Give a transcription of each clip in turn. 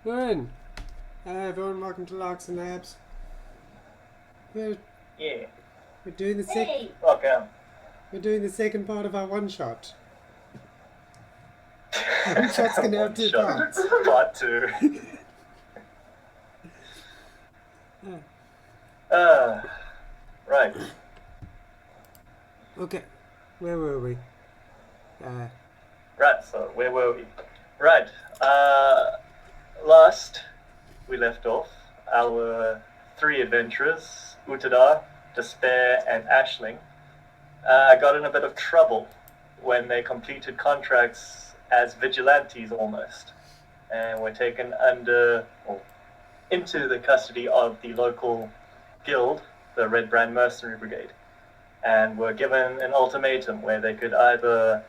We're in. Hi everyone, welcome to Larkison Labs. We're doing the Welcome. We're doing the second part of our one shot. One shot's gonna have two parts. Part 2. Right. Okay, where were we? Right, so where were we? Right. Last we left off, our 3 adventurers, Utadar, Despair, and Ashling, got in a bit of trouble when they completed contracts as vigilantes almost, and were taken into the custody of the local guild, the Red Brand Mercenary Brigade, and were given an ultimatum where they could either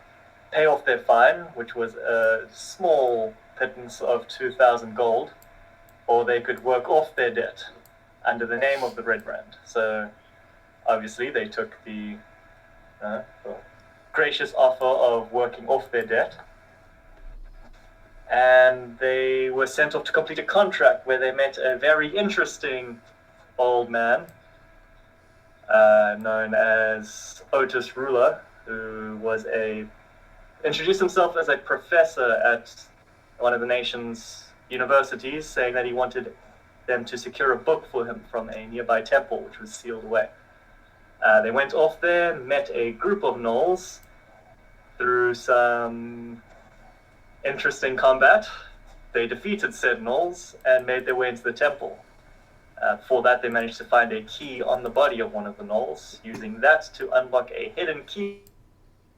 pay off their fine, which was a small pittance of 2,000 gold, or they could work off their debt under the name of the Red Brand. So obviously they took the gracious offer of working off their debt, and they were sent off to complete a contract where they met a very interesting old man known as Otis Ruler, who was introduced himself as a professor at one of the nation's universities, saying that he wanted them to secure a book for him from a nearby temple, which was sealed away. They went off there, met a group of gnolls through some interesting combat. They defeated said gnolls and made their way into the temple. For that, they managed to find a key on the body of one of the gnolls, using that to unlock a hidden key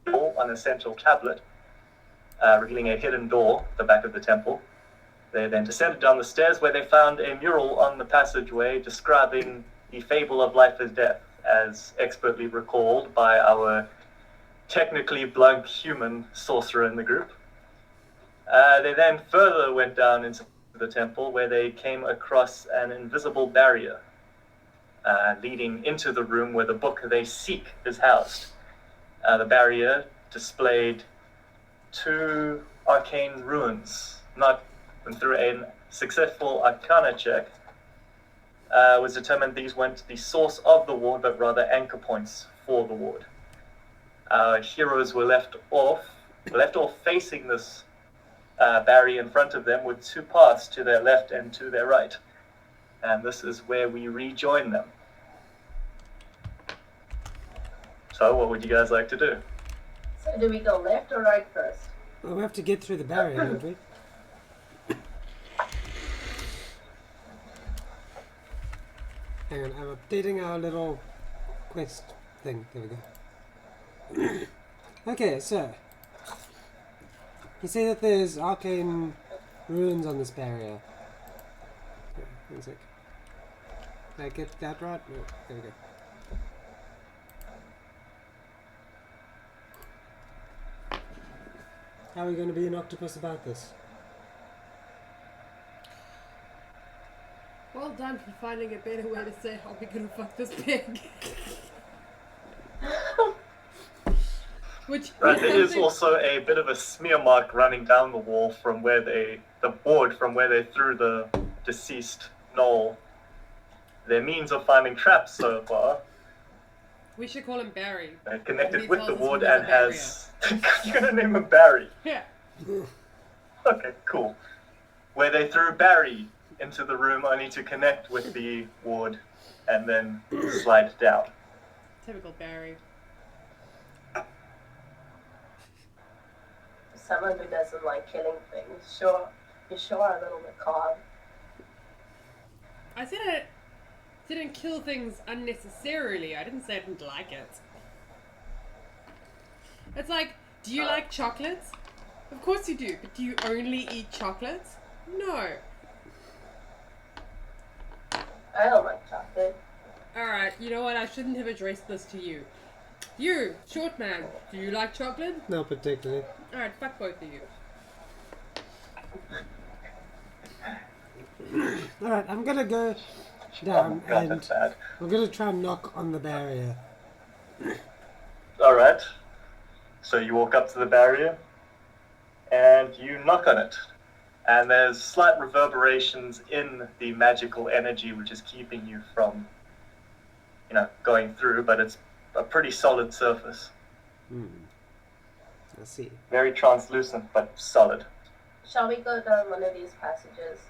on a central tablet, revealing a hidden door at the back of the temple. They then descended down the stairs, where they found a mural on the passageway describing the fable of life as death, as expertly recalled by our technically blank human sorcerer in the group. They then further went down into the temple, where they came across an invisible barrier leading into the room where the book they seek is housed. The barrier displayed 2 arcane runes. And through a successful arcana check, was determined these weren't the source of the ward, but rather anchor points for the ward. Our heroes were left off facing this barrier in front of them, with 2 paths to their left and to their right. And this is where we rejoin them. So what would you guys like to do? So do we go left or right first? Well, we have to get through the barrier, don't we? Hang on, I'm updating our little quest thing. There we go. Okay, so you say that there's arcane runes on this barrier. Okay, 1 sec. Did I get that right? No, there we go. How are we going to be an octopus about this? Well done for finding a better way to say how we're gonna fuck this pig. Right, there is also a bit of a smear mark running down the wall from where the board from where they threw the deceased gnoll. Their means of finding traps so far. We should call him Barry. They're connected with the tells us ward who's and the has... You're gonna name him Barry? Yeah. Okay, cool. Where they threw Barry into the room only to connect with the ward and then slide down. Typical Barry. Someone who doesn't like killing things. You sure are a little macabre. I said I didn't kill things unnecessarily. I didn't say I didn't like it. It's like, do you like chocolates? Of course you do, but do you only eat chocolates? No. I don't like chocolate. Alright, you know what? I shouldn't have addressed this to you. You, short man, do you like chocolate? No, particularly. Alright, fuck both of you. Alright, I'm gonna go down God, and that's bad. I'm gonna try and knock on the barrier. Alright. So you walk up to the barrier and you knock on it. And there's slight reverberations in the magical energy which is keeping you from, going through, but it's a pretty solid surface. I see. Very translucent, but solid. Shall we go down one of these passages?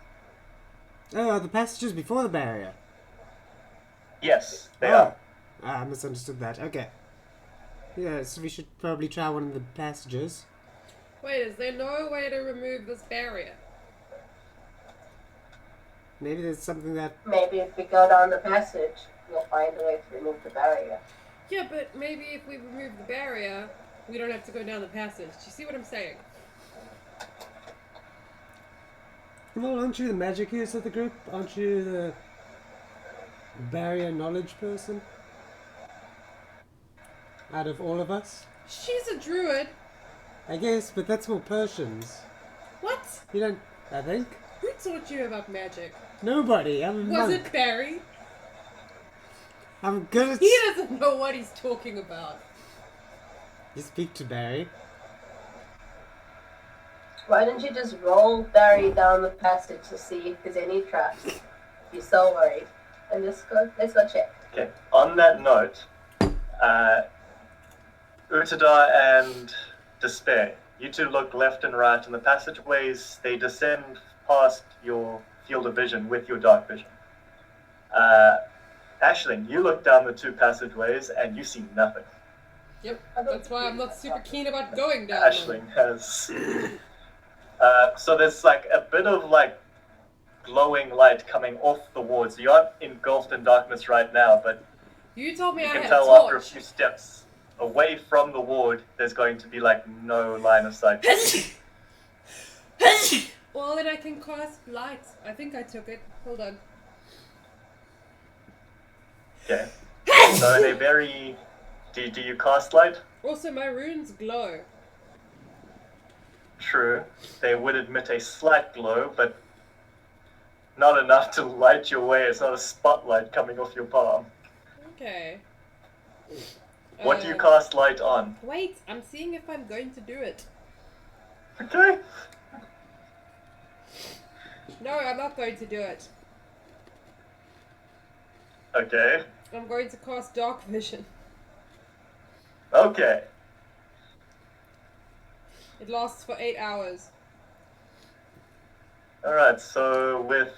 Oh, the passages before the barrier. Yes, they are. I misunderstood that. Okay. Yes, we should probably try one of the passages. Wait, is there no way to remove this barrier? Maybe there's something that... Maybe if we go down the passage, we'll find a way to remove the barrier. Yeah, but maybe if we remove the barrier, we don't have to go down the passage. Do you see what I'm saying? Well, aren't you the magicus of the group? Aren't you the barrier knowledge person? Out of all of us? She's a druid. I guess, but that's more Persians. What? You don't... I think? Who taught you about magic? Nobody. I'm a Was monk. it Barry? I'm good at... He doesn't know what he's talking about. You speak to Barry. Why don't you just roll Barry down the passage to see if there's any traps? You're so worried. And let's go check. Okay. On that note, Utadar and Despair, you two look left and right, and the passageways, they descend past your field of vision with your dark vision. Aisling, you look down the two passageways and you see nothing. Yep, that's why I'm not super keen about going down them. Aisling has... so there's like a bit of like glowing light coming off the wards. You aren't engulfed in darkness right now, but You told me you I can had tell a after a torch. few steps away from the ward, there's going to be like no line of sight. Well, then I can cast light. I think I took it. Hold on. Okay. So in a very... Do you cast light? Also, my runes glow. True. They would emit a slight glow, but not enough to light your way. It's not a spotlight coming off your palm. Okay. What do you cast light on? Wait, I'm seeing if I'm going to do it. Okay. No, I'm not going to do it. Okay. I'm going to cast dark vision. Okay. It lasts for 8 hours. Alright, so with...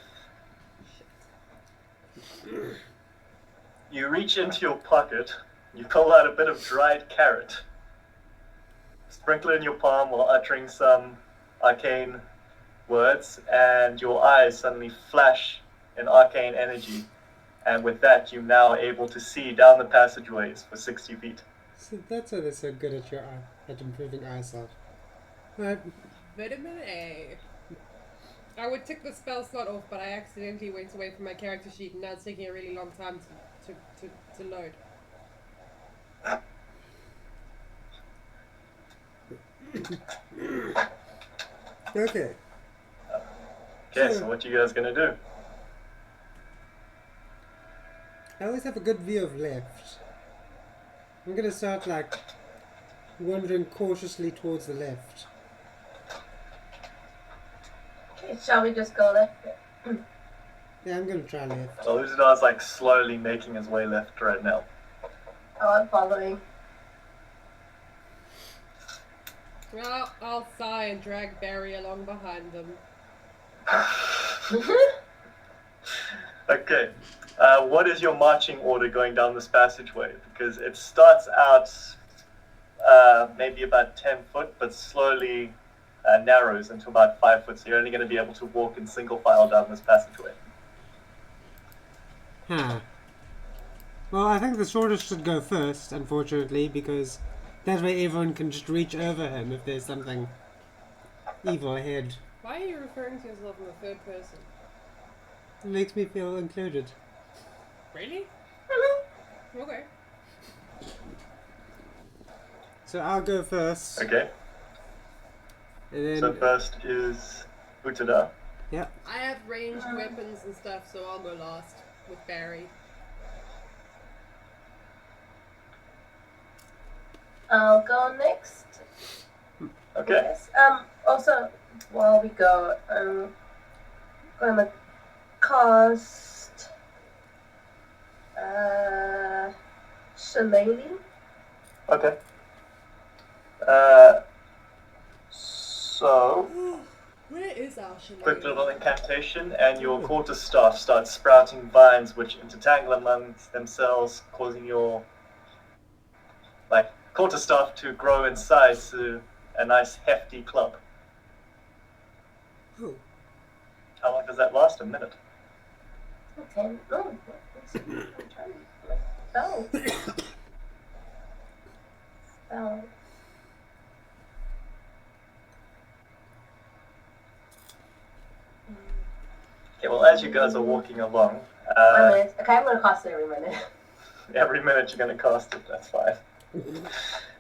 You reach into your pocket, you pull out a bit of dried carrot, sprinkle it in your palm while uttering some arcane words, and your eyes suddenly flash in arcane energy. And with that, you're now able to see down the passageways for 60 feet. So that's why they're so good at your at improving eyesight. Right. Vitamin A. I would tick the spell slot off, but I accidentally went away from my character sheet, and now it's taking a really long time to load. Okay. Okay, so what you guys gonna do? I always have a good view of left. I'm gonna start like wandering cautiously towards the left. Okay, shall we just go left? Yeah, I'm gonna try left. So Uzadar's like slowly making his way left right now. Oh, I'm following. Well, I'll sigh and drag Barry along behind them. Okay. What is your marching order going down this passageway? Because it starts out maybe about 10 foot, but slowly narrows into about 5 foot. So you're only going to be able to walk in single file down this passageway. Huh. Well, I think the shortest should go first, unfortunately, because that way everyone can just reach over him if there's something evil ahead. Why are you referring to yourself in the third person? It makes me feel included. Really? Okay. So I'll go first. Okay. And then, So first is Utada. yeah. I have ranged weapons and stuff, so I'll go last with Barry. I'll go next. Okay. Yes. Also, while we go, I'm gonna cast Shillelagh. Okay. So, Where is our quick Shillelagh? little incantation, and your quarterstaff starts sprouting vines which intertangle amongst themselves, causing your quarterstaff to grow in size to a nice hefty club. Oh. How long does that last? A minute. Okay, no, I'm trying to spell. Spell. Okay, well, as you guys are walking along, 1 minute. Okay, I'm gonna cast it every minute. every minute you're going to cast it, that's fine.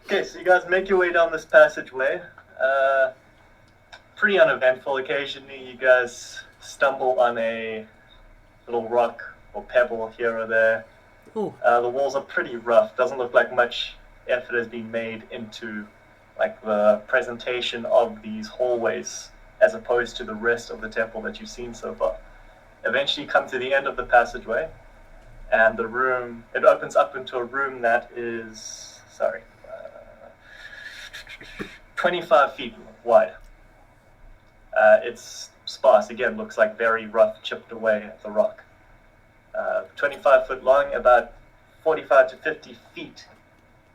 Okay, so you guys make your way down this passageway. Pretty uneventful. Occasionally you guys stumble on a little rock or pebble here or there. Oh. The walls are pretty rough. Doesn't look like much effort has been made into the presentation of these hallways as opposed to the rest of the temple that you've seen so far. Eventually you come to the end of the passageway, and the room, it opens up into a room that is, 25 feet wide. It's sparse, again, looks like very rough, chipped away at the rock. 25 foot long, about 45 to 50 feet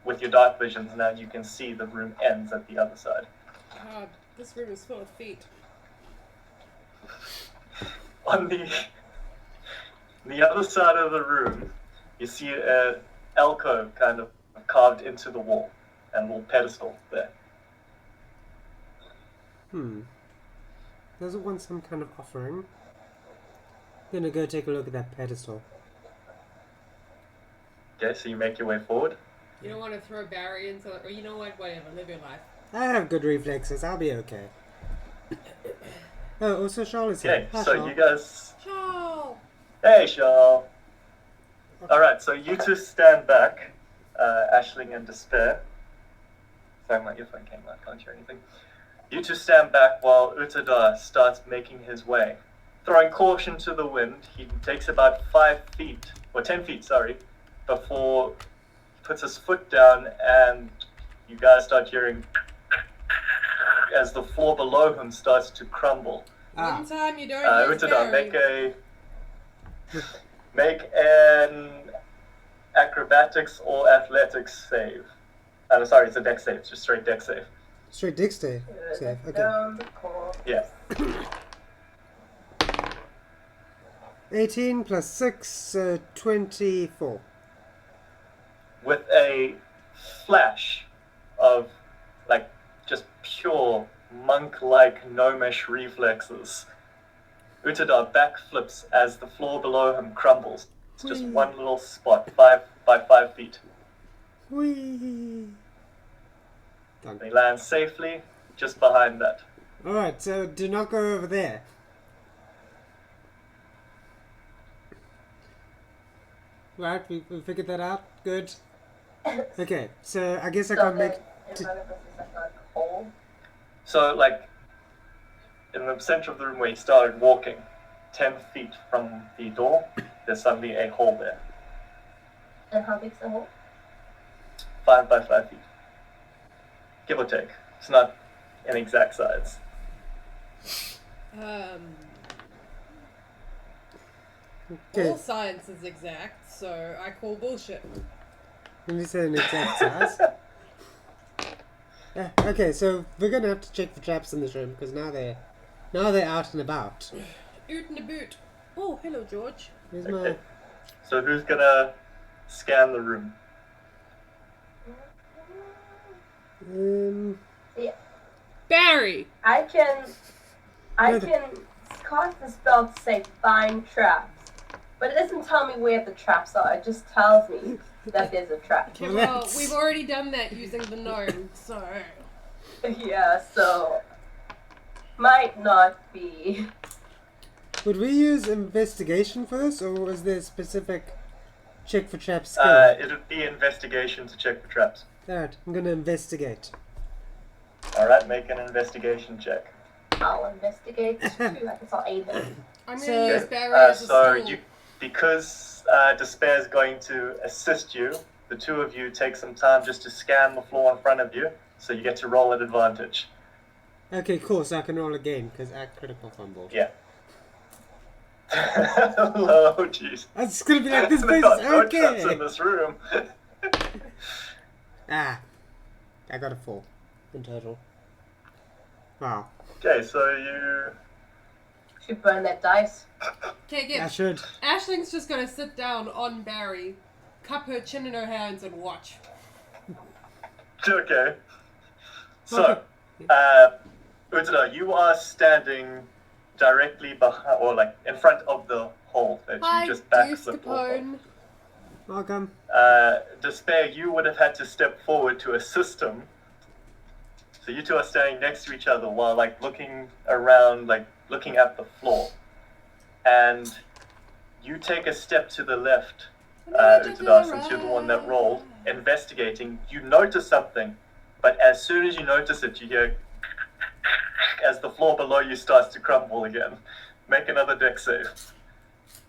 with your dark visions. Now you can see the room ends at the other side. God, this room is full of feet. On the other side of the room, you see an alcove kind of carved into the wall, and a little pedestal there. Does it want some kind of offering? Gonna go take a look at that pedestal. Okay, so you make your way forward. You don't want to throw Barry into, or you know what, whatever, live your life. I have good reflexes, I'll be okay. Oh, also Charlotte's here. Okay, Hi, so Charl. you guys... Ciao! Hey, Charl! Alright, so you two stand back, Aisling and Despair. Sorry, my earphone came out, can't hear anything. You two stand back while Utadar starts making his way. Throwing caution to the wind, he takes about 10 feet, before he puts his foot down, and you guys start hearing as the floor below him starts to crumble. One time you don't use Utadar, Barry. make an acrobatics or athletics save. I'm sorry, it's a dex save, just straight dex save. Straight dick stay. Save. Okay. Down the core. Yeah. 18 plus 6, 24. With a flash of just pure monk-like gnomish reflexes, Utadar backflips as the floor below him crumbles. It's just one little spot, 5 by 5 feet. Whee! Done. He lands safely just behind that. Alright, so do not go over there. Right, we figured that out. Good. Okay, so I guess I can't make... In front of us is like a hole. So, in the center of the room where he started walking, 10 feet from the door, there's suddenly a hole there. And how big's the hole? 5 by 5 feet. Give or take. It's not an exact size. Okay, All science is exact, so I call bullshit. let me say an exact size. Yeah, okay, so we're gonna have to check for traps in this room, because now they're out and about. Oot in the boot. Oh, hello, George. Here's Okay. So who's gonna scan the room? Barry! I can cast the spell to say find traps, but it doesn't tell me where the traps are. It just tells me that there's a trap. Okay, well, we've already done that using the gnome, so... Yeah, so might not be. Would we use investigation for this, or was there a specific check for traps skill? It would be investigation to check for traps. Alright, I'm gonna investigate. Alright, make an investigation check. I'll investigate too. I guess I'll aid them. I'm So- gonna use Barry as a So stool. because Despair is going to assist you, the two of you take some time just to scan the floor in front of you, so you get to roll at advantage. Okay, cool. So I can roll again because I critical fumble. Yeah. Oh, jeez. I'm just gonna be like, this There place are is no traps in okay. this room. Ah, I got a 4 in total. Wow. Okay, so you... Should burn that dice. Okay, I good. should. Ashling's just gonna sit down on Barry, cup her chin in her hands, and watch. Okay. So, Okay. Utada, you are standing directly behind, or like in front of the hole that Hi, you just backflipped Deuce off of. Capone. Welcome. Despair, you would have had to step forward to assist him. So you two are standing next to each other while like looking around, like looking at the floor. And you take a step to the left, Utada, since you're the one that rolled, investigating. You notice something, but as soon as you notice it, you hear as the floor below you starts to crumble again. Make another deck save.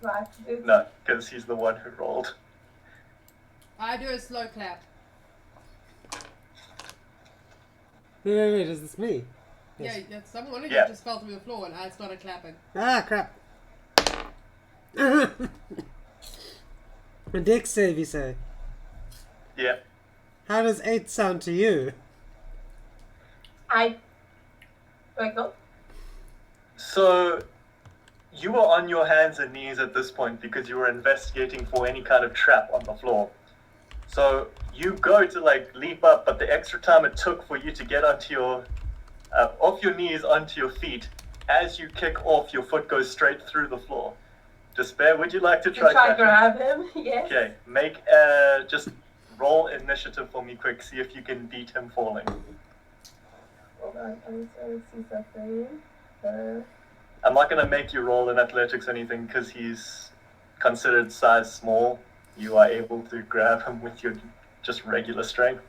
Right. No, because he's the one who rolled. I do a slow clap. Wait, is this me? Yes. Yeah, that's someone who Yeah. just fell through the floor and I started clapping. Ah, crap. A deck save, you say? Yeah. How does 8 sound to you? I. Where I go? So, you were on your hands and knees at this point because you were investigating for any kind of trap on the floor. So, you go to like leap up, but the extra time it took for you to get onto your, off your knees onto your feet, as you kick off, your foot goes straight through the floor. Despair, would you like to try catch him? grab him. Yes. Okay, make just roll initiative for me quick, see if you can beat him falling. Hold on, I just want to see something. I'm not going to make you roll in athletics or anything because he's considered size small. You are able to grab him with your just regular strength.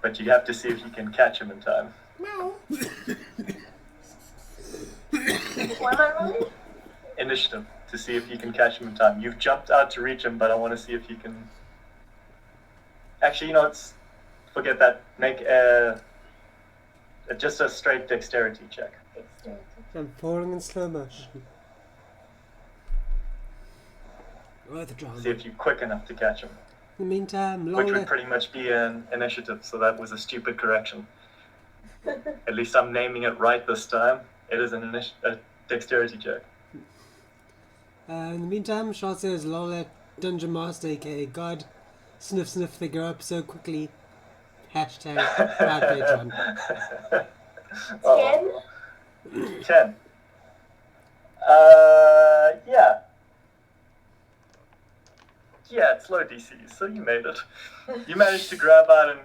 But you have to see if you can catch him in time. Meow. What am I rolling? Initiative to see if you can catch him in time. You've jumped out to reach him, but I want to see if you can... Actually, you know, forget that. Make just a straight dexterity check. I'm falling in slow motion. Worth a drama. See if you're quick enough to catch him. In the meantime, Which would Lola. pretty much be an initiative, so that was a stupid correction. At least I'm naming it right this time. It is a dexterity check. In the meantime, Shaw says Lola, Dungeon Master, aka God, sniff figure up so quickly. Hashtag bad Patreon. 10. Yeah. Yeah, it's low DC, so you made it. You managed to grab out and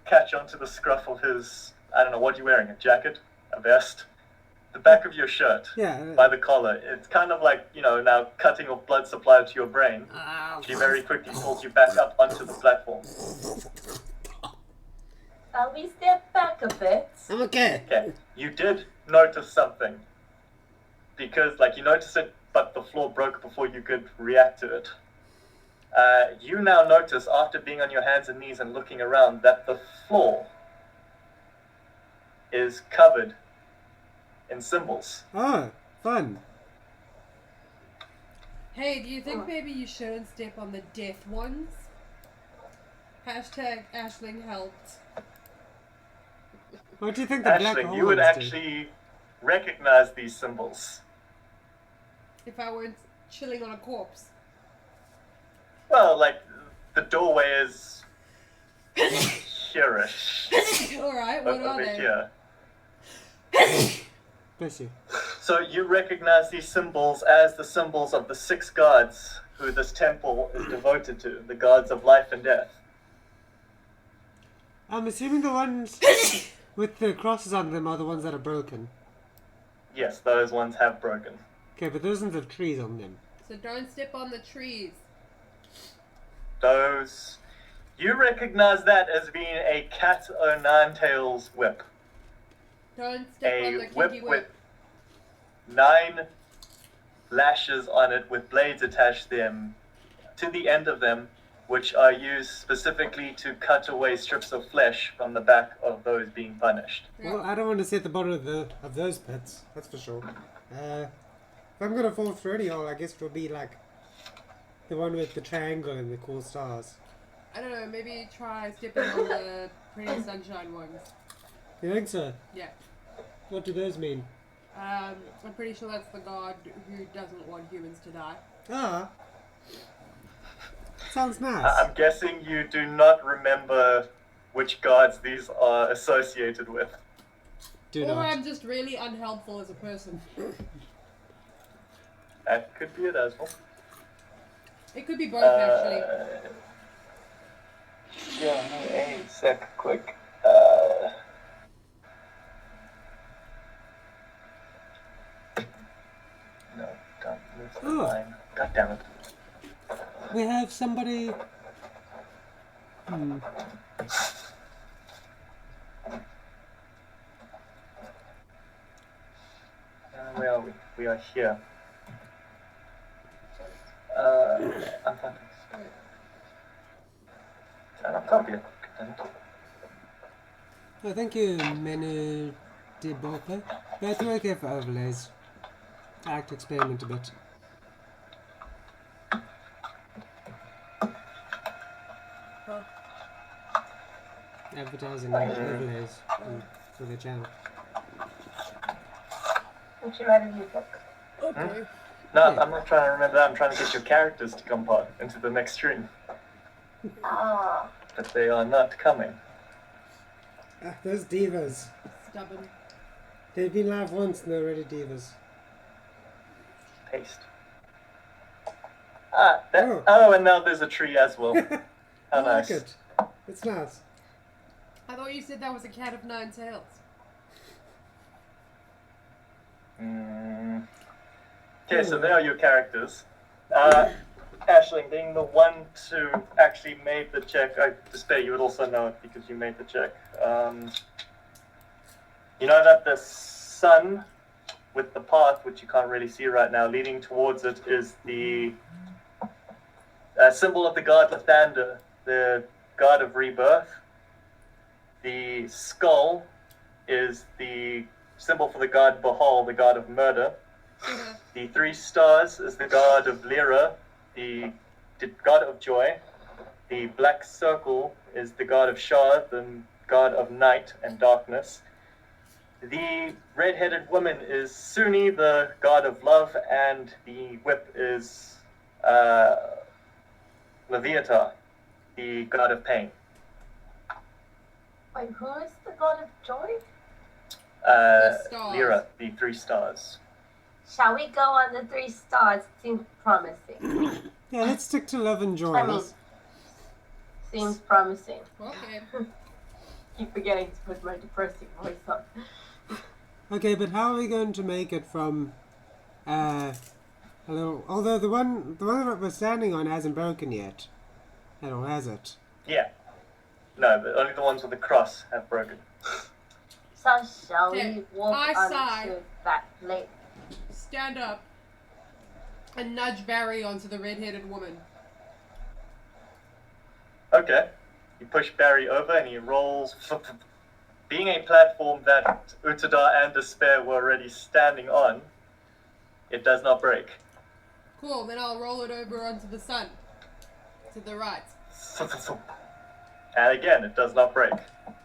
catch onto the scruff of his, I don't know, what you're wearing, a jacket? A vest? The back of your shirt, Yeah. by the collar. It's kind of like, you know, now cutting off blood supply to your brain. She very quickly pulls you back up onto the platform. Shall we step back a bit? I'm okay. Okay, you did notice something. Because, like, you noticed it, but the floor broke before you could react to it. You now notice, after being on your hands and knees and looking around, that the floor is covered in symbols. Oh, fun. Hey, do you think maybe you shouldn't step on the death ones? Hashtag Ashling helped. What do you think the black Ashling, hole you would ones do? actually recognize these symbols. If I weren't chilling on a corpse. Well, like, the doorway is here-ish. Alright, what are Over they? here. Bless you. So you recognize these symbols as the symbols of the 6 gods who this temple is devoted to, the gods of life and death. I'm assuming the ones with the crosses on them are the ones that are broken. Yes, those ones have broken. Okay, but those ones have trees on them. So don't step on the trees. Those... You recognize that as being a cat o' nine tails whip. Don't step on the A kinky whip whip. with 9 lashes on it with blades attached them to the end of them, which are used specifically to cut away strips of flesh from the back of those being punished. Yeah. Well, I don't want to see at the bottom of those pits. That's for sure. If I'm gonna fall through any hole, I guess it'll be like the one with the triangle and the cool stars. I don't know, maybe try stepping on the pretty sunshine ones. You think so? Yeah. What do those mean? I'm pretty sure that's the god who doesn't want humans to die. Ah. Sounds nice. I'm guessing you do not remember which gods these are associated with. Do Or not. I'm just really unhelpful as a person. That could be it as well. It could be both, actually. Yeah, a sec, quick. No, don't move the Oh. line. God damn it. We have somebody. Where are we? We are here. I'm fine. Turn up copy. Oh, thank you, Menu de Bope. Yeah, it's okay for overlays. I like to experiment a bit. Huh. Advertising overlays for the channel. Would you write a new book? Okay. No, Yeah. I'm not trying to remember that. I'm trying to get your characters to come part into the next stream. Ah. But they are not coming. Ah, those divas. Stubborn. They've been live once and they're already divas. Paste. Ah, that. Oh. Oh, and now there's a tree as well. I How like nice. it. It's nice. I thought you said that was a cat of 9 tails. Okay, so there are your characters. Ashling, being the one to actually made the check, I despair you would also know it because you made the check. You know that the sun with the path, which you can't really see right now, leading towards it is the symbol of the god Lathander, the god of rebirth. The skull is the symbol for the god Bahal, the god of murder. The 3 stars is the god of Lyra, the god of joy. The black circle is the god of Shah, the god of night and darkness. The red-headed woman is Suni, the god of love, and the whip is Leviathan, the god of pain. Wait, who is the god of joy? stars. Lyra, the 3 stars. Shall we go on the 3 stars? Seems promising. Yeah, let's stick to love and joy. I mean, seems promising. Okay. Keep forgetting to put my depressing voice on. Okay, but how are we going to make it from a little? Although the one that we're standing on hasn't broken yet. Or has it? Yeah. No, but only the ones with the cross have broken. So shall Okay, we walk I onto sigh. that lake? Stand up and nudge Barry onto the red-headed woman. Okay. You push Barry over and he rolls. Being a platform that Utadar and Despair were already standing on, it does not break. Cool, then I'll roll it over onto the sun. To the right. And again, it does not break.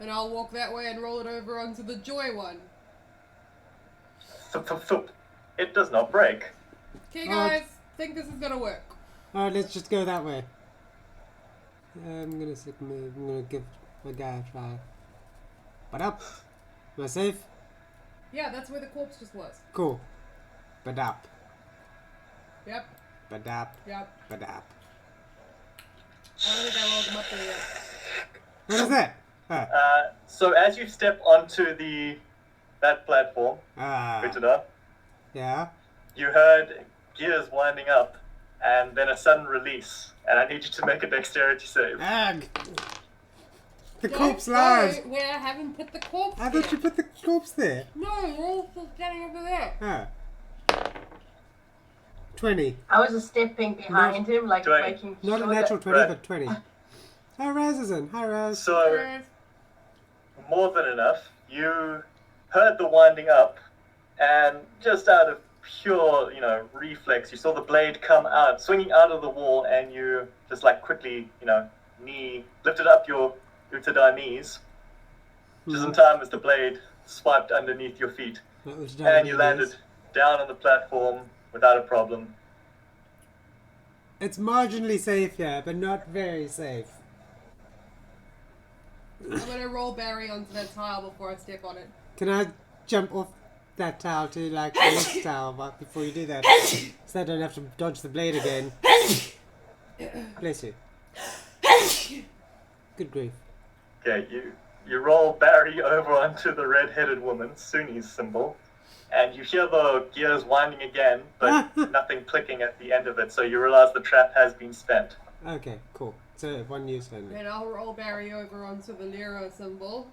Then I'll walk that way and roll it over onto the joy one. It does not break. Okay guys, think this is gonna work. Alright, let's just go that way. I'm gonna sick move. I'm gonna give my guy a try. But up. Am I safe? Yeah, that's where the corpse just was. Cool. But up. Yep, But up. yep. But up. I don't think I rolled them up there yet. What is that? Ah. So as you step onto that platform, Ah. Utadar, Yeah. you heard gears winding up, and then a sudden release. And I need you to make a dexterity save. Ag! The Don't corpse go lies! where I haven't put the corpse I thought you put the corpse there. No, you're all still standing over there. Ah. 20. I was just stepping behind him, like 20. making Not sure a natural that... 20, Right. but 20. Hi, Raz is in. Hi, Raz. So, more than enough. You heard the winding up, and just out of pure, reflex, you saw the blade come out, swinging out of the wall, and you just like quickly, lifted up your Utada knees, just in time as the blade swiped underneath your feet, That was and you landed down on the platform without a problem. It's marginally safe here, but not very safe. I'm gonna roll Barry onto that tile before I step on it. Can I jump off that towel to like the next towel before you do that? So I don't have to dodge the blade again. Bless you. Good grief. Okay, you roll Barry over onto the red-headed woman, Suni's symbol, and you hear the gears winding again, but nothing clicking at the end of it, so you realize the trap has been spent. Okay, cool. So one use only. And I'll roll Barry over onto the Lyra symbol.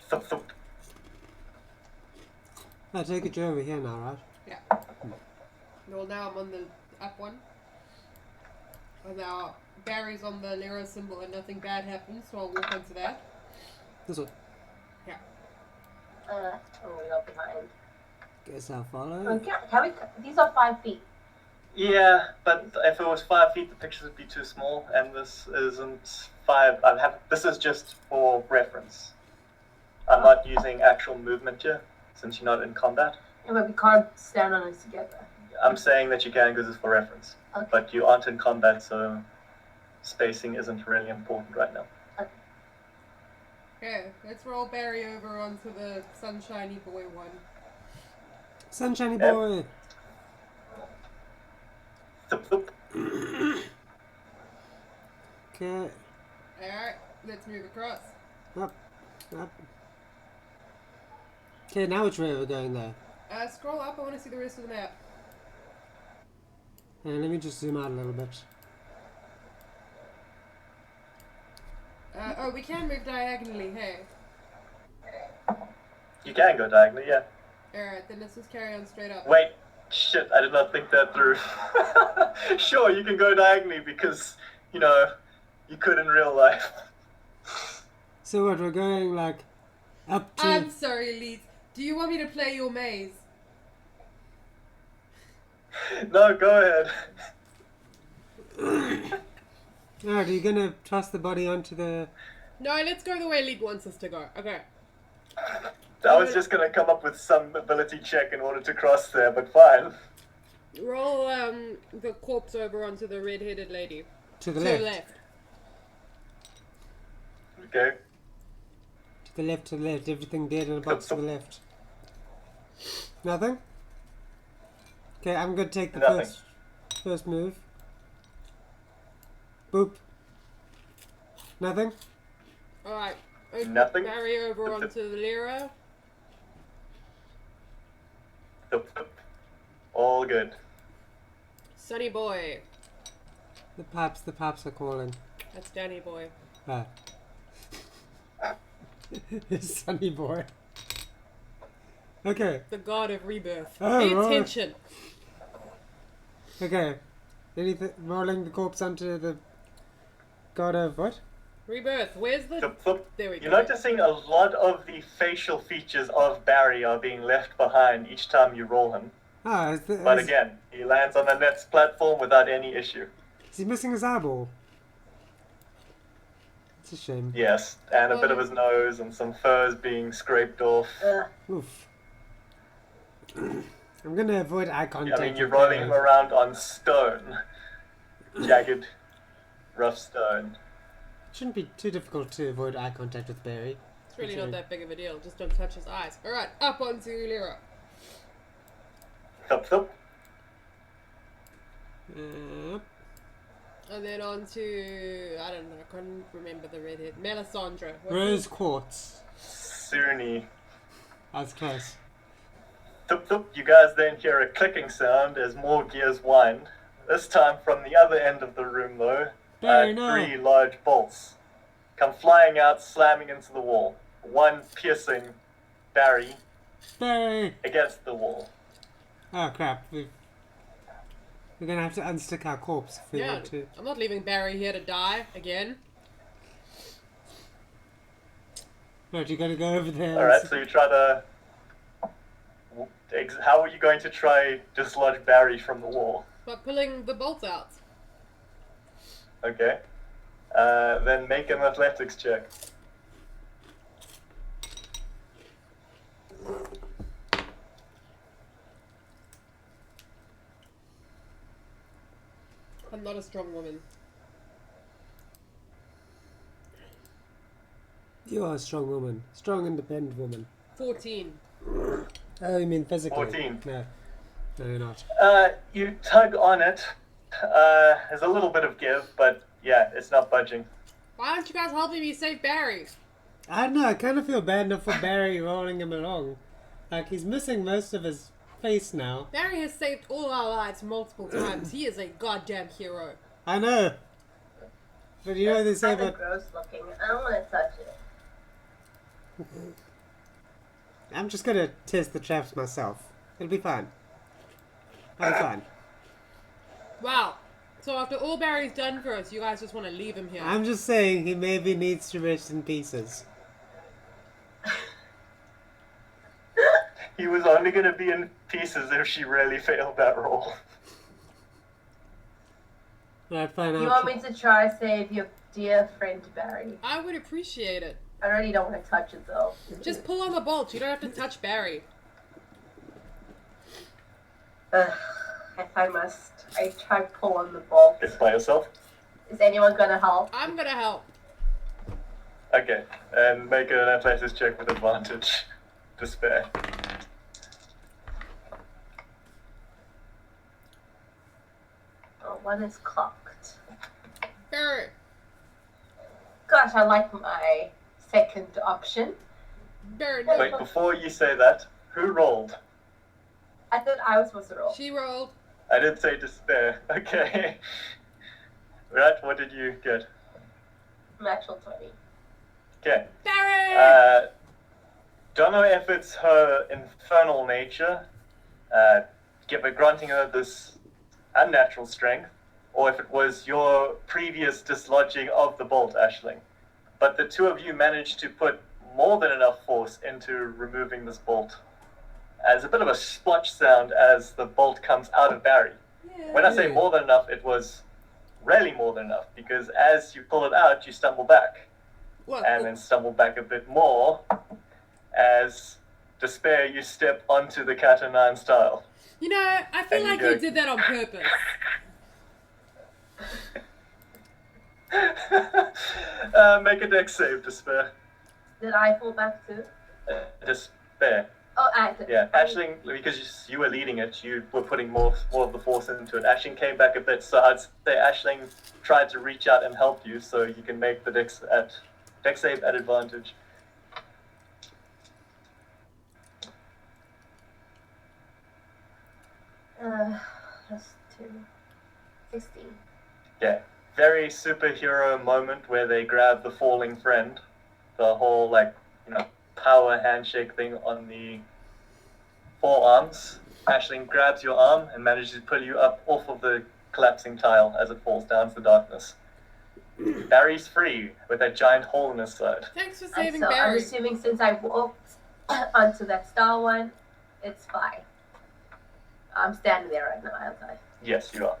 Thump, thump. I take it you're over here now, right? Yeah. Well, now I'm on the up one. And now Barry's on the Lyra symbol and nothing bad happens, so I'll walk onto that. This one. Yeah. Oh, we are behind. Guess I'll follow. Okay, these are 5 feet. Yeah, but if it was 5 feet, the pictures would be too small, and this isn't 5. This is just for reference. I'm not using actual movement here, since you're not in combat. Yeah, but we can't stand on it together. I'm saying that you can because it's for reference. Okay. But you aren't in combat, so spacing isn't really important right now. Okay, let's roll Barry over onto the Sunshiny Boy one. Sunshiny Yep. boy. Thup, thup. Okay. Alright, let's move across. Up. Up. Okay, now which way are we going there? Scroll up, I want to see the rest of the map. And let me just zoom out a little bit. Oh, we can move diagonally, hey. You can go diagonally, yeah. Alright, then let's just carry on straight up. Wait, shit, I did not think that through. Sure, you can go diagonally because, you could in real life. So what, we're going like up to... I'm sorry, Elite. Do you want me to play your maze? No, go ahead. Alright, are you gonna toss the body onto the... No, let's go the way Elite wants us to go. Okay. I was just gonna come up with some ability check in order to cross there, but fine. Roll the corpse over onto the red-headed lady. To the To left. the left. Okay. To the left, to the left. Everything dead in a box to the left. Nothing? Okay, I'm gonna take the Nothing. first move. Boop. Nothing? Alright. Nothing. Barry over onto the Lyra. Thup, thup. All good. Sunny Boy. The paps are calling. That's Danny Boy. Ah. Sunny boy. Okay, The god of rebirth. Oh, Pay right. attention. okay. Anything rolling the corpse onto the god of what? Rebirth. Where's the... Thup, thup. There we go. You're noticing a lot of the facial features of Barry are being left behind each time you roll him. Ah, But again, he lands on the next platform without any issue. is he missing his eyeball? It's a shame. Yes, and a bit of his nose and some furs being scraped off. Oof. I'm gonna avoid eye contact. I mean, you're with rolling Barry. him around on stone. Jagged, rough stone. Shouldn't be too difficult to avoid eye contact with Barry. It's really not that big of a deal. Just don't touch his eyes. Alright, up onto Lyra. Thup, thup. And then on to, I don't know, I can't remember the redhead. Melisandre. What's Rose it? quartz. Suni. That's close. Thup, thup. You guys then hear a clicking sound as more gears wind. This time from the other end of the room, though, Barry, no. 3 large bolts come flying out, slamming into the wall. One piercing Barry Barry! against the wall. Oh crap, we're gonna have to unstick our corpse if we Yeah, want to. I'm not leaving Barry here to die again. Right, you gotta go over there. Alright, so you try to... How are you going to try dislodge Barry from the wall? By pulling the bolts out. Okay. Then make an athletics check. I'm not a strong woman. You are a strong woman. Strong, independent woman. 14. Oh, you mean physically? 14. No. No, you're not. You tug on it. There's a little bit of give, but yeah, it's not budging. Why aren't you guys helping me save Barry? I don't know, I kind of feel bad enough for Barry rolling him along. Like, he's missing most of his face now. Barry has saved all our lives multiple times. He is a goddamn hero. I know. But you know they say Kinda about... gross looking. I don't want to touch it. I'm just gonna test the traps myself. It'll be fine. I'll be fine. Wow. So after all Barry's done for us, you guys just want to leave him here. I'm just saying he maybe needs to rest in pieces. He was only going to be in pieces if she really failed that roll. Right, fine. You want me to try save your dear friend Barry? I would appreciate it. I really don't want to touch it though. Just pull on the bolts. You don't have to touch Barry. If I must, I try pull on the bolt. It's by yourself? Is anyone gonna help? I'm gonna help. Okay, and make an athletics check with advantage. Despair. Oh, one is cocked. Barry. Gosh, I like my second option. Barry, no. Wait, before you say that, who rolled? I thought I was supposed to roll. She rolled. I did say despair. Okay. Right, what did you get? Natural 20. Okay. Barry! Don't know if it's her infernal nature, granting her this unnatural strength, or if it was your previous dislodging of the bolt, Aisling. But the two of you managed to put more than enough force into removing this bolt. As a bit of a splotch sound as the bolt comes out of Barry. Yeah. When I say more than enough, it was really more than enough, because as you pull it out, you stumble back. What? And then stumble back a bit more as despair you step onto the cat and nine style. You know, I feel And you like go- you did that on purpose. Make a dex save, despair. Did I fall back too? Despair. Oh, I did. Yeah, Aisling, because you were leading it, you were putting more of the force into it. Aisling came back a bit, so I'd say Aisling tried to reach out and help you, so you can make the dex save at advantage. That's 2. 16. Yeah, very superhero moment where they grab the falling friend. The whole, power handshake thing on the forearms. Aisling grabs your arm and manages to pull you up off of the collapsing tile as it falls down to the darkness. Barry's free with a giant hole in his side. Thanks for And saving so I'm Barry. assuming since I walked onto that star one, it's fine. I'm standing there right now, aren't I? Yes, you are.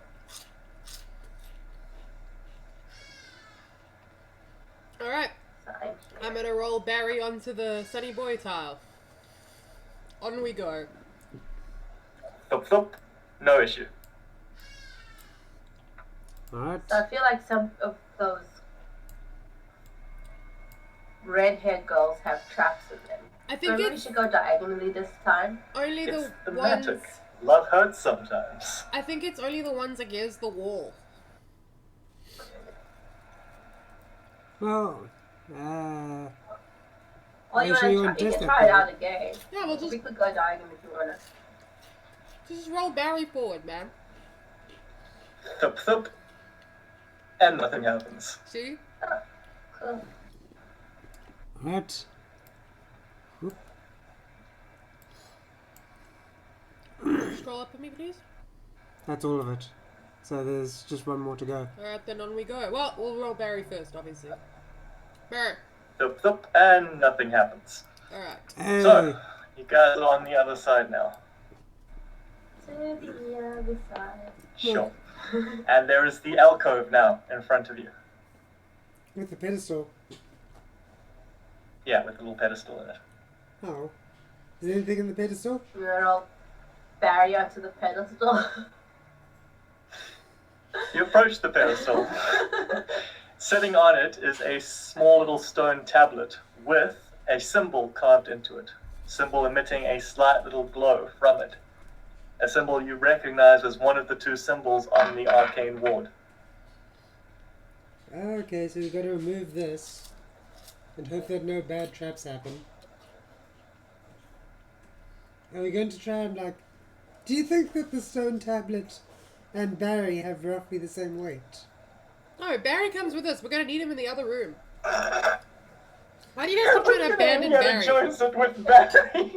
Alright, So I'm I'm here. gonna roll Barry onto the Sunny Boy tile. On we go. Thump thump. No issue. Alright. So I feel like some of those red-haired girls have traps in them. I think Maybe we it's should go diagonally this time. only It's the thematic. ones... Love hurts sometimes. I think it's only the ones against the wall. Well, Or Are you you sure you want want to this try then? it out again. Yeah, we'll We just could go diagonal if you want to. roll Barry forward, man. Thup thup, and nothing happens. See? Cool. Alright. Whoop. Scroll up for me, please. That's all of it. So there's just one more to go. Alright, then on we go. Well, we'll roll Barry first, obviously. Barry. Thup thup, and nothing happens. Alright. Hey! So, you guys are on the other side now. To the other side. Sure. And there is the alcove now in front of you. With the pedestal. Yeah, with a little pedestal in it. Oh. Is there anything in the pedestal? And then I'll bury onto the pedestal. You approach the pedestal. Sitting on it is a small little stone tablet with a symbol carved into it. Symbol emitting a slight little glow from it. A symbol you recognize as one of the two symbols on the arcane ward. Okay, so we've got to remove this and hope that no bad traps happen. Are we going to try and do you think that the stone tablet and Barry have roughly the same weight? No, Barry comes with us. We're gonna need him in the other room. Why do you guys keep trying to abandon Barry? Joins it with Barry.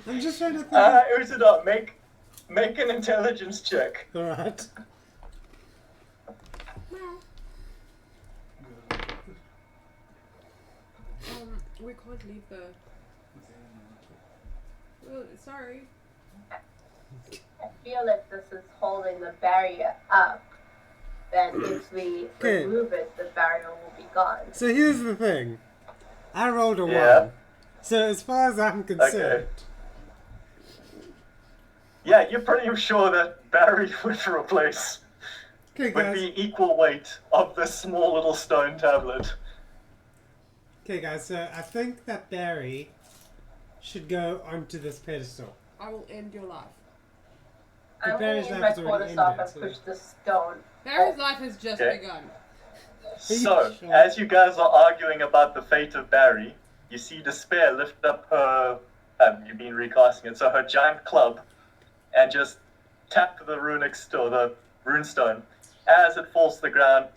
I'm just trying to think. Usadot, make an intelligence check. Alright. We can't leave the... Oh, sorry. I feel like this is holding the barrier up. Then if we Okay. remove it, the barrier will be gone. So here's the thing. I rolled a Yeah. 1. So as far as I'm concerned, Yeah, you're pretty sure that Barry would replace okay with guys. the equal weight of this small little stone tablet. Okay guys, so I think that Barry should go onto this pedestal. I will end your life. The I'm barrier's going to use life my is already quarterstaff and ended, push so- the stone. Barry's life has just Okay. begun. So, Sure. as you guys are arguing about the fate of Barry, you see Despair lift up her, you've been recasting it, so her giant club, and just tap the the runestone. As it falls to the ground,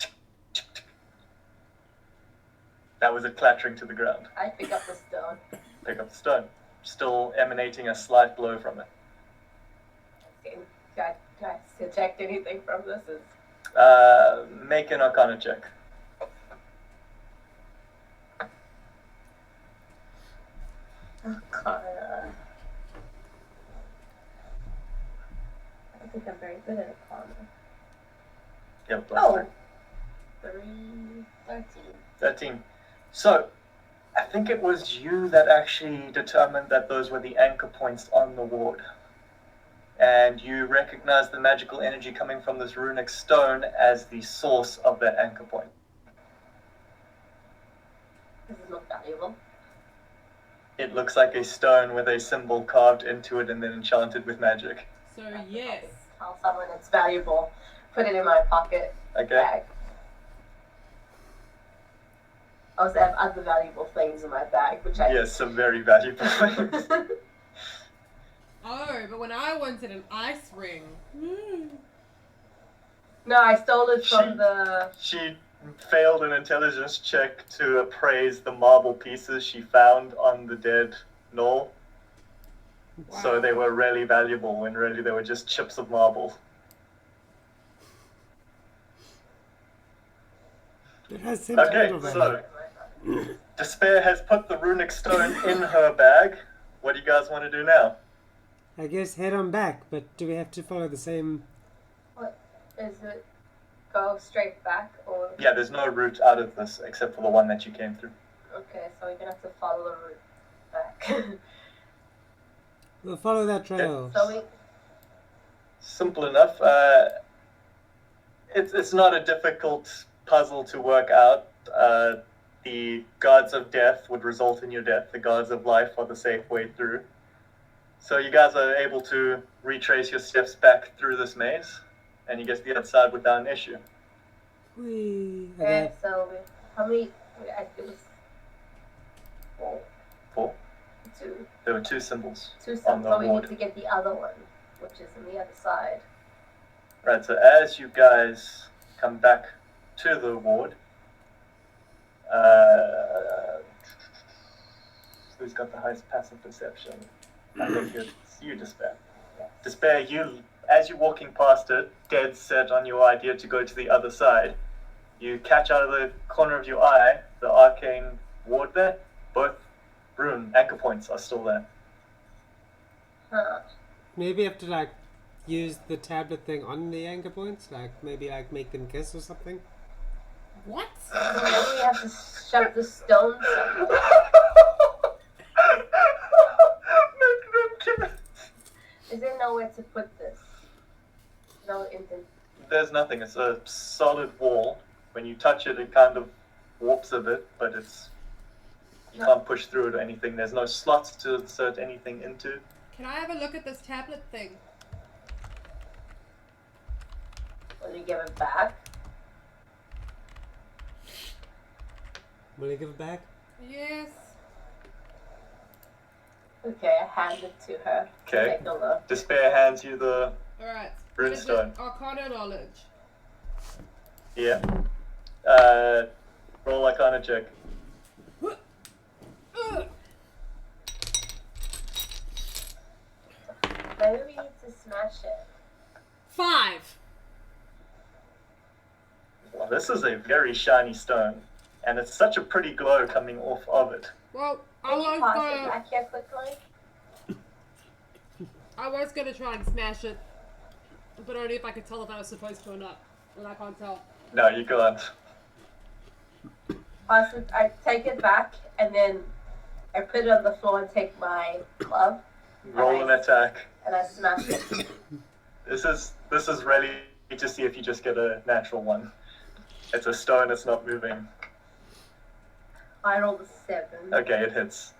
that was it clattering to the ground. I pick up the stone. Pick up the stone, still emanating a slight glow from it. Okay, do I detect anything from this? Make an Arcana check. Arcana. I don't think I'm very good at Arcana. Yep, Oh! 13. 13. So, I think it was you that actually determined that those were the anchor points on the ward. And you recognize the magical energy coming from this runic stone as the source of that anchor point. This is not valuable. It looks like a stone with a symbol carved into it and then enchanted with magic. So, yes. Tell someone it's valuable. Put it in my pocket Okay? bag. I also have other valuable things in my bag, which I... Yes, some very valuable things. Oh, but when I wanted an ice ring. No, I stole it from She- the... She failed an intelligence check to appraise the marble pieces she found on the dead knoll. So Wow. they were really valuable when really they were just chips of marble. It has some Okay, total value. so Despair has put the runic stone in her bag. What do you guys want to do now? I guess head on back, but do we have to follow the same... What is it? Go straight back, or... Yeah, there's no route out of this except for the one that you came through. Okay, so we're gonna have to follow the route back. We'll follow that trail. So we... Simple enough. It's not a difficult puzzle to work out. The guards of death would result in your death. The guards of life are the safe way through. So you guys are able to retrace your steps back through this maze, and you get to the other side without an issue. Whee. Okay, Okay. so how many... It was... 4. 4. 2. There were 2 symbols. 2 On some, the so we ward. need to get the other one, which is on the other side. Right, so as you guys come back to the ward, who's got the highest passive perception? I think it's you, Despair. Despair, as you're walking past it, dead set on your idea to go to the other side, you catch out of the corner of your eye the arcane ward there. Both rune anchor points are still there. Huh. Maybe you have to like use the tablet thing on the anchor points, like maybe like make them kiss or something. What? So maybe we have to shove the stone somewhere. Is there nowhere to put this? No, There's nothing. It's a solid wall. When you touch it, it kind of warps a bit, but you can't push through it or anything. There's no slots to insert anything into. Can I have a look at this tablet thing? Will you give it back? Will you give it back? Yes. Okay, I hand it to her. Okay. Take a look. Despair hands you the Alright. What is runestone. it? Arcana knowledge. Yeah. Roll Arcana check. Maybe we need to smash it. 5. Well, this is a very shiny stone, and it's such a pretty glow coming off of it. Well, Can you pass it back here quickly? I was gonna try and smash it, but only if I could tell if I was supposed to or not. And I can't tell. No, you can't. Pass it, I take it back, and then I put it on the floor and take my glove, Roll an attack. and I smash it. This is really to see if you just get a natural one. It's a stone, it's not moving. I rolled a 7. Okay, it hits.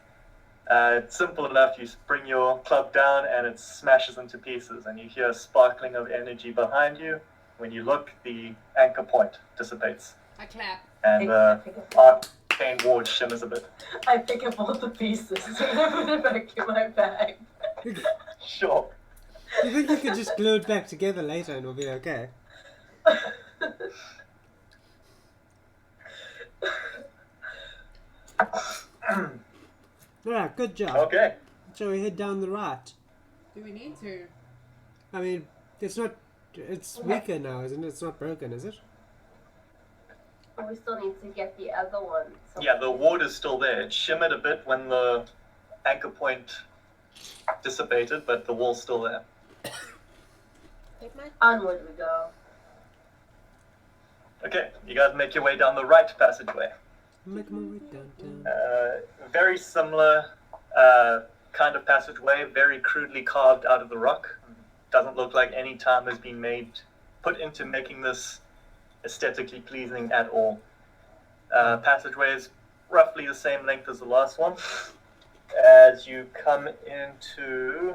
It's simple enough. You bring your club down and it smashes into pieces, and you hear a sparkling of energy behind you. When you look, the anchor point dissipates, I clap. and arcane ward shimmers a bit. I pick up all the pieces and I put it back in my bag. Sure. You think you could just glue it back together later and we'll be okay? Alright, good job. Okay. Shall we head down the right? Do we need to? I mean, it's weaker now, isn't it? It's not broken, is it? We still need to get the other one. Yeah, the ward is still there. It shimmered a bit when the anchor point dissipated, but the wall's still there. Onward we go. Okay, you guys make your way down the right passageway. Make my way downtown. Very similar kind of passageway, very crudely carved out of the rock. Doesn't look like any time has been put into making this aesthetically pleasing at all. Passageway is roughly the same length as the last one. As you come into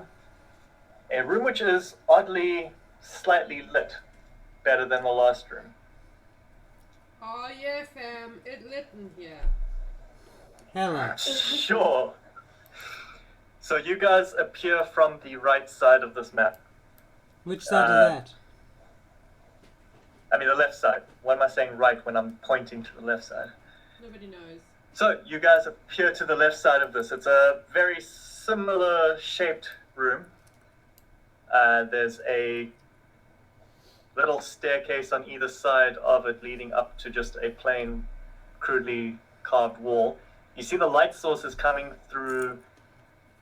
a room which is oddly slightly lit, better than the last room. Oh yeah, fam. It lit in here. Hello. Sure. So you guys appear from the right side of this map. Which side is that? I mean the left side. Why am I saying right when I'm pointing to the left side? Nobody knows. So you guys appear to the left side of this. It's a very similar shaped room. There's a little staircase on either side of it leading up to just a plain, crudely carved wall. You see the light sources coming through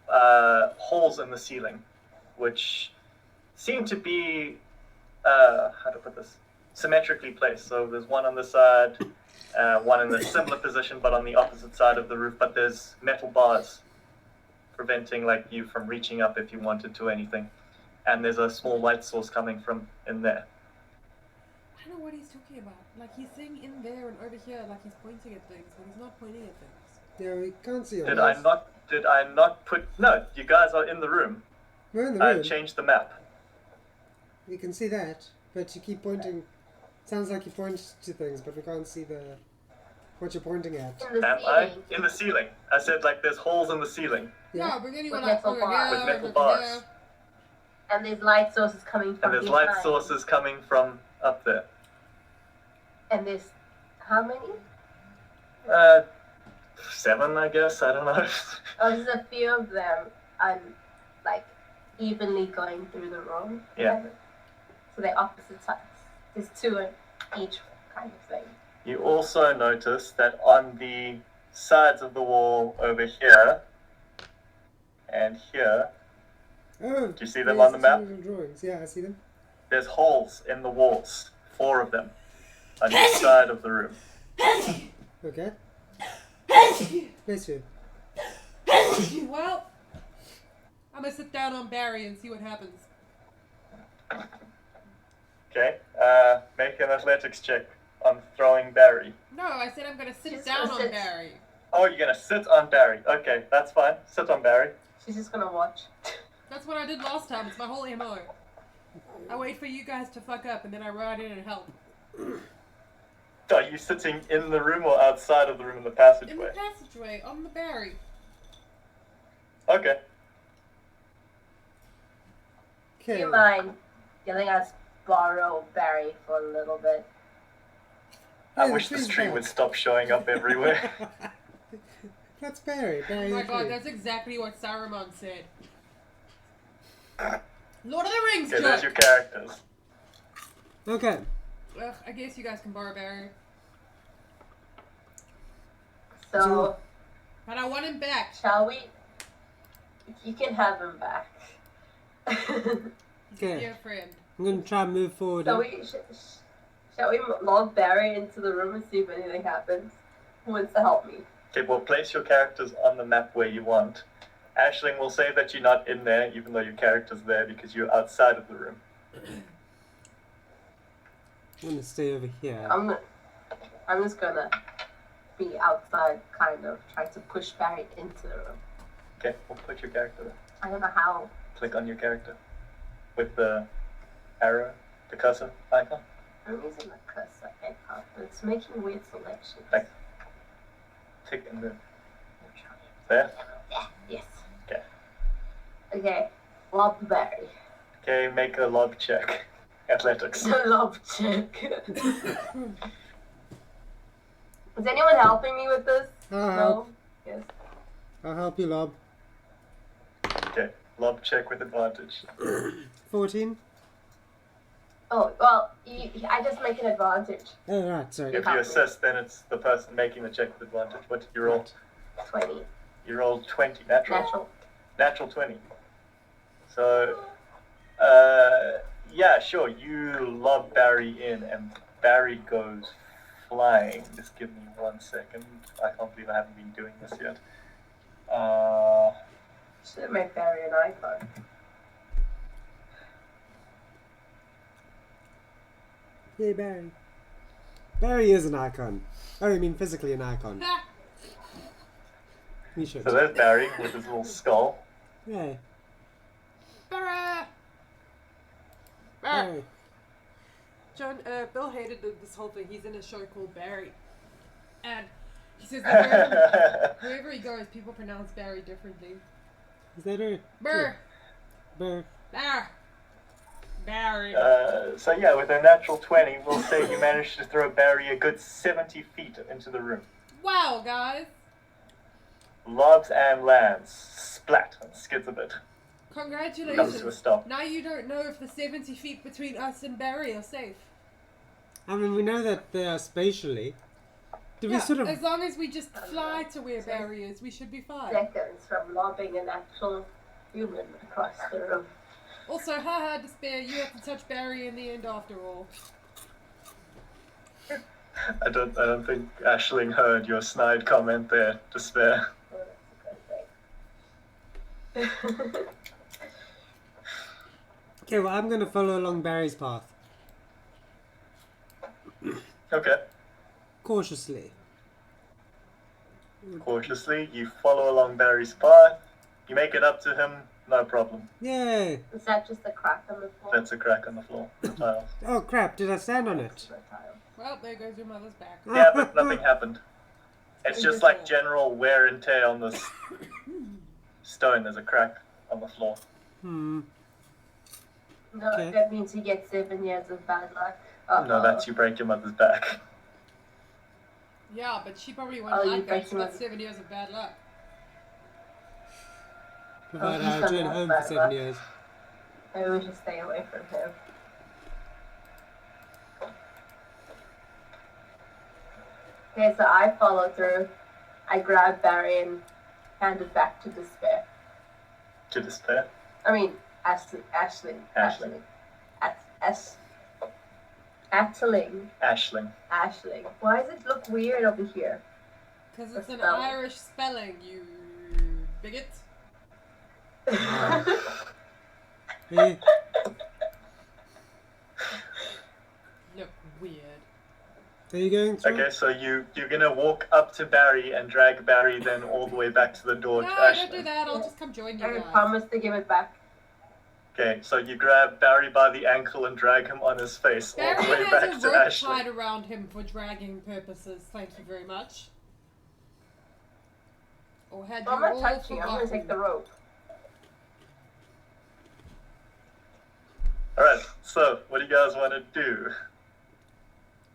holes in the ceiling, which seem to be, how to put this, symmetrically placed. So there's one on the side, one in a similar position but on the opposite side of the roof, but there's metal bars preventing you from reaching up if you wanted to anything. And there's a small light source coming from in there. I don't know what he's talking about. Like he's saying in there and over here, like he's pointing at things, but he's not pointing at things. Yeah, we can't see Did I not put... No, you guys are in the room. We're in the room. I changed the map. We can see that, but you keep pointing. Sounds like you point to things, but we can't see what you're pointing at. In the Am I? ceiling. In the ceiling. I said there's holes in the ceiling. Yeah, but then you were With like metal over bars. here, With metal over bars. here. And there's light sources coming from And there's behind. light sources coming from up there. And there's how many? 7, I guess. I don't know. Oh, there's a few of them, like evenly going through the room. Yeah. So they're opposite sides. There's 2 in each kind of thing. You also notice that on the sides of the wall over here and here, Oh, do you see them on the map? little drawings. Yeah, I see them. There's holes in the walls, 4 of them, on each side of the room. Okay. Bless you. Well, I'm gonna sit down on Barry and see what happens. Okay, make an athletics check on throwing Barry. No, I said I'm gonna sit She's down gonna on sit. Barry. Oh, you're gonna sit on Barry. Okay, that's fine. Sit on Barry. She's just gonna watch. That's what I did last time. It's my whole MO. I wait for you guys to fuck up and then I ride in and help. Are you sitting in the room or outside of the room in the In the passageway? passageway, on the Barry. Okay. Do Okay. you mind letting us borrow Barry for a little bit? I Yeah, wish this please tree don't. would stop showing up everywhere. That's Barry. Oh Barry my the god, tree. that's exactly what Saruman said. Lord of the Rings, Okay, there's joke! your characters. Okay. Ugh, I guess you guys can borrow Barry. So, But I want him back. shall we? You can have him back. Okay. Dear friend. I'm gonna try and move forward. So shall we log Barry into the room and see if anything happens? Who wants to help me? Okay, well, place your characters on the map where you want. Ashling will say that you're not in there, even though your character's there, because you're outside of the room. I'm gonna stay over here. I'm just gonna be outside, kind of trying to push Barry into the room. Okay, we'll put your character there. I don't know how. Click on your character with the arrow, the cursor icon. I'm using the cursor icon, but it's making weird selections. Thanks. Tick and move. There? Yeah, yes. Okay. Okay, lob Barry. Okay, make a lob check. Athletics. Lob check. Is anyone helping me with this? I'll No? help. Yes. I'll help you, Lob. Okay, lob check with advantage. 14. Oh, well, I just make an advantage. Oh, right, sorry. If you assist, then it's the person making the check with advantage. What did you roll? 20. You rolled 20. Natural? Natural. Natural 20. So, yeah, sure. You lob Barry in, and Barry goes flying. Just give me 1 second. I can't believe I haven't been doing this yet. Should have made Barry an icon. Yay, Barry. Barry is an icon. Oh, you mean physically an icon. Ha! You should. So there's Barry with his little skull. Yay. Barry! Barry! Barry. John, Bill hated this whole thing. He's in a show called Barry. And he says that wherever he goes, people pronounce Barry differently. Is that her? Burr! Burr. Barry! Barry. So yeah, with a natural 20, we'll say you managed to throw Barry a good 70 feet into the room. Wow, guys! Lobs and lands. Splat and skids a bit. Comes to a Congratulations. stop. Now you don't know if the 70 feet between us and Barry are safe. I mean, we know that they are spatially. Do we Yeah, sort of... as long as we just fly to where Barry is, we should be fine. Seconds from lobbing an actual human across the room. Also, haha, despair, you have to touch Barry in the end after all. I don't think Aisling heard your snide comment there, Despair. Oh, that's a good thing. Okay, well, I'm going to follow along Barry's path. Okay. Cautiously. Cautiously, you follow along Barry's path. You make it up to him, no problem. Yay! Is that just a crack on the floor? That's a crack on the floor. Tiles. Oh, crap, did I stand on it? The tile. Well, there goes your mother's back. Yeah, but nothing happened. It's just like general wear and tear on this stone. There's a crack on the floor. Hmm. No, Okay. that means you get 7 years of bad luck. No, that's you break your mother's back. Yeah, but she probably Oh, won't you like that, so break that's 7 years of bad luck. Provided he's I gonna return have home for bad 7 luck. years. Maybe we should stay away from him. Okay, so I follow through. I grab Barry and hand it back to Despair. To despair. I mean, Ashling. Ashling. Ashling. Why does it look weird over here? Because it's The an spelling. Irish spelling, you bigot. Eh, Look weird. are you going through? Okay, so you're gonna walk up to Barry and drag Barry then all the way back to the door No, to don't Ashley. do that. I'll just come join you I guys. promise to give it back. Okay, so you grab Barry by the ankle and drag him on his face all Barry the way back has a to rope Ashley. tied around him for dragging purposes. Thank you very much. Or had you I'm not all touching. I'm gonna forgotten? take the rope. Alright, so what do you guys want to do?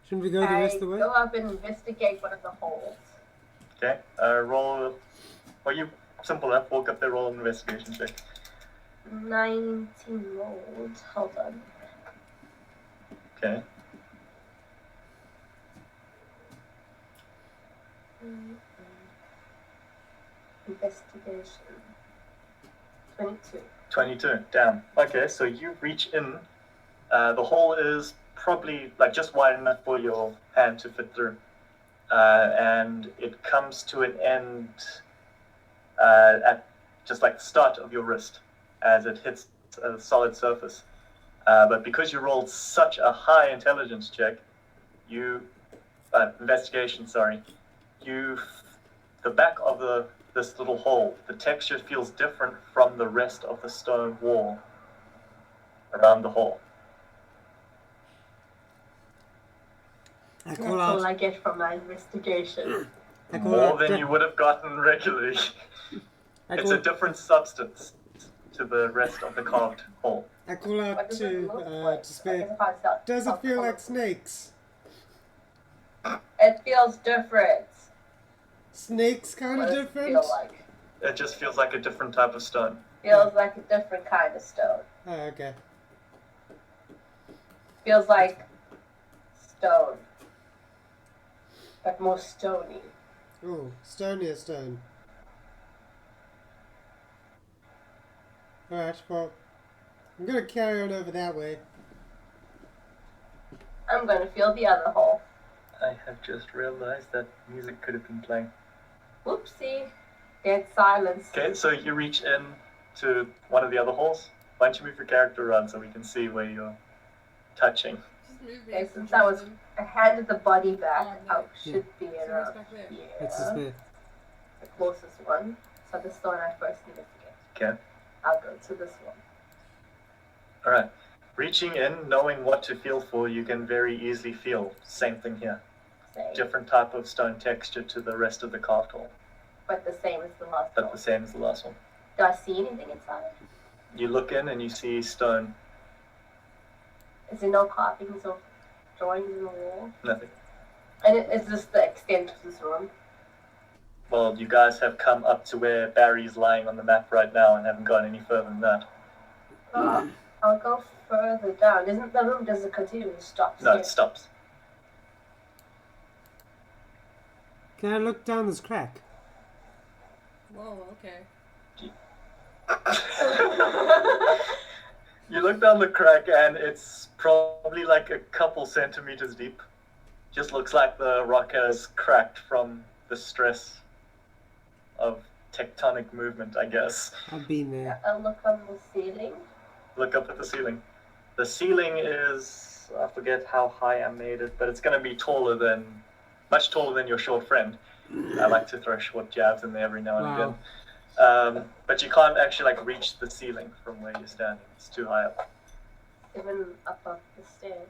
Shouldn't we go the rest of the way? Go up and investigate one of the holes. Okay, roll. Well, you simple enough. Walk up there, roll an investigation check. 19 rolled. Hold on. Okay. Investigation. 22. 22. Damn. Okay, so you reach in. The hole is probably like just wide enough for your hand to fit through, and it comes to an end at just like the start of your wrist as it hits a solid surface. But because you rolled such a high intelligence check, investigation, sorry, the back of this little hole, the texture feels different from the rest of the stone wall around the hole. I That's call all out. I get from my investigation. I call More out. than you would have gotten regularly. I It's call, a different substance to the rest of the carved hole. I call What out does it to look like? Despair. I can't tell. Does it feel like snakes? It feels different. Snakes kind What of does it different? feel like? It just feels like a different type of stone. Feels like a different kind of stone. Oh, okay. Feels like stone. But more stony. Oh, stonier stone. Alright, well, I'm gonna carry on over that way. I'm gonna feel the other hole. I have just realized that music could have been playing. Whoopsie. Dead silence. Okay, so you reach in to one of the other holes. Why don't you move your character around so we can see where you're touching? Just move me. Okay, since I was I handed the body back, Oh, I should be So who's around back there? here. It's Despair. The closest one. So this one I first investigate. Okay. I'll go to this one. Alright. Reaching in, knowing what to feel for, you can very easily feel. Same thing here. Same. Different type of stone texture to the rest of the carved hole, But the same as the last but one. the same as the last one. Do I see anything inside? You look in and you see stone. Is there no carvings or drawings in the wall? Nothing. And is this the extent of this room? Well, you guys have come up to where Barry's lying on the map right now and haven't gone any further than that. I'll go further down. Isn't the room, does it continue to stop? No, here? it stops. Can I look down this crack? Whoa, okay. You look down the crack and it's probably like a couple centimeters deep. Just looks like the rock has cracked from the stress of tectonic movement, I guess. I've been there. I'll look on the ceiling. Look up at the ceiling. The ceiling is, I forget how high I made it, but it's going to be much taller than your short friend. I like to throw short jabs in there every now and Wow. again. But you can't actually like reach the ceiling from where you're standing. It's too high up. Even above the stairs.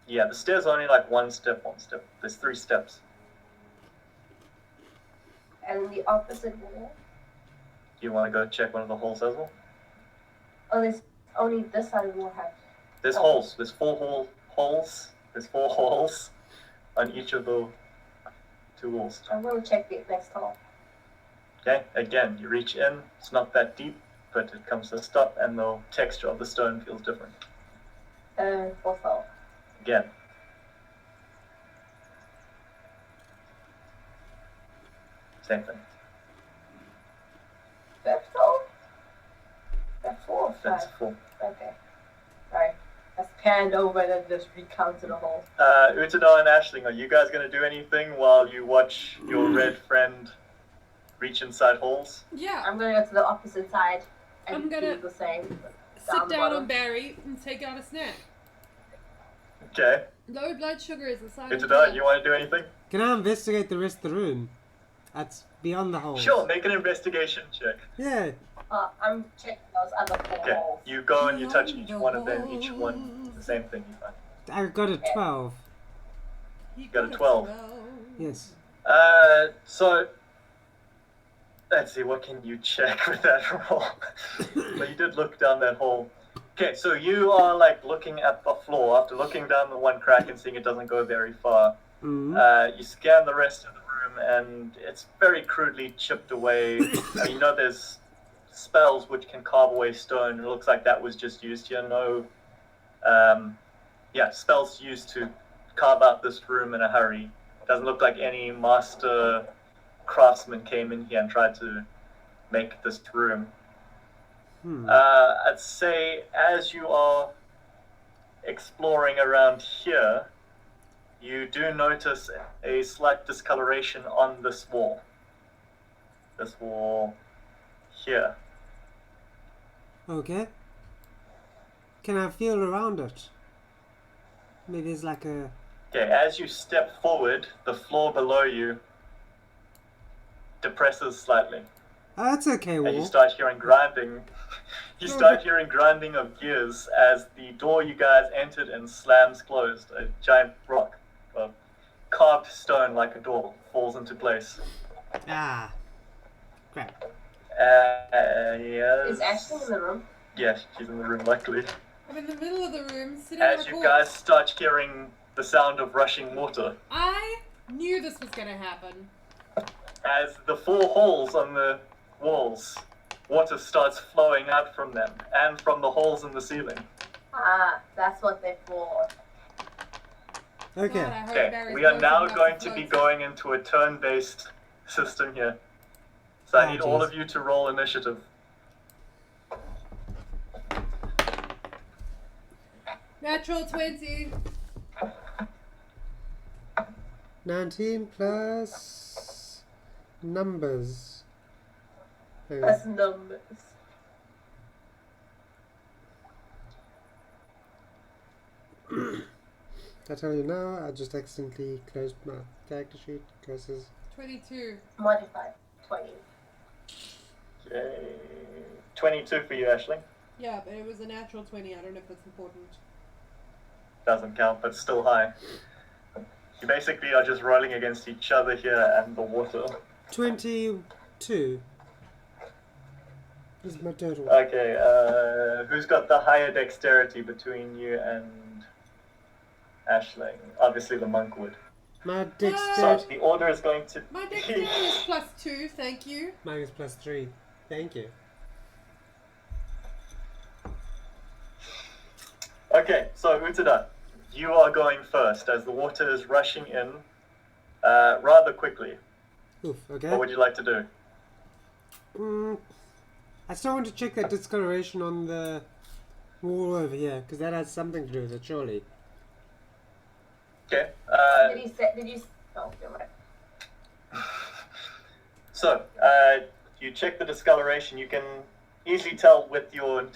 Yeah, the stairs are only like one step. There's 3 steps. And the opposite wall. You want to go check one of the holes as well? Oh, there's Only this side will have. There's holes. There's holes. There's 4 holes on each of the 2 walls. I'm going to check the next hole. Okay, again, you reach in, it's not that deep, but it comes to a stop, and the texture of the stone feels different. Fourth hole. Again. Same thing. Fifth hole? That's 4 or 5? That's 4. Okay. Alright. Let's panned over and just recounted the hole. Utadar and Aisling, are you guys going to do anything while you watch your red friend reach inside holes? Yeah. I'm going to go to the opposite side and I'm gonna do the same. Sit down on Barry and take out a snack. Okay. Low blood sugar is a sign of Utadar, death. you want to do anything? Can I investigate the rest of the room? That's beyond the holes. Sure, make an investigation check. Yeah. I'm checking those other 4 Okay, holes. you go and you touch each one of them, each one, the same thing you find. I got a 12. You got a 12. Yes. So, let's see, what can you check with that roll? So you did look down that hole. Okay, so you are like looking at the floor after looking down the one crack and seeing it doesn't go very far. Mm-hmm. You scan the rest of the room and it's very crudely chipped away. You know there's spells which can carve away stone. It looks like that was just used here. No, spells used to carve out this room in a hurry. Doesn't look like any master craftsman came in here and tried to make this room. I'd say as you are exploring around here, you do notice a slight discoloration on this wall. This wall here. Okay. Can I feel around it? Maybe there's like a... Okay, as you step forward, the floor below you depresses slightly. Oh, that's okay, And you wall. start hearing grinding. You start hearing grinding of gears as the door you guys entered in slams closed. A giant rock, a carved stone like a door, falls into place. Ah. Crap. Yes. Is Ashley in the room? Yes, she's in the room, luckily. I'm in the middle of the room, sitting on As a you corpse. guys start hearing the sound of rushing water, I knew this was gonna happen. as the 4 holes on the walls, water starts flowing out from them and from the holes in the ceiling. Ah, that's what they're for. God, Okay. I hope Okay, Barry's we are close now enough going to be float. going into a turn-based system here. So I Oh, need all jeez. of you to roll initiative. Natural 20. 19 plus... numbers. Hang on. That's numbers. I tell you now, I just accidentally closed my character sheet. Curses. 22. Modified. 20. Okay. 22 for you, Aisling. Yeah, but it was a natural 20. I don't know if that's important. Doesn't count, but still high. You basically are just rolling against each other here and the water. 22 is my total. Okay, who's got the higher dexterity between you and Aisling? Obviously the monk would. My So dexterity... the order is going to My be... dexterity is plus 2, thank you. Mine is plus 3. Thank you. Okay, so Utada, you are going first as the water is rushing in rather quickly. Oof, okay. What would you like to do? I still want to check that discoloration on the wall over here, because that has something to do with it, surely. Okay. Did you? Oh, you're right. So, you check the discoloration. You can easily tell with your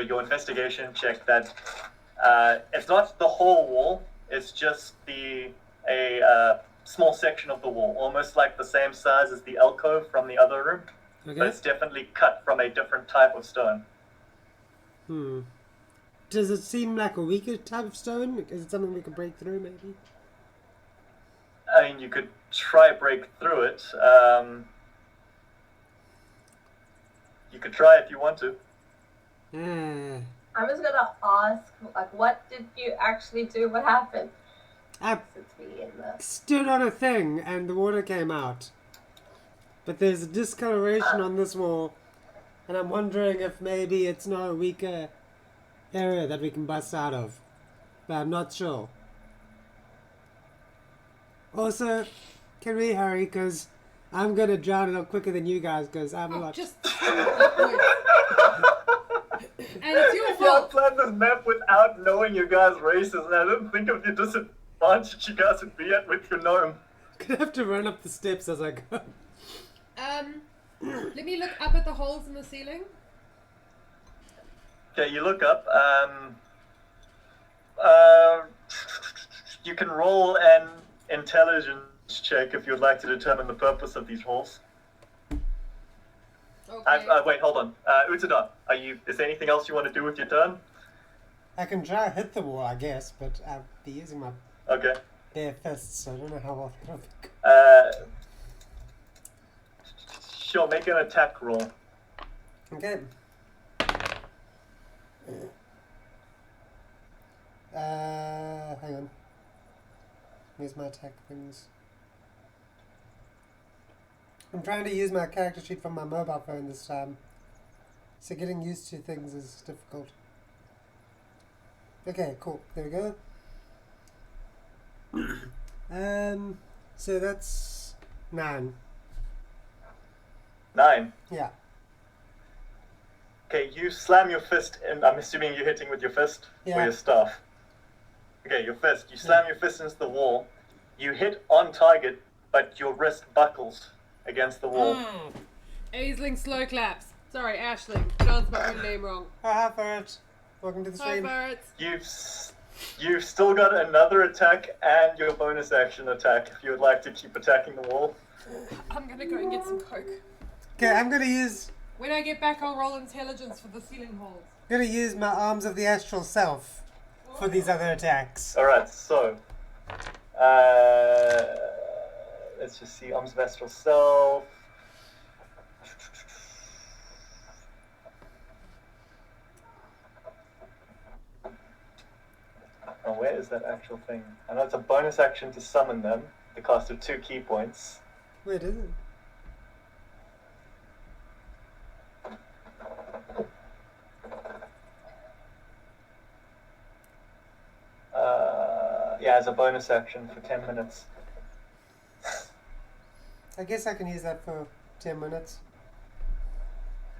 your investigation check that it's not the whole wall. It's just a small section of the wall, almost like the same size as the alcove from the other room, but Okay. it's definitely cut from a different type of stone. Does it seem like a weaker type of stone? Is it something we could break through, maybe? I mean, you could try break through it. You could try if you want to. I'm just gonna ask, like, what did you actually do? What happened? I Since we in the... stood on a thing and the water came out. But there's a discoloration on this wall, and I'm wondering if maybe it's not a weaker area that we can bust out of. But I'm not sure. Also, can we hurry? Because I'm going to drown a lot quicker than you guys because I'm a lot... Just. And it's your Y'all fault. planned this map without knowing your guys' races, and I didn't think of the disadvantage you guys would be at with your gnome. Gonna have to run up the steps as I go. Let me look up at the holes in the ceiling. Okay, you look up. You can roll an intelligence check if you'd like to determine the purpose of these holes. Okay. Wait, hold on. Utadon, is there anything else you want to do with your turn? I can try to hit the wall, I guess, but I'll be using my Okay. bare fists, so I don't know how well that'll be. Sure, make an attack roll. Okay. Hang on. Where's my attack things? I'm trying to use my character sheet from my mobile phone this time. So getting used to things is difficult. Okay, cool. There we go. So that's 9. 9. Yeah. Okay, you slam your fist, and I'm assuming you're hitting with your fist or Yeah. your staff. Okay, your fist. You slam your fist into the wall. You hit on target, but your wrist buckles against the wall. Aisling slow claps. Sorry, Ashling. Pronounced my own name wrong. Hi, Ferret. Welcome to the Hi, stream. Barretts. You've still got another attack and your bonus action attack if you would like to keep attacking the wall. I'm gonna go and get some coke. Okay, I'm gonna use When I get back, I'll roll intelligence for the ceiling holes. my arms of the astral self for these other attacks. Alright, so let's just see, arms of astral self. Oh, where is that actual thing? I know it's a bonus action to summon them, the cost of 2 key points. Wait, is it? Yeah, as a bonus action for 10 minutes. I guess I can use that for 10 minutes.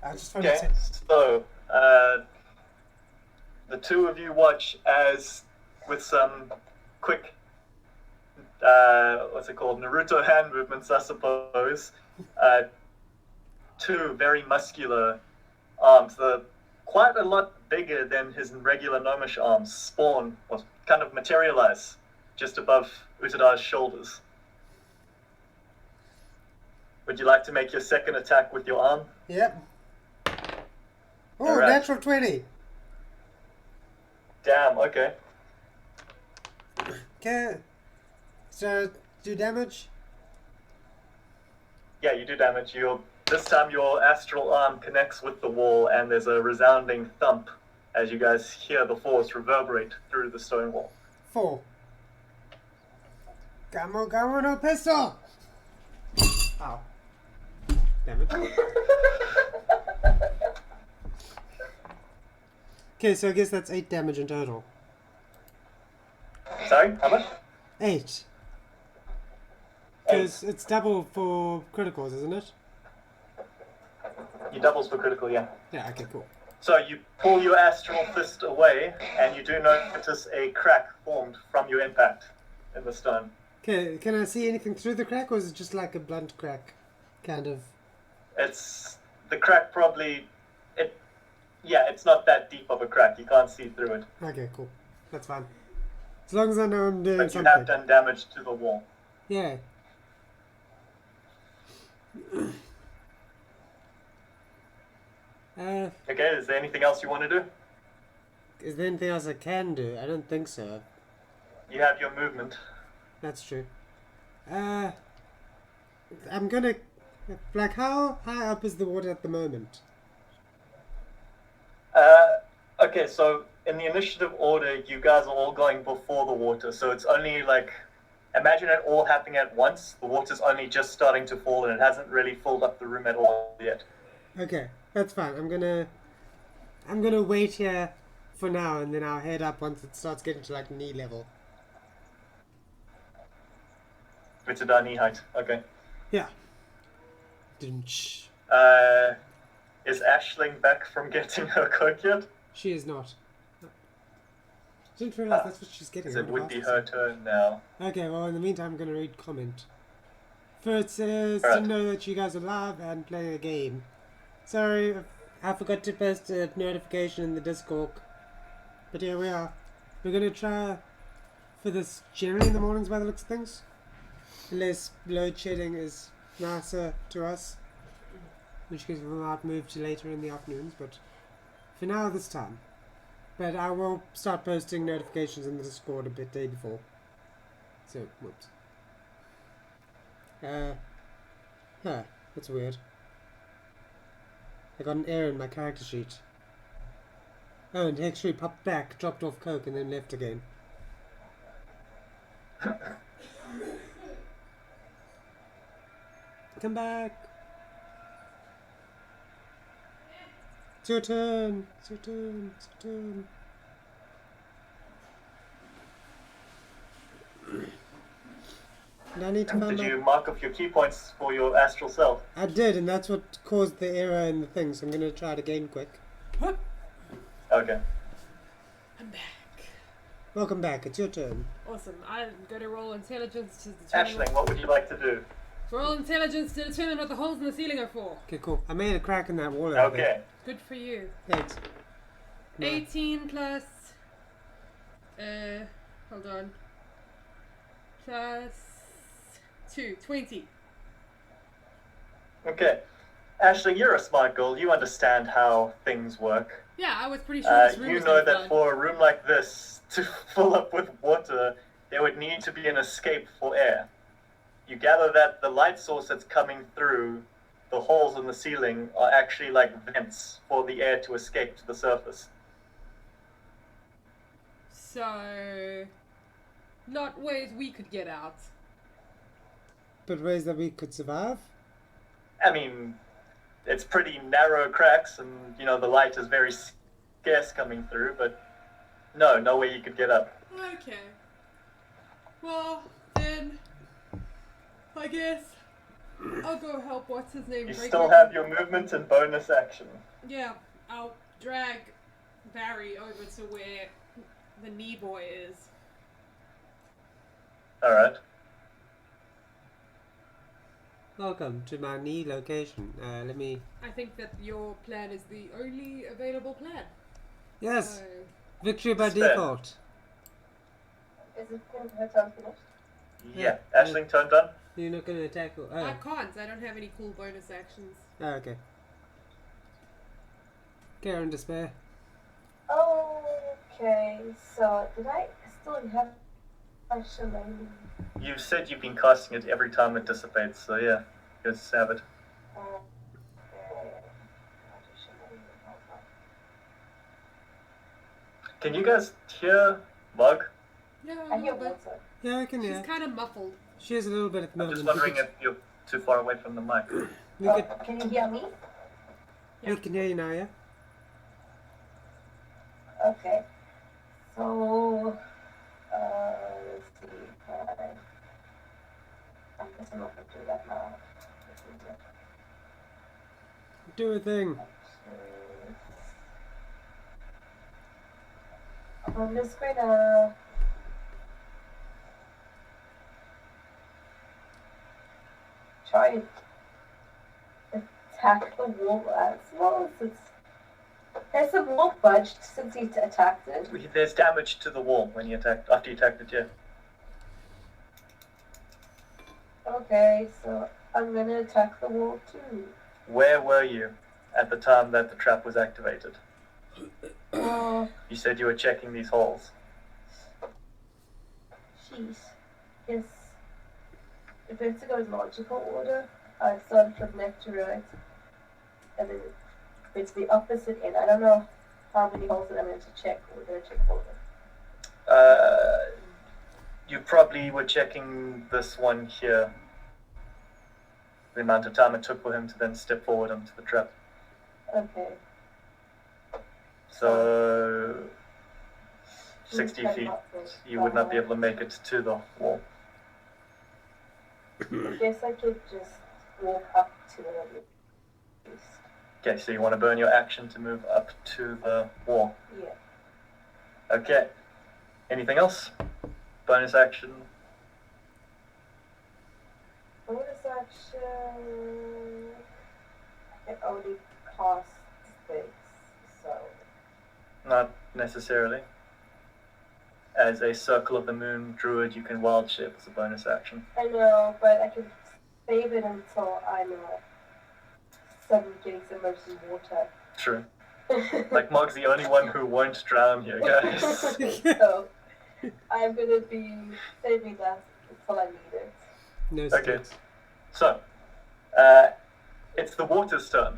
I just want Okay, to so the two of you watch as, with some quick, what's it called, Naruto hand movements, I suppose, 2 very muscular arms, quite a lot bigger than his regular gnomish arms, spawn, or kind of materialize just above Utada's shoulders. Would you like to make your second attack with your arm? Yep. Oh, Alright. natural 20. Damn, okay. Okay. So, do damage? Yeah, you do damage. This time your astral arm connects with the wall and there's a resounding thump as you guys hear the force reverberate through the stone wall. 4. Gamo, no pistol! Ow. Damn it. Okay, so I guess that's 8 damage in total. Sorry, how much? 8. Because it's double for criticals, isn't it? You doubles for critical, yeah. Yeah, okay, cool. So you pull your astral fist away and you do notice a crack formed from your impact in the stone. Okay, can I see anything through the crack, or is it just like a blunt crack? Kind of. It's the crack it's not that deep of a crack. You can't see through it. Okay, cool. That's fine. As long as I know I'm doing But you something. have done damage to the wall. Yeah. Okay, is there anything else you want to do? Is there anything else I can do? I don't think so. You have your movement. That's true. I'm gonna... Like, how high up is the water at the moment? Okay, so in the initiative order, you guys are all going before the water, so it's only like, imagine it all happening at once. The water's only just starting to fall, and it hasn't really filled up the room at all yet. Okay, that's fine. I'm gonna wait here for now, and then I'll head up once it starts getting to like knee level. It's at our knee height. Okay. Yeah. Dun-sh. Is Aisling back from getting her coat yet? She is not. Didn't realize that's what she's getting. So it would be her turn now. Okay, well, in the meantime, I'm going to read comment. First says, Alright. didn't know that you guys are live and playing a game. Sorry, I forgot to post a notification in the Discord. But here we are. We're going to try for this generally in the mornings by the looks of things. Unless load shedding is nicer to us. In which case we might move to later in the afternoons, but for now this time. But I will start posting notifications in the Discord a bit day before. So, whoops. Huh, that's weird. I got an error in my character sheet. Oh, and Hex popped back, dropped off Coke, and then left again. Come back! It's your turn! It's your turn! It's your turn! And I need to find Did you mark off your key points for your astral self? I did, and that's what caused the error in the thing, so I'm gonna try it again quick. Okay. I'm back. Welcome back, it's your turn. Awesome. I'm going to roll intelligence to determine. Aisling, what would you like to do? Roll intelligence to determine what the holes in the ceiling are for. Okay, cool. I made a crack in that wall over Okay. Good for you. there. Thanks. No. 18 plus. Hold on. Plus 2. 20. Okay. Aisling, you're a smart girl. You understand how things work. Yeah, I was pretty sure this room You was know gonna that flood. for a room like this to fill up with water, there would need to be an escape for air. You gather that the light source that's coming through the holes in the ceiling are actually like vents for the air to escape to the surface. So, not ways we could get out. But ways that we could survive? I mean, it's pretty narrow cracks, and you know the light is very scarce coming through. But no way you could get up. Okay. Well, then, I guess I'll go help. What's his name? You break still open- have your movement and bonus action. Yeah, I'll drag Barry over to where the knee boy is. All right. Welcome to my knee location. Let me... I think that your plan is the only available plan. Yes! So, Victory by Spare. default. Is it her turn finished? Yeah. Aisling, turn done. You're not gonna attack or... I Oh. can't. I don't have any cool bonus actions. Oh, okay. Care and despair. Okay, so did I still have my shillelagh? You said you've been casting it every time it dissipates, so yeah, just have it. Can you guys hear Mog? Yeah, I a hear little bit. water. Yeah, I can She's hear. kind of muffled. She is a little bit at the I'm moment. just wondering if you're too far away from the mic. We could... Can you hear me? We can hear you now, yeah? Okay. So, let's see. I guess I'm not going to do that now. Do a thing. I'm just going to try and attack the wall as well. Has the wall budged since he attacked it? There's damage to the wall when you attacked, after you attacked it, yeah. Okay, so I'm going to attack the wall too. Where were you at the time that the trap was activated? Oh, You said you were checking these holes. jeez. Yes. If it's to go in logical order, I started from left to right. And then it's the opposite end. I don't know. how many holes did I meant to check? We're going to check all of them. You probably were checking this one here. The amount of time it took for him to then step forward onto the trap. Okay. So 60 feet, you would not be able to make it to the wall. I guess I could just walk up to it. Okay, so you want to burn your action to move up to the wall. Yeah. Okay. Anything else? Bonus action. Bonus action. It only costs things, so. Not necessarily. As a Circle of the Moon druid, you can wild shape as a bonus action. I know, but I can save it until I'm suddenly getting submerged in water. True. Like Mog's the only one who won't drown here, guys. So I'm gonna be saving that until I need it. No Okay. stakes. So, it's the water's turn.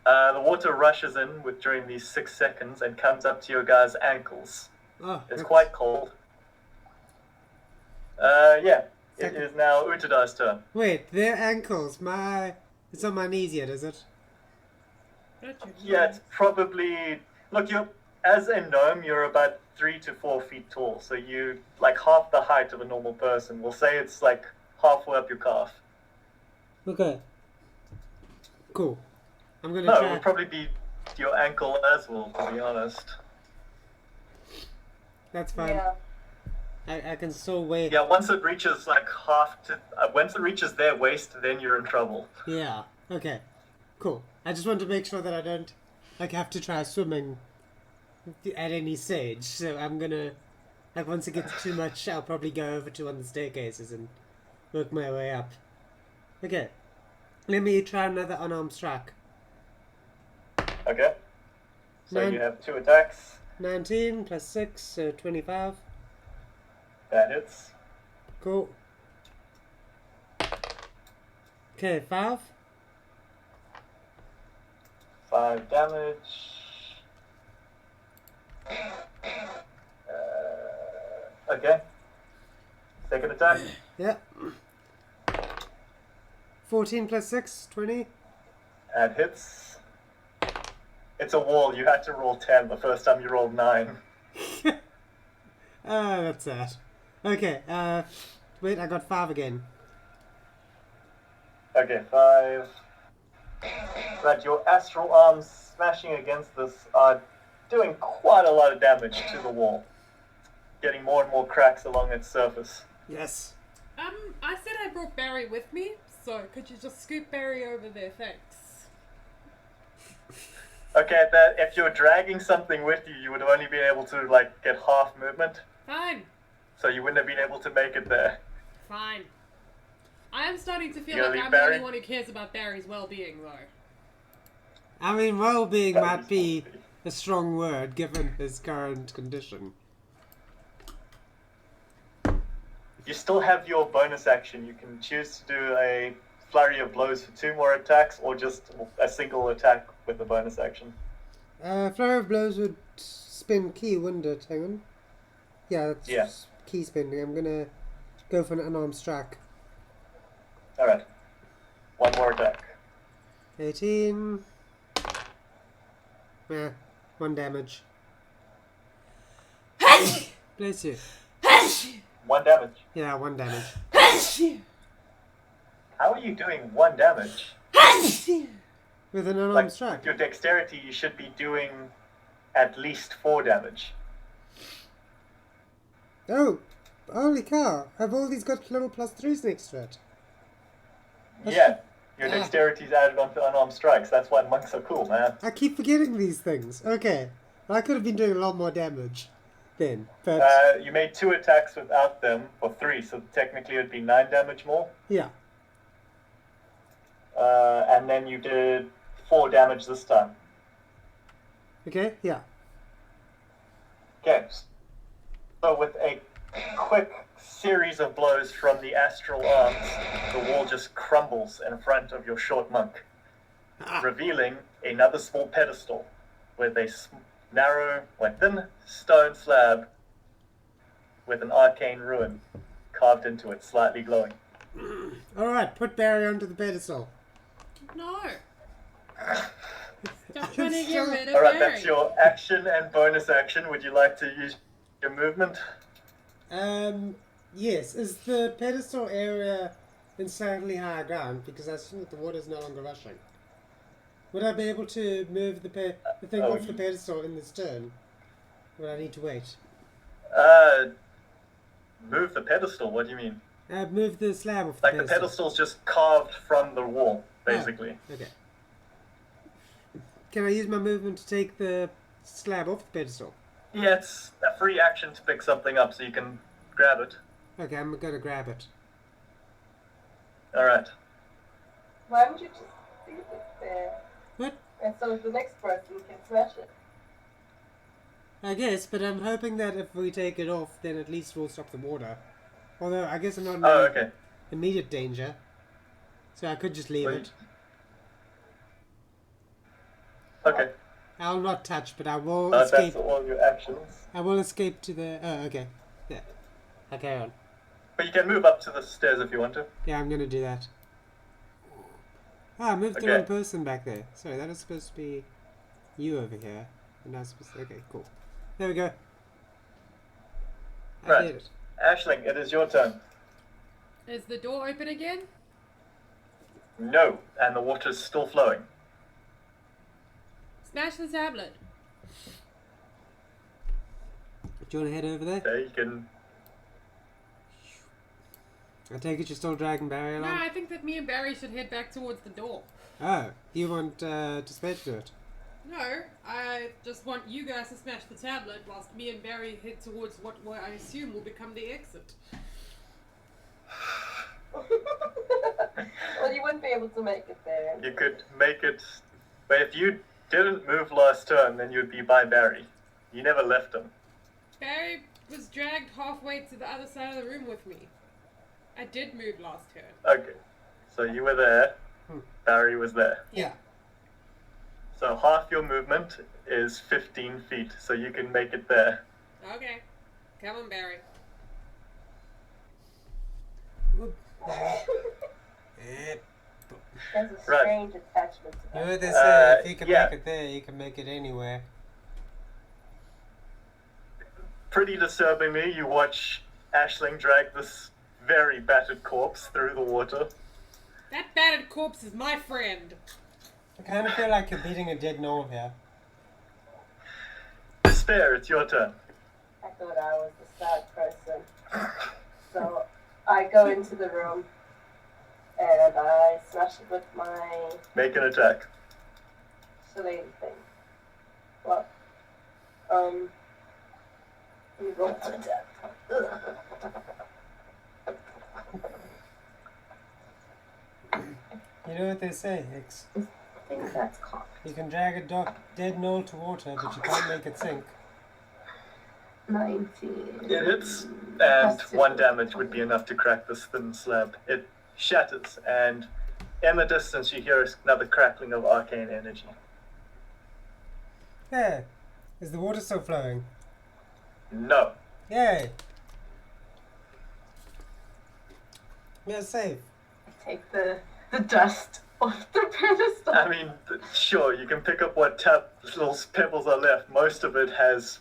The water rushes in during these 6 seconds and comes up to your guys' ankles. Oh, It's that's- quite cold. Yeah. It Second. is now Utadai's turn. Wait, their ankles. It's on my knees yet, is it? Yeah, it's probably... Look, as a gnome, you're about 3 to 4 feet tall. So you, like, half the height of a normal person. We'll say it's, like, halfway up your calf. Okay. Cool. I'm gonna No, it try. would probably be your ankle as well, to be honest. That's fine. Yeah. I can still wait. Yeah, once it reaches, like, once it reaches their waist, then you're in trouble. Yeah. Okay. Cool. I just want to make sure that I don't have to try swimming at any stage. So I'm gonna once it gets too much, I'll probably go over to one of the staircases and work my way up. Okay. Let me try another unarmed strike. Okay? So Nine. you have 2 attacks. 19 plus 6, so 25. That hits. Cool. Okay, 5. 5 damage. Okay. Second attack. Yep. 14 plus 6, 20. That hits. It's a wall. You had to roll 10 the first time you rolled 9. That's sad. Okay, wait, I got 5 again. Okay, 5. Right, your astral arms smashing against this are doing quite a lot of damage to the wall. Getting more and more cracks along its surface. Yes. I said I brought Barry with me, so could you just scoop Barry over there? Thanks. Okay, if you're dragging something with you, you would have only been able to, like, get half movement. Fine. So you wouldn't have been able to make it there. Fine. I am starting to feel You like leave I'm the Barry? only one who cares about Barry's well-being, though. I mean, well-being That might is be well-being. a strong word given his current condition. You still have your bonus action. You can choose to do a flurry of blows for 2 more attacks, or just a single attack with the bonus action. Flurry of blows would spin key, wouldn't it? Hang on. Yeah, that's Yeah. key spinning. I'm gonna go for an unarmed strike. Alright. 1 more attack. 18. Yeah, 1 damage. Bless you. 1 damage. Yeah, 1 damage. How are you doing 1 damage? With an unarmed Like, strike. with your dexterity, you should be doing at least 4 damage. Oh, holy cow. Have all these got little +3s next to it? Yeah. Your dexterity's added onto unarmed strikes. That's why monks are cool, man. I keep forgetting these things. Okay. I could have been doing a lot more damage then. But, You made 2 attacks without them, or 3, so technically it would be 9 damage more. yeah. And then you did 4 damage this time. Okay, yeah. Okay. So with a quick series of blows from the astral arms, the wall just crumbles in front of your short monk, revealing another small pedestal. with a narrow, thin stone slab with an arcane ruin carved into it, slightly glowing. Alright, put Barry onto the pedestal. No. Stop trying to get rid of Alright, Barry. that's your action and bonus action. Would you like to use your movement? Yes. Is the pedestal area in slightly higher ground? Because I assume that the water is no longer rushing. Would I be able to move the thing off the pedestal in this turn? Or would I need to wait? Move the pedestal, what do you mean? Move the slab off the Like pedestal. the pedestal's just carved from the wall, basically. Oh, okay. Can I use my movement to take the slab off the pedestal? Yeah, it's a free action to pick something up, so you can grab it. Okay, I'm gonna grab it. Alright. Why don't you just leave it there? What? And so the next person can smash it. I guess, but I'm hoping that if we take it off, then at least we'll stop the water. Although, I guess I'm not in Oh, okay. immediate danger. So I could just leave Wait. it. Okay. I'll not touch, but I will That's escape. all your actions. I will escape to the... Oh, okay. Yeah. I'll carry on. But you can move up to the stairs if you want to. Yeah, I'm gonna do that. Ah, I moved the Okay. wrong person back there. Sorry, that was supposed to be you over here. And now supposed to... Okay, cool. There we go. I Right. did it. Ashling, it is your turn. Is the door open again? No, and the water's still flowing. Smash the tablet. Do you want to head over there? Okay, you can... I take it you're still dragging Barry No, along? I think that me and Barry should head back towards the door. Oh, you want to spare to do it? No, I just want you guys to smash the tablet whilst me and Barry head towards what I assume will become the exit. Well, you wouldn't be able to make it there. You could make it... But if you didn't move last turn, then you'd be by Barry. You never left him. Barry was dragged halfway to the other side of the room with me. I did move last turn. Okay. So you were there. Barry was there. Yeah. So half your movement is 15 feet, so you can make it there. Okay. Come on, Barry. There's a Right. strange attachment to You know that. what they say, if you can yeah. make it there, you can make it anywhere. Pretty disturbingly, you watch Ashling drag this very battered corpse through the water. That battered corpse is my friend. I kind of feel like you're beating a dead knoll here. Despair, it's your turn. I thought I was the sad person. So I go into the room and I smash it with my Make an attack. shillelagh thing. What? You roll to death. You know what they say, Hicks? I think that's cocked. You can drag a dead knoll to water, but you can't make it sink. 19. It hits, and 1 damage would be enough to crack this thin slab. It shatters, and in the distance you hear another crackling of arcane energy. There. Is the water still flowing? No. Yay! We're safe. I take the dust off the pedestal. I mean, sure, you can pick up what little pebbles are left. Most of it has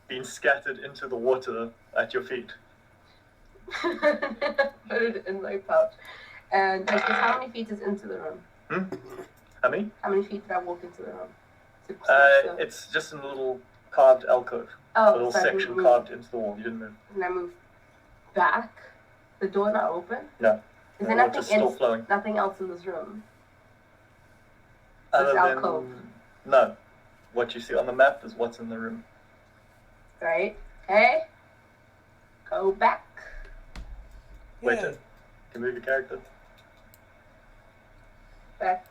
been scattered into the water at your feet. Put it in my pouch. And like, how many feet is into the room? How many? How many feet did I walk into the room? To smash the- It's just a little carved alcove. A oh, little so I didn't section move. carved into the wall. You didn't move. And I move back. The door not open. No. Is there The water's still flowing. nothing else in this room? Other It's than alcove. no. What you see on the map is what's in the room. Right? Okay. Go back. Wait, Yeah. you can move your character. Back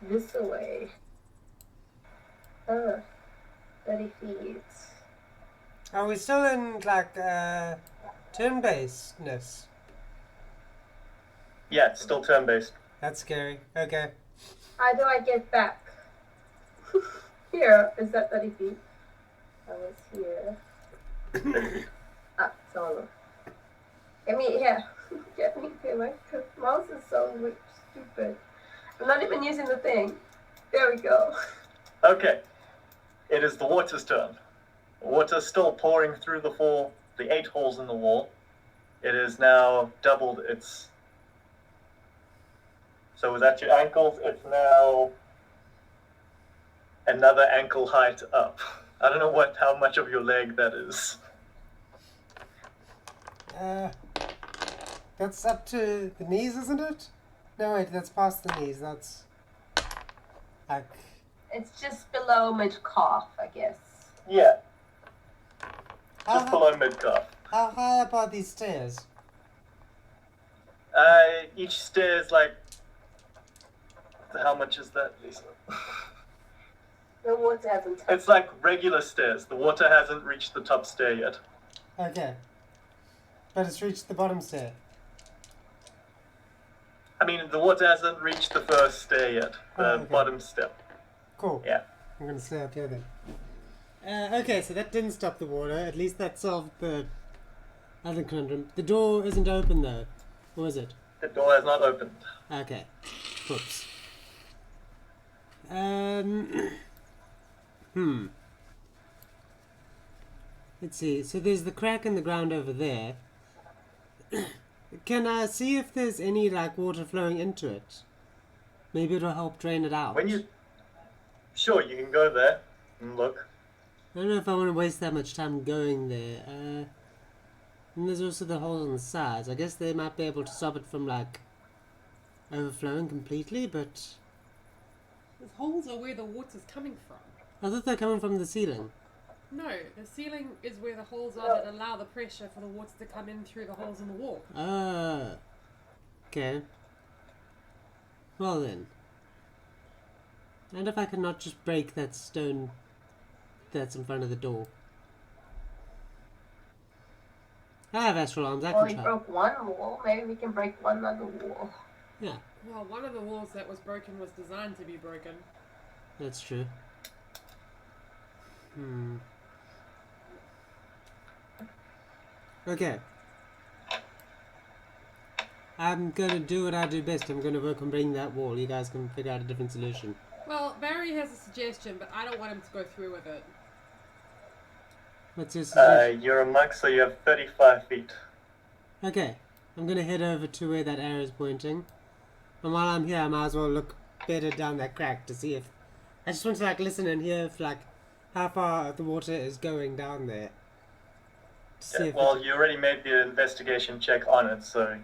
this way. 30 feet. Are we still in, like, turn-basedness? Yeah, it's still turn-based. That's scary. Okay. How do I get back? here. Is that 30 feet? I was here. So look. Get me here. Get me here. My mouse is so stupid. I'm not even using the thing. There we go. Okay. It is the water's turn. The water's still pouring through the 8 holes in the wall. It is now doubled its... So was that your ankles? It's now another ankle height up. I don't know how much of your leg that is. That's up to the knees, isn't it? No, wait, that's past the knees. That's like... It's just below mid-calf, I guess. Yeah, How, just below mid-calf. how high up are these stairs? Each stair is like... How much is that, Lisa? The water hasn't touched. It's like regular stairs. The water hasn't reached the top stair yet. Okay. But it's reached the bottom stair. I mean, the water hasn't reached the first stair yet. The Oh, okay. bottom step. Cool. Yeah. I'm gonna stay up here then. Okay, so that didn't stop the water. At least that solved the other conundrum. The door isn't open though. Or is it? The door has not opened. Okay. Whoops. Let's see. So there's the crack in the ground over there. Can I see if there's any like water flowing into it? Maybe it'll help drain it out. Sure, you can go there and look. I don't know if I want to waste that much time going there. And there's also the holes on the sides. I guess they might be able to stop it from like overflowing completely, but The holes are where the water's coming from. I thought they're coming from the ceiling. No, the ceiling is where the holes are that allow the pressure for the water to come in through the holes in the wall. Ah. Okay. Well then. And if I could not just break that stone that's in front of the door. I have astral arms, I Well, can we try. broke one wall. Maybe we can break one other wall. Yeah, Well, one of the walls that was broken was designed to be broken. that's true. Okay. I'm gonna do what I do best. I'm gonna work on breaking that wall. You guys can figure out a different solution. Well, Barry has a suggestion, but I don't want him to go through with it. What's your suggestion? You're a monk, so you have 35 feet. Okay. I'm gonna head over to where that arrow is pointing. And while I'm here, I might as well look better down that crack to see if... I just want to like listen and hear if like how far the water is going down there. To see if Well, you already made the investigation check on it, so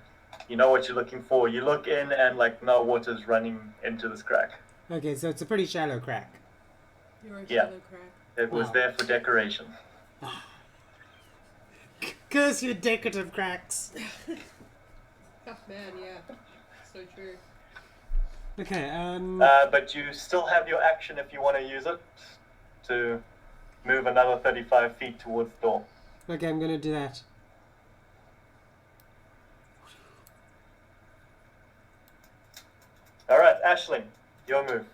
you know what you're looking for. You look in and like no water's running into this crack. Okay, so it's a pretty shallow crack. You're a Yeah. shallow crack. It was Wow. there for decoration. Curse you decorative cracks! Oh man, yeah. So true. Okay, But you still have your action if you want to use it to move another 35 feet towards the door. okay, I'm gonna do that. Alright, Aisling, your move.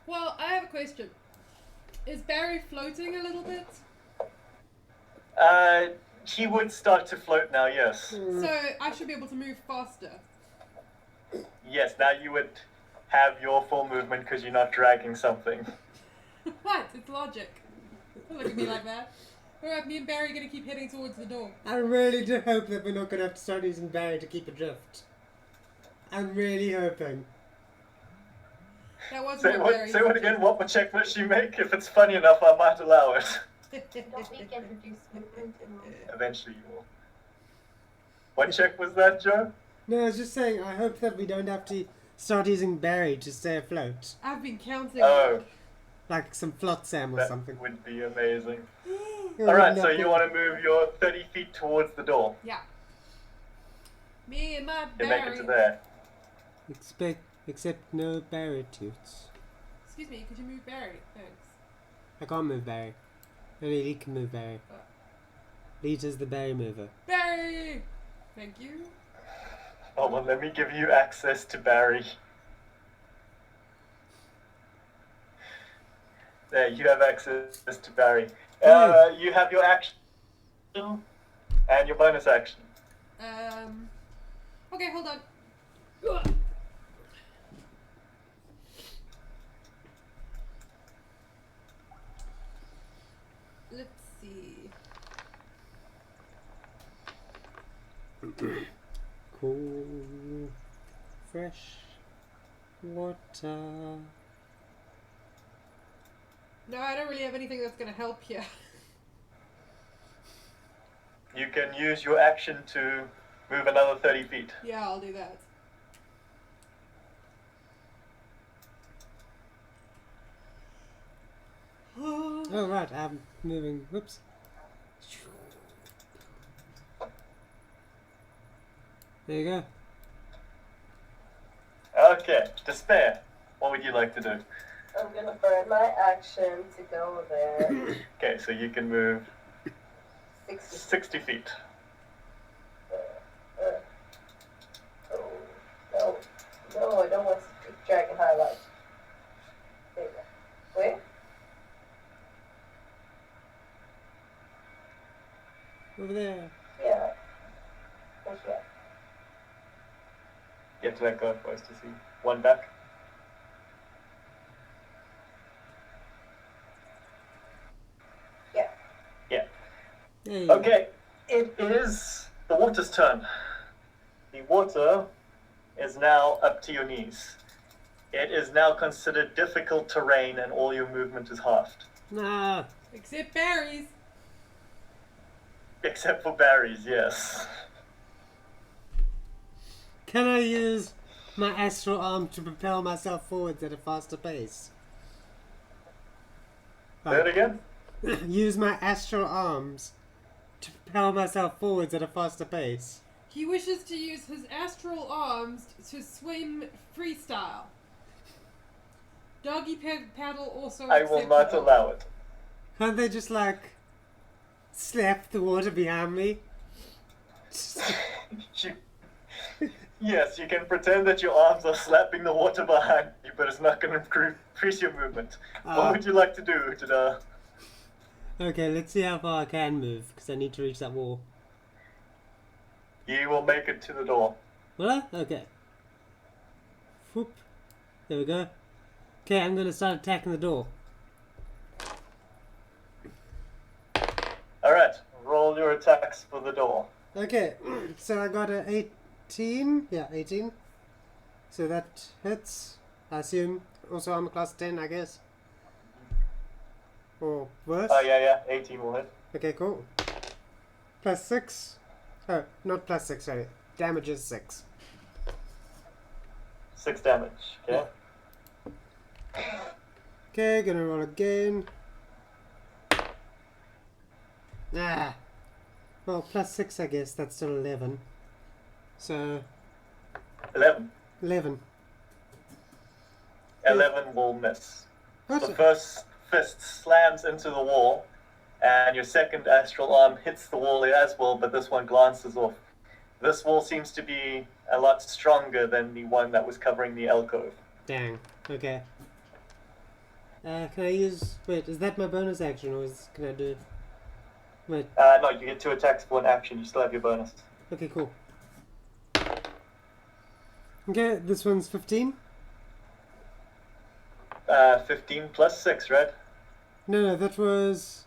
Well, I have a question. Is Barry floating a little bit? He would start to float now, yes. So I should be able to move faster. Yes, now you would have your full movement because you're not dragging something. What? It's logic. Don't look at me like that. Alright, me and Barry are gonna keep heading towards the door. I really do hope that we're not gonna have to start using Barry to keep adrift. I'm really hoping. That was Say what Barry what said. again? What check must she make? If it's funny enough, I might allow it. Don't we get reduced movement? Eventually you will. What check was that, Joe? No, I was just saying, I hope that we don't have to start using Barry to stay afloat. I've been counting. Oh, Like some flotsam or that something. would be amazing. It Alright, would so not you be- want to move your 30 feet towards the door. Yeah. Me and my You make it Barry. to there. Except no Barry toots. Excuse me, could you move Barry? Thanks. I can't move Barry. Only Lee can move Barry. Lita's the Barry mover. Barry! Thank you. Oh, well, let me give you access to Barry. There, you have access to Barry. Hey. You have your action and your bonus action. Okay, hold on. Let's see. Cool, fresh water. No, I don't really have anything that's gonna help here. You can use your action to move another 30 feet. Yeah, I'll do that. Oh right, I'm moving. Whoops. There you go. Okay, Despair. What would you like to do? I'm gonna burn my action to go there. Okay, so you can move 60. 60 feet. Oh, no. No, I don't want to dragon highlight. There you go. Wait. Over there. Yeah. Where's that? You have to let go for us to see. One back. Yeah. Yeah. Hey. Okay, it is the water's turn. The water is now up to your knees. It is now considered difficult terrain and all your movement is halved. Nah. Except berries. Except for berries, yes. Can I use my astral arm to propel myself forwards at a faster pace? Say it again? Use my astral arms to propel myself forwards at a faster pace. He wishes to use his astral arms to swim freestyle. Doggy paddle also I will not acceptable. allow it. Can't they just like slap the water behind me? Yes, you can pretend that your arms are slapping the water behind you, but it's not going to increase your movement. What would you like to do, Tada? Okay, let's see how far I can move, because I need to reach that wall. You will make it to the door. Will I? Okay. Whoop. There we go. Okay, I'm going to start attacking the door. Alright, roll your attacks for the door. Okay, so I got a 18. Yeah, 18. So that hits, I assume. Also, I'm a class 10, I guess. Or worse. Oh, yeah, 18 will hit. Okay, cool. Plus 6. Oh, not plus 6, sorry. Damage is 6. 6 damage, okay? Okay, gonna roll again. Ah! Well, plus 6, I guess. That's still 11. So, 11. 11. 11 will miss. The What? first fist slams into the wall, and your second astral arm hits the wall as well, but this one glances off. This wall seems to be a lot stronger than the one that was covering the alcove. Dang. Okay. Can I use... Wait, is that my bonus action, or can I do... Wait, No, you get 2 attacks for an action, you still have your bonus. okay, cool. Okay, this one's 15. 15 plus 6, right? No, that was...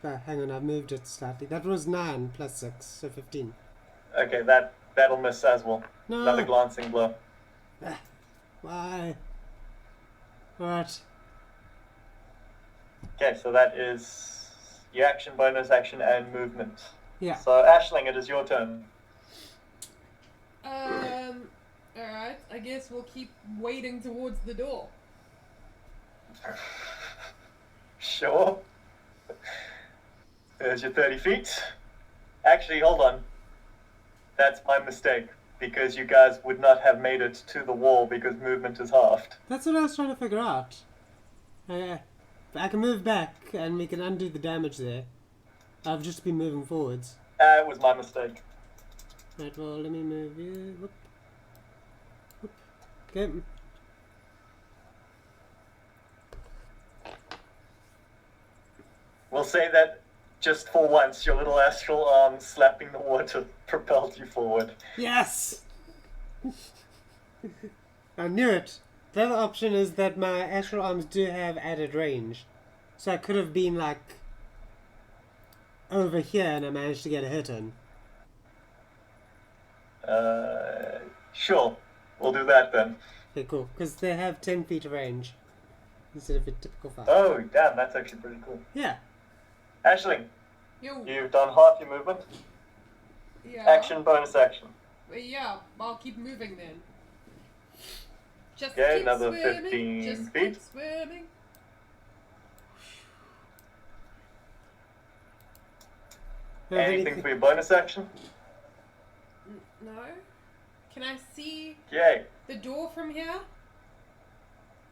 hang on, I've moved it slightly. That was 9 plus 6, so 15. Okay, that'll miss as well. No! Another glancing blow. Why? Alright. Okay, so that is your action, bonus action, and movement. Yeah. So, Ashling, it is your turn. Alright, I guess we'll keep wading towards the door. Sure. There's your 30 feet. Actually, hold on. That's my mistake, because you guys would not have made it to the wall because movement is halved. That's what I was trying to figure out. I can move back and we can undo the damage there. I've just been moving forwards. It was my mistake. Right, well, let me move you. Whoop. Whoop. Okay. We'll say that just for once, your little astral arm slapping the water propelled you forward. Yes! I knew it. The other option is that my astral arms do have added range. So I could have been like over here and I managed to get a hit in. Sure. We'll do that then. Okay, cool. Because they have 10 feet of range instead of a typical 5. Oh, damn, that's actually pretty cool. Yeah. Ashling, Yo. you've done half your movement. Yeah. Action, bonus action. Yeah, I'll keep moving then. Just Okay, keep another swimming, 15 just feet. Keep swimming. Anything for your bonus action? No. Can I see Yay. the door from here?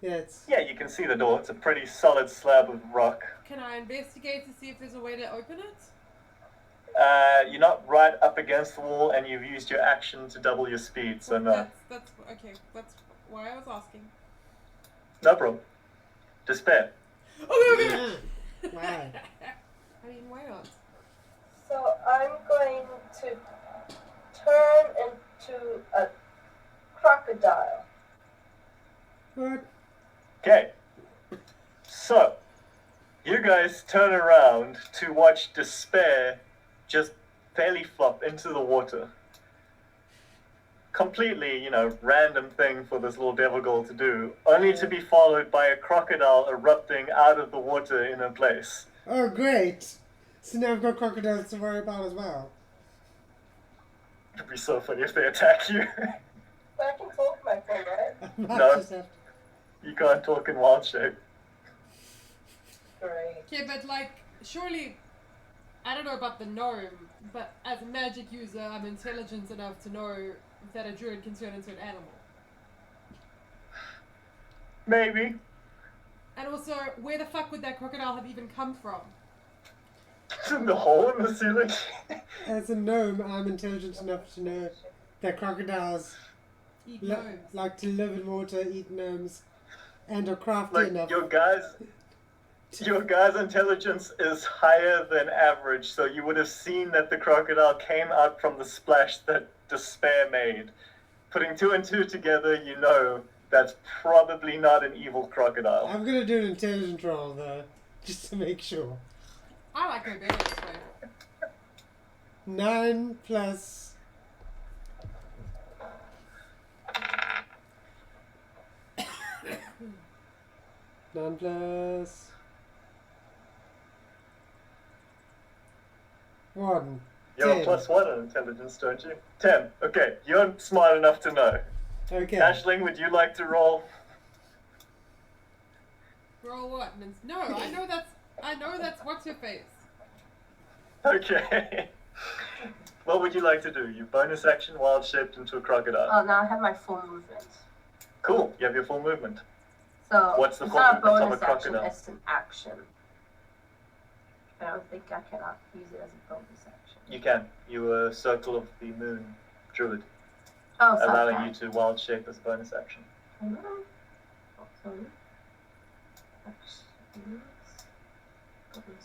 Yeah, it's... Yeah, you can see the door. It's a pretty solid slab of rock. Can I investigate to see if there's a way to open it? You're not right up against the wall, and you've used your action to double your speed, so no. That's okay. That's why I was asking. No problem. Despair. Oh, Why? I mean, why not? So I'm going to turn into a crocodile. What? Okay. So, you guys turn around to watch Despair just fairly flop into the water. Completely, random thing for this little devil girl to do, only to be followed by a crocodile erupting out of the water in her place. Oh, great! So now I've got crocodiles to worry about as well. It'd be so funny if they attack you. But I can talk my phone, right? I might No. just have... You can't talk in wild shape. Great. Okay, but surely, I don't know about the gnome, but as a magic user, I'm intelligent enough to know that a druid can turn into an animal. Maybe. And also, where the fuck would that crocodile have even come from? It's in the hole in the ceiling. As a gnome, I'm intelligent enough to know that crocodiles Eat gnomes. like to live in water, eat gnomes, and are crafty Like, enough. your guys' intelligence is higher than average, so you would have seen that the crocodile came out from the splash that Despair made. Putting 2 and 2 together, you know that's probably not an evil crocodile. I'm gonna do an intelligence roll though, just to make sure. I like her better this way. 9 plus... Nine plus... 1. You're 10. plus 1 on intelligence, don't you? 10. Okay, you're smart enough to know. Okay. Ashling, would you like to roll? Roll what? No, I know that's what's your face. Okay. What would you like to do? You bonus action wild shaped into a crocodile. Oh, now I have my full movement. Cool, you have your full movement. So What's the it's full not a movement of bonus a action, crocodile? it's an action. I don't think I cannot use it as a bonus action. You can. You are Circle of the Moon Druid, Oh, sorry. allowing you to wild shape as a bonus action. Bonus action.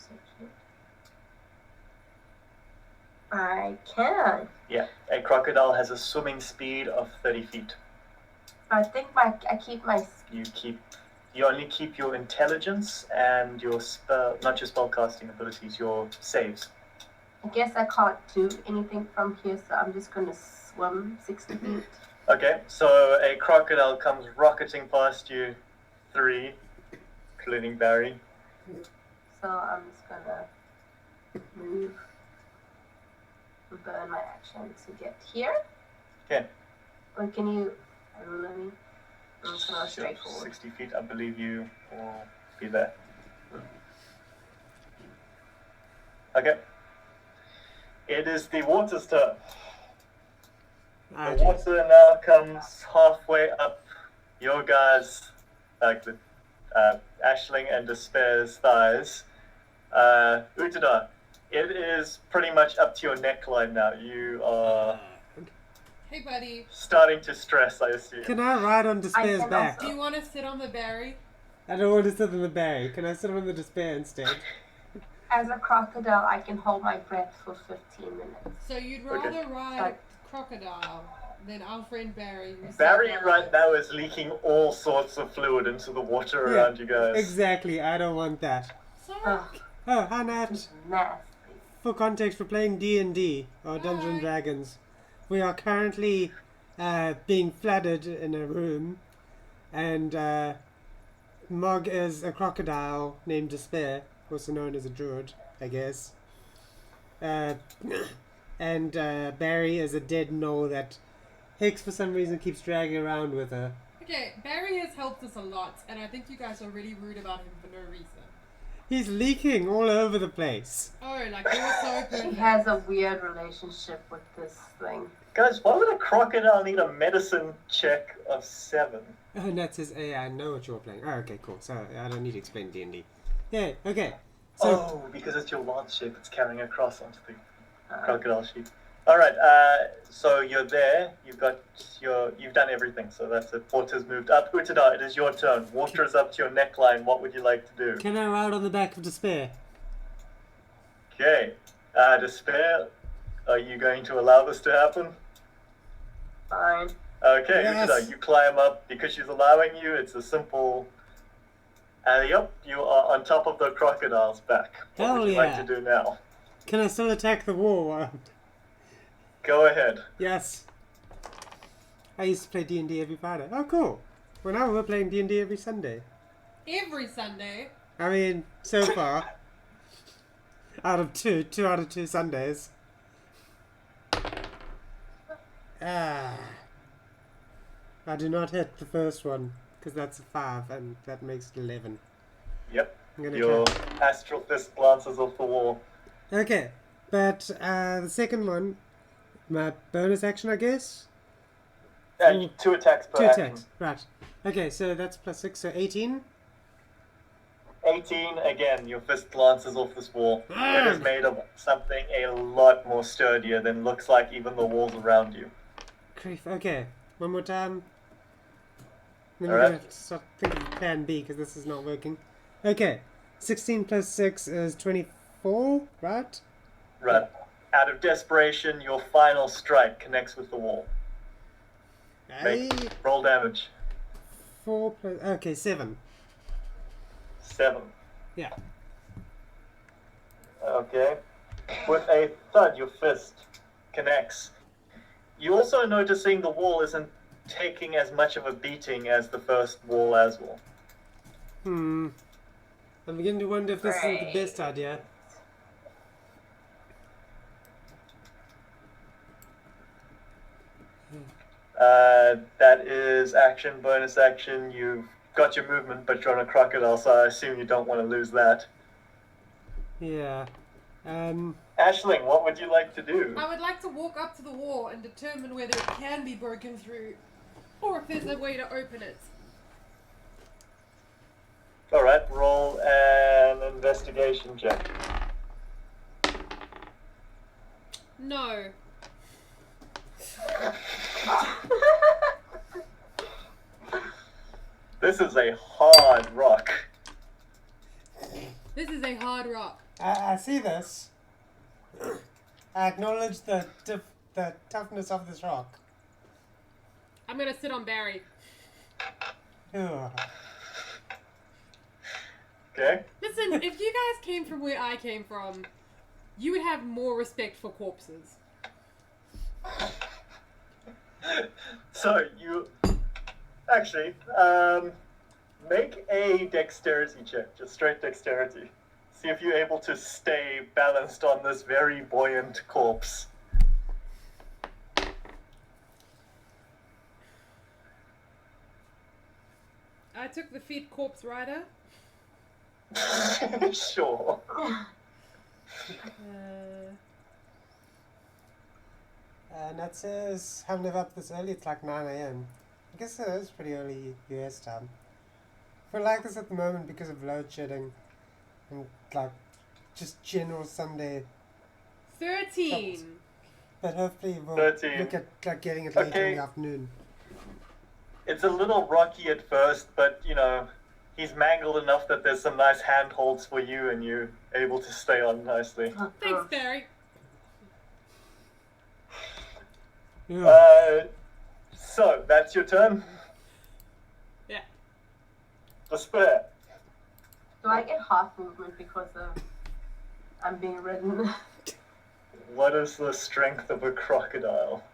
I can. Yeah, a crocodile has a swimming speed of 30 feet. I think I keep my. You only keep your intelligence and your not your spellcasting abilities, your saves. I guess I can't do anything from here, so I'm just gonna swim 60 feet. Okay, so a crocodile comes rocketing past you, 3, including Barry. So I'm just gonna move and burn my action to get here. Okay. Or can you rule me? I'm just gonna go straight forward. 60 feet, I believe you will be there. Okay. It is the water's turn. Ah, The water now comes halfway up your guys, like the Ashling and Despair's thighs. Utada, it is pretty much up to your neckline now. You are Hey, buddy. starting to stress, I assume. Can I ride on Despair's can back? Do you want to sit on the berry? I don't want to sit on the berry. Can I sit on the Despair instead? As a crocodile, I can hold my breath for 15 minutes. So you'd Okay. rather ride a crocodile than our friend Barry. who Barry survived. right now is leaking all sorts of fluid into the water Yeah, around you guys. Exactly, I don't want that. Sorry. Ugh, Oh, hi Nat. it's nasty. For context, we're playing D&D, or Dungeons and Hi. Dragons. We are currently being flooded in a room, and Mog is a crocodile named Despair, also known as a druid, I guess. And Barry is a dead gnoll that Hex for some reason keeps dragging around with her. Okay, Barry has helped us a lot, and I think you guys are really rude about him for no reason. He's leaking all over the place. Oh, like he was so He perfect. has a weird relationship with this thing. Guys, why would a crocodile need a medicine check of 7? Oh, and that says, hey, I know what you're playing. Oh, okay, cool. So I don't need to explain D&D. Yeah, okay. So, Oh, because it's your lance shape it's carrying across onto the crocodile sheet. Alright, so you're there, you've done everything, so that's it. Water's moved up. Utada, it is your turn. Water is up to your neckline. What would you like to do? can I ride on the back of Despair? Okay. Despair, are you going to allow this to happen? Fine. Okay, Yes. Utada, you climb up because she's allowing you. It's a simple alley-up. You are on top of the crocodile's back. What Hell would you yeah. like to do now? Can I still attack the wall? Go ahead. Yes. I used to play D&D every Friday. Oh, cool. Well, now we're playing D&D every Sunday. Every Sunday. I mean, so far. Out of two out of 2 Sundays. I do not hit the first one, because that's a 5, and that makes it 11. Yep. I'm gonna Your try. astral fist glances off the wall. Okay, but the second one, my bonus action, I guess? 2 attacks per 2 action. attacks, right. Okay, so that's plus 6, so 18. 18, again, your fist glances off this wall. It is Arrgh. made of something a lot more sturdier than looks like even the walls around you. Grief, okay. One more time. Then we're Alright. going to start thinking of plan B, because this is not working. Okay, 16 plus 6 is 24, right? Right. Out of desperation, your final strike connects with the wall. Make roll damage. 4 plus... Okay, 7. 7. Yeah. Okay. With a thud, your fist connects. You also noticing the wall isn't taking as much of a beating as the first wall as well. I'm beginning to wonder if this isn't the best idea. That is action, bonus action. You've got your movement, but you're on a crocodile, so I assume you don't want to lose that. Yeah. Ashling, what would you like to do? I would like to walk up to the wall and determine whether it can be broken through, or if there's a way to open it. Alright, roll an investigation check. No. This is a hard rock. This is a hard rock. I see this. I acknowledge the toughness of this rock. I'm gonna sit on Barry. Ugh. Okay? Listen, if you guys came from where I came from, you would have more respect for corpses. So you actually make a dexterity check, just straight dexterity. See if you're able to stay balanced on this very buoyant corpse. I took the feet corpse rider. Sure. And that says, haven't live up this early, it's like 9 a.m. I guess it is pretty early US time. I feel like this at the moment because of load shedding and like just general Sunday. 13. But hopefully we'll 13. look at like getting it later in Okay. the afternoon. It's a little rocky at first, but you know, he's mangled enough that there's some nice handholds for you, and you're able to stay on nicely. Thanks, Barry. Yeah. So that's your turn. Yeah. Despair. Do I get half movement because of I'm being ridden? What is the strength of a crocodile?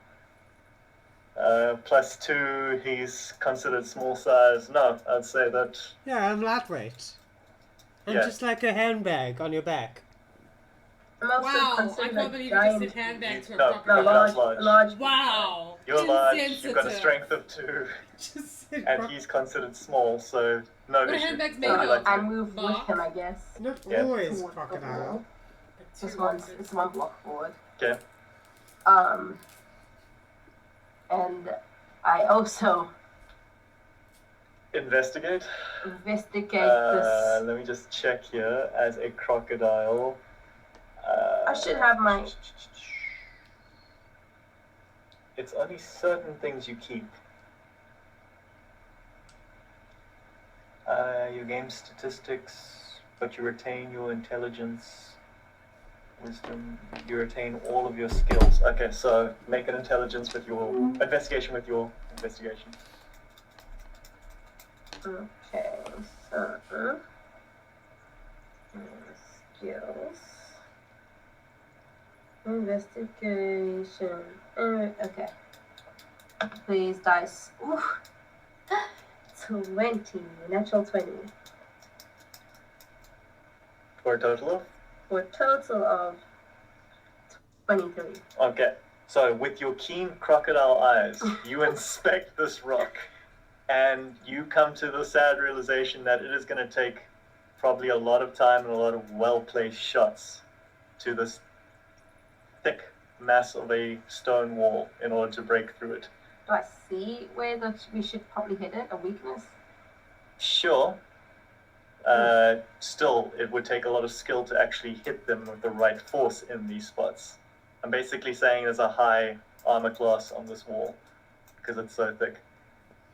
+2, he's considered small size. No, I'd say that. Yeah, I'm lightweight. I'm Yeah. just like a handbag on your back. I'm also Wow, I considered can't a believe you just giant. said handbag to a No, No, crocodile. large. Wow. You're large, you've got a Insensitive. strength of 2, Just said and he's considered small, so no What are issue. handbags Would made you of? like to- I move with Bark. him, I guess. not Yeah. always Towards the crocodile. wall. Two It's boxes. one block forward. Okay. And I also Investigate. investigate this. Let me just check here. As a crocodile. I should have my. It's only certain things you keep. You gain statistics, but you retain your intelligence, wisdom. You retain all of your skills. Okay, so make an intelligence with your investigation with your investigation. Okay, so skills, investigation. Okay, please dice. Ooh. 20, natural 20, For a total of? for a total of 23. Okay, so with your keen crocodile eyes, you inspect this rock, and you come to the sad realization that it is going to take probably a lot of time and a lot of well-placed shots to this thick mass of a stone wall in order to break through it. Do I see where we should probably hit it? A weakness? Sure. Still, it would take a lot of skill to actually hit them with the right force in these spots. I'm basically saying there's a high armor class on this wall because it's so thick.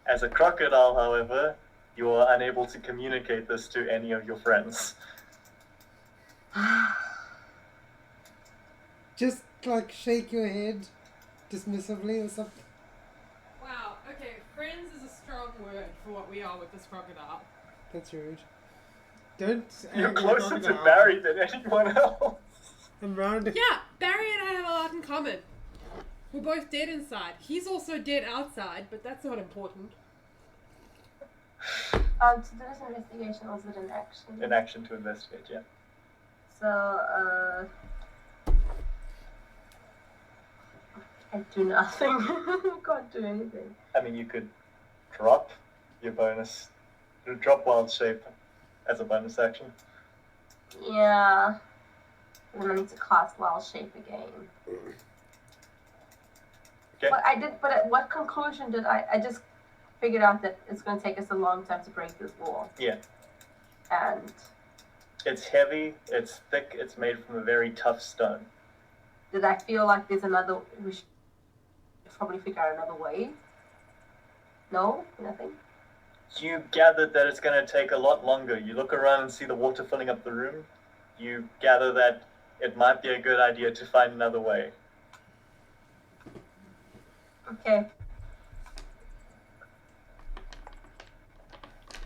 As a crocodile, however, you are unable to communicate this to any of your friends. Just like shake your head dismissively or something. Wow, okay, friends is a strong word for what we are with this crocodile. That's rude. Don't. You're anger closer to crocodile. Barry than anyone else. I'm round. Yeah, Barry and I have a lot in common. We're both dead inside. He's also dead outside, but that's not important. To do this investigation, was it an action? An action to investigate, yeah. So, I do nothing. I can't do anything. I mean, you could drop your bonus, drop wild shape as a bonus action. Yeah. And then I need to cast Wild Shape again. Okay. But at what conclusion did I just figured out that it's going to take us a long time to break this wall. Yeah. And It's heavy, it's thick, it's made from a very tough stone. did I feel like we should probably figure out another way? No? Nothing? You gathered that it's going to take a lot longer. You look around and see the water filling up the room. You gather that it might be a good idea to find another way. Okay.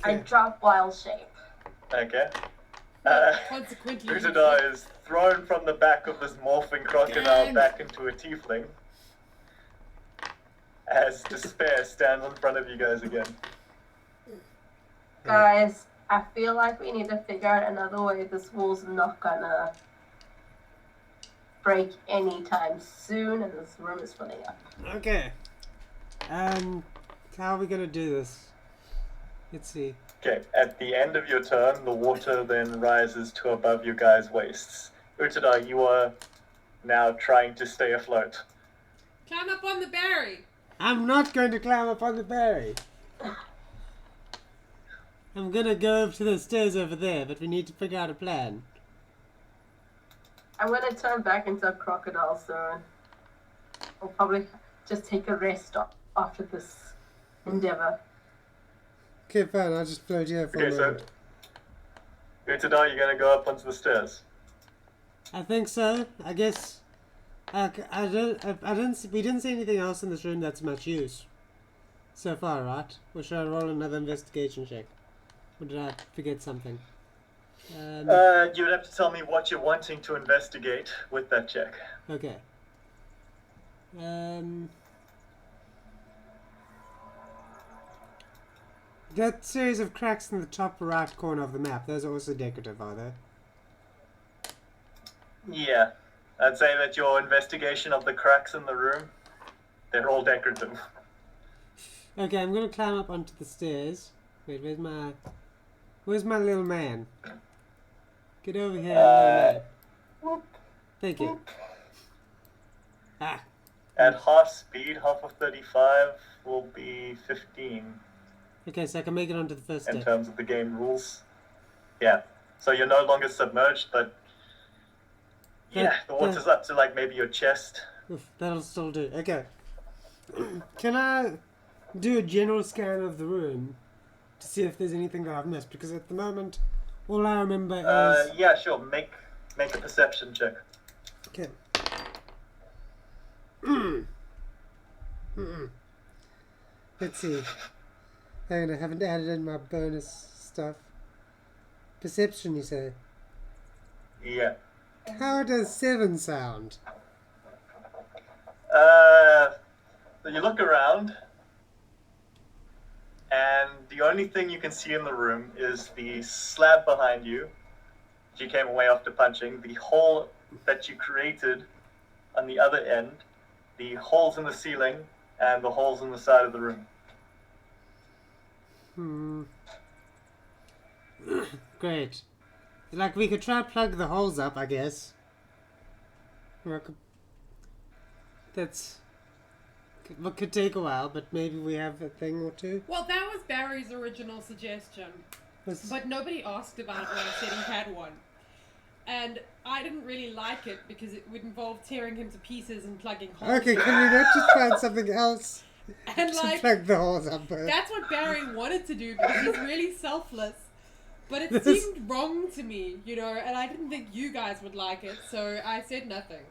I drop Wild Shape. Okay. Consequently, Utadar is thrown from the back of this morphing crocodile Again. back into a tiefling. As Despair stands in front of you guys again. Guys, I feel like we need to figure out another way. This wall's not gonna break anytime soon, and this room is filling up. Okay. How are we gonna do this? Let's see. Okay, at the end of your turn, the water then rises to above your guys' waists. Utadar, you are now trying to stay afloat. climb up on the berry. I'm not going to climb up on the berry. I'm gonna go over to the stairs over there, but we need to figure out a plan. I'm gonna turn back into a crocodile soon. I'll probably just take a rest after this endeavor. Okay, fine. I'll just float here for a Okay, so moment. Utadar, you're gonna go up onto the stairs. I think so. I guess. We didn't see anything else in this room that's much use so far, right? Or should I roll another investigation check? Or did I forget something? You would have to tell me what you're wanting to investigate with that check. Okay. That series of cracks in the top right corner of the map, those are also decorative, are they? Yeah. I'd say that your investigation of the cracks in the room, they're all decorative. Okay, I'm gonna climb up onto the stairs. Wait, where's my little man? Get over here, little man. Thank you. Ah. At half speed, half of 35 will be 15 Okay, so I can make it onto the first in step. terms of the game rules. Yeah. So you're no longer submerged, but yeah, the water's up to like maybe your chest. Oof, that'll still do. Okay. Can I do a general scan of the room to see if there's anything that I've missed? Because at the moment, all I remember is... Yeah, sure. Make a perception check. Okay. Let's see. Hang on, I haven't added in my bonus stuff. Perception, you say? Yeah. How does 7 sound? So you look around, and the only thing you can see in the room is the slab behind you. You came away after punching, the hole that you created on the other end, the holes in the ceiling, and the holes in the side of the room. Great. Like, we could try to plug the holes up, I guess. Or I could... That's... Could take a while, but maybe we have a thing or two. Well, that was Barry's original suggestion. But nobody asked about it when I said he had one. And I didn't really like it because it would involve tearing him to pieces and plugging holes. Okay, can we not just find something else And to like, plug the holes up with? that's what Barry wanted to do because he's really selfless. But it seemed wrong to me, you know, and I didn't think you guys would like it, so I said nothing.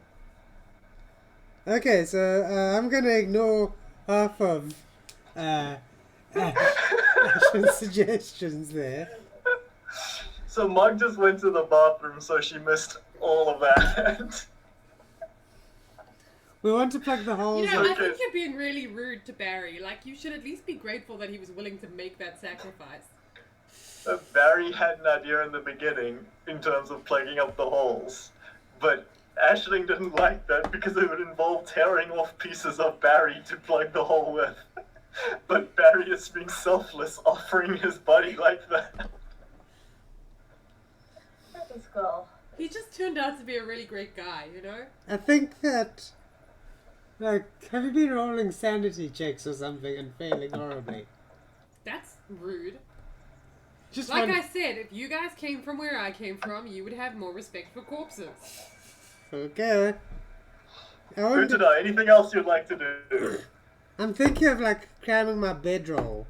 Okay, so I'm gonna ignore half of Ash's suggestions there. So Mog just went to the bathroom, so she missed all of that. We want to plug the holes. You know, I Okay. think you're being really rude to Barry. Like, you should at least be grateful that he was willing to make that sacrifice. Barry had an idea in the beginning in terms of plugging up the holes, but Aisling didn't like that because it would involve tearing off pieces of Barry to plug the hole with. But Barry is being selfless, offering his body like that. Let's go. He just turned out to be a really great guy, you know? I think that, like, have you been rolling sanity checks or something and failing horribly? That's rude. Just Like one... I said, if you guys came from where I came from, you would have more respect for corpses. Okay. Anything else you'd like to do? I'm thinking of, like, cramming my bedroll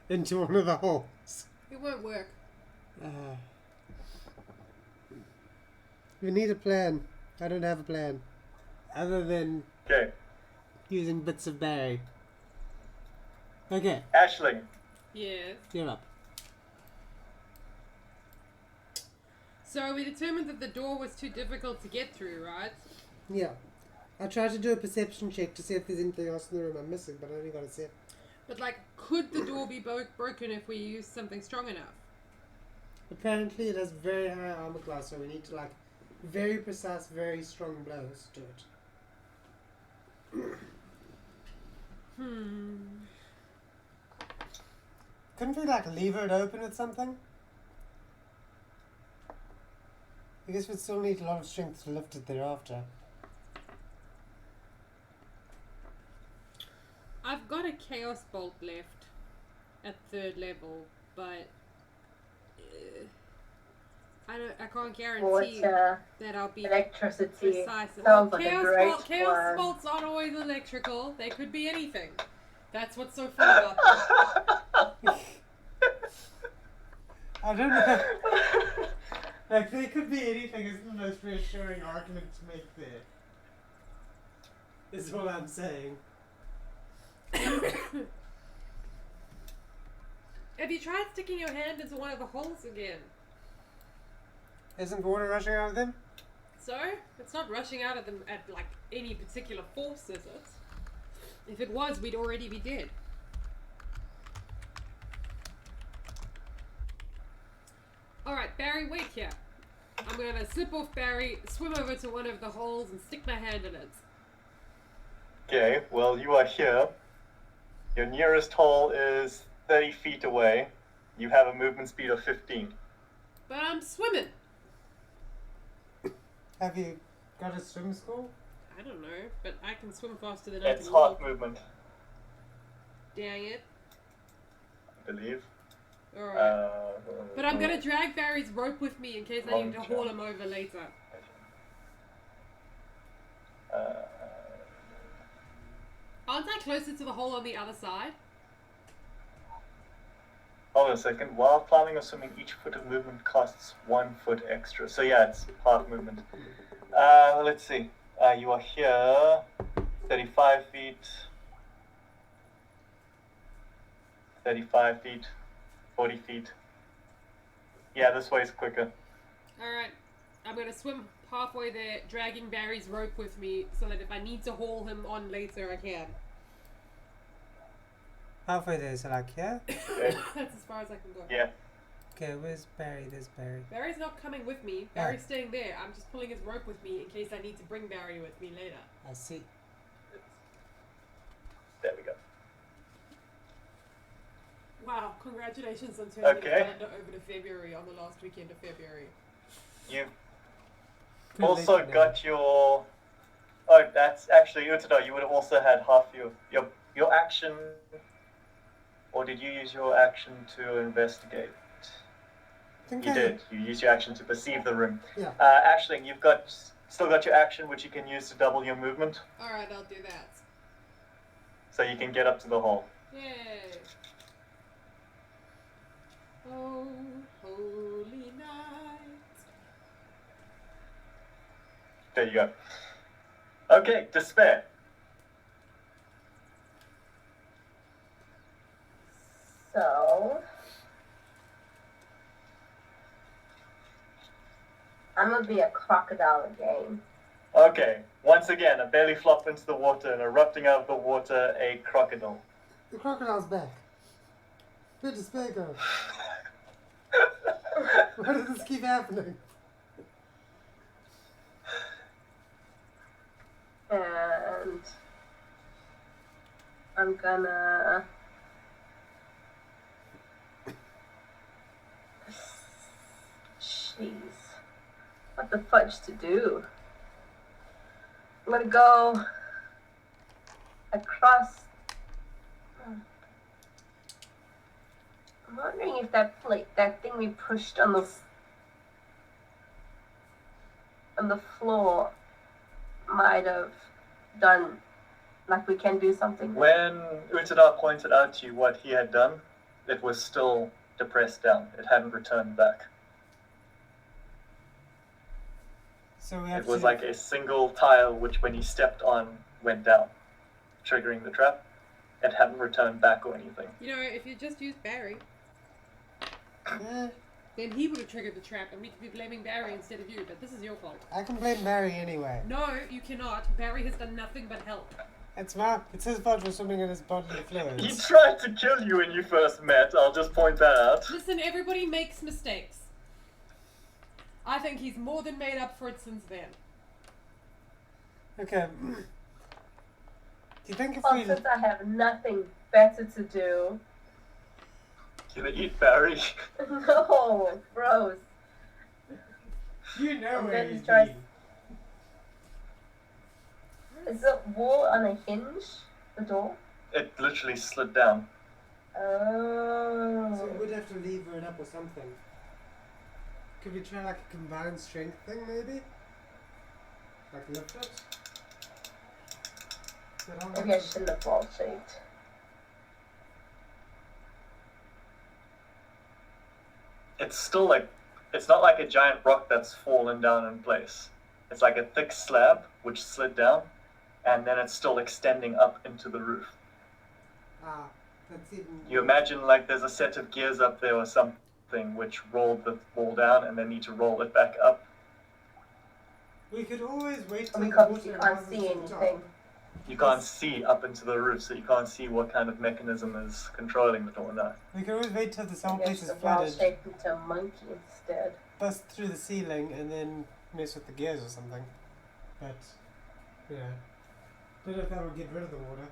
into one of the holes. It won't work. We need a plan. I don't have a plan. Other than Okay, using bits of Barry. Okay, Aisling. Yes. you're up. So we determined that the door was too difficult to get through, right? Yeah. I tried to do a perception check to see if there's anything else in the room I'm missing, but I only got a 7. But, like, could the door be broken if we used something strong enough? Apparently it has very high armor class, so we need to, like, very precise, very strong blows to it. Couldn't we, like, lever it open with something? I guess we'd still need a lot of strength to lift it thereafter. I've got a chaos bolt left at 3rd level, but I can't guarantee Water, that I'll be electricity. precise. Sounds like a great Chaos plan. bolts aren't always electrical. They could be anything. That's what's so fun about them. I don't know. Like, they could be anything is the most reassuring argument to make there. Is all I'm saying. Have you tried sticking your hand into one of the holes again? Isn't water rushing out of them? So, it's not rushing out of them at like any particular force, is it? If it was, we'd already be dead. Alright, Barry, wait here. I'm gonna slip off Barry, swim over to one of the holes and stick my hand in it. Okay, well, you are here. Your nearest hole is 30 feet away. You have a movement speed of 15. But I'm swimming. Have you got a swim school? I don't know, but I can swim faster than I It's can half walk. movement, Dang it. I believe. Alright. But I'm gonna drag Barry's rope with me in case I need to haul him over later. Aren't I closer to the hole on the other side? Hold on a second. While climbing or swimming, each foot of movement costs 1 foot extra. So yeah, it's half movement. Let's see. You are here. 35 feet. 35 feet. 40 feet. Yeah, this way is quicker. Alright. I'm gonna swim halfway there, dragging Barry's rope with me so that if I need to haul him on later, I can. Halfway there, so like, yeah? Okay. That's as far as I can go. Yeah. Okay, where's Barry? There's Barry. Barry's not coming with me. Barry's staying there. I'm just pulling his rope with me in case I need to bring Barry with me later. I see. There we go. Wow, congratulations on turning the Okay. calendar over to February on the last weekend of February. You've Good also late got your... Oh, that's actually, Utada, you would have also had half your action... Or did you use your action to investigate? I think You did. You used your action to perceive the room. Yeah. Ashling, you've still got your action, which you can use to double your movement, Alright, I'll do that. so you can get up to the hole. Yay! Oh, holy night. There you go. Okay, despair. So I'm gonna be a crocodile again. Okay, once again, a belly flop into the water and erupting out of the water, a crocodile. The crocodile's back. Where does Despair go? Why does this keep happening? And I'm gonna jeez, what the fudge to do? I'm gonna go across. I'm wondering if that plate, that thing we pushed on the floor, might have done, like we can do something. When Utada pointed out to you what he had done, it was still depressed down. It hadn't returned back. So we have It was to... like a single tile which, when he stepped on, went down, triggering the trap. It hadn't returned back or anything. You know, if you just used Barry, Eh, then he would have triggered the trap and we could be blaming Barry instead of you, but this is your fault. I can blame Barry anyway. No, you cannot. Barry has done nothing but help. It's his fault for swimming in his bodily He fluids. tried to kill you when you first met, I'll just point that out. Listen, everybody makes mistakes. I think he's more than made up for it since then. Okay. Do you think if Well, we... since I have nothing better to do. Gonna eat Barry. No, gross. You know I'm where gonna he's try- been. Is the wall on a hinge? The door? It literally slid down. Oh. So we would have to lever it up or something. Could we try like a combined strength thing maybe? Like lift it? But I'll Maybe I have to- shouldn't have ball shaped. it's still like, it's not like a giant rock that's fallen down in place. It's like a thick slab which slid down, and then it's still extending up into the roof. Ah, that's even. You imagine like there's a set of gears up there or something which rolled the wall down and then need to roll it back up. We could always wait till We the can't, water you can't rises see to the anything. top. You can't see up into the roof, so you can't see what kind of mechanism is controlling it or not. We could always wait till the I whole guess place is the wall flooded, shaped into a monkey instead. bust through the ceiling, and then mess with the gears or something. But, yeah. Don't know if that will get rid of the water.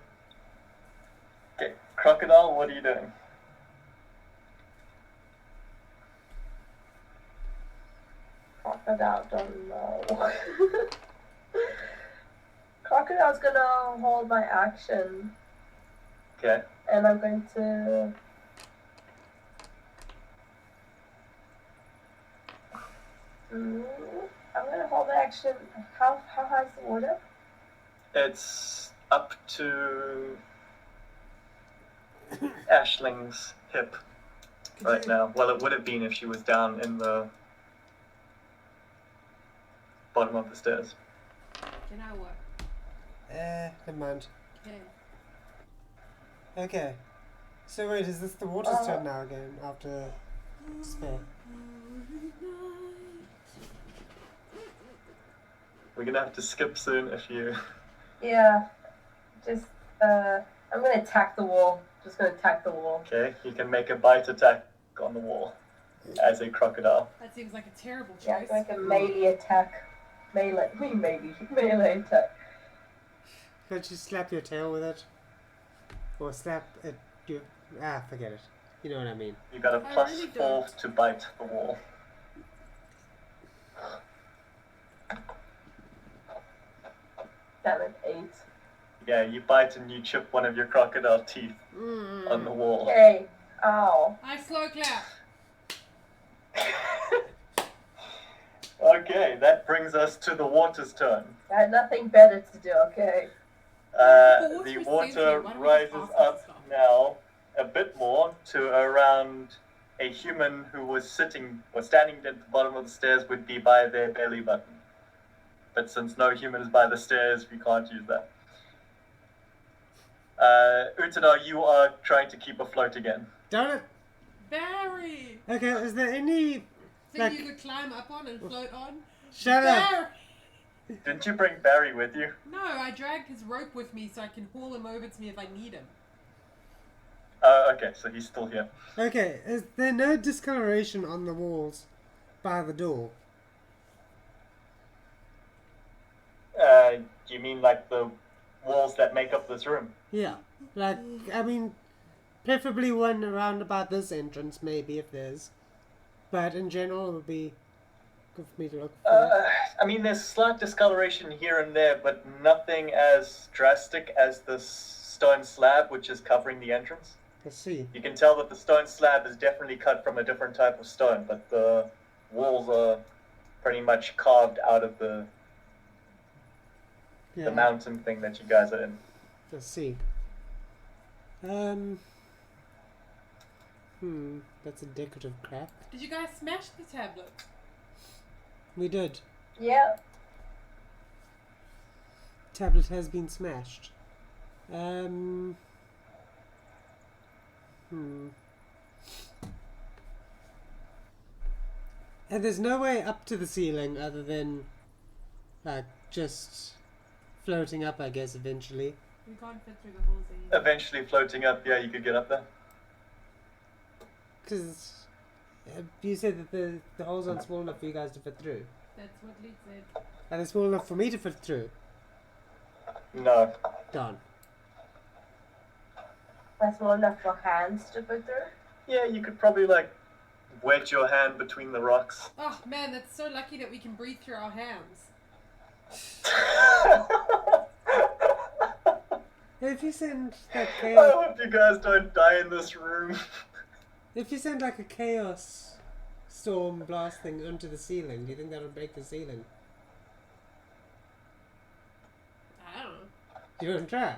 Okay, Crocodile, what are you doing? Crocodile don't know. Crocodile's gonna hold my action, Okay. and I'm going to. I'm gonna hold my action. How high is the water? It's up to Ashling's hip right now. Well, it would have been if she was down in the bottom of the stairs. Can I what? Never mind. Okay. Okay. So wait, is this the water's turn now again, after spare? We're gonna have to skip soon if you... Yeah. Just I'm gonna attack the wall. Just gonna attack the wall. Okay, you can make a bite attack on the wall as a crocodile. That seems like a terrible Yeah, choice. like a melee attack. Melee attack. Can't you slap your tail with it? Or slap it, your... Ah, forget it. You know what I mean. You got a I plus really 4 don't. to bite the wall. Damn it, 8. Yeah, you bite and you chip one of your crocodile teeth on the wall. Okay. Ow. I slow clap. Okay, that brings us to the water's turn. I had nothing better to do, okay? The water's water sentient. Why don't we rises just ask up it to stop? now a bit more to around a human who was sitting or standing at the bottom of the stairs would be by their belly button. But since no human is by the stairs, we can't use that. Utadar, you are trying to keep afloat again. Darn it! Barry! Okay, is there any... Thing Like- you could climb up on and float on? Shut up! Barry! Didn't you bring Barry with you? No, I dragged his rope with me so I can haul him over to me if I need him. Okay, so he's still here. Okay, is there no discoloration on the walls by the door? You mean like the walls that make up this room? Yeah. Like, I mean, preferably one around about this entrance, maybe, if there's. But in general, it would be good for me to look for. I mean, there's slight discoloration here and there, but nothing as drastic as this stone slab, which is covering the entrance. I see. You can tell that the stone slab is definitely cut from a different type of stone, but the walls are pretty much carved out of the Yeah, mountain thing that you guys are in. I see. That's a decorative crack. Did you guys smash the tablet? We did. Yeah. Tablet has been smashed. And there's no way up to the ceiling other than, like, just floating up, I guess, eventually. We can't fit through the holes either. Eventually floating up, yeah, you could get up there. Because you said that the holes aren't small enough for you guys to fit through. That's what Lee said. Are they small enough for me to fit through? No. Darn. That's small enough for hands to fit through. Yeah, you could probably, like, wedge your hand between the rocks. Oh man, that's so lucky that we can breathe through our hands. If you send like I chaos, hope you guys don't die in this room. if you send like a chaos storm blast thing onto the ceiling, do you think that'll break the ceiling? I don't know. You want to try?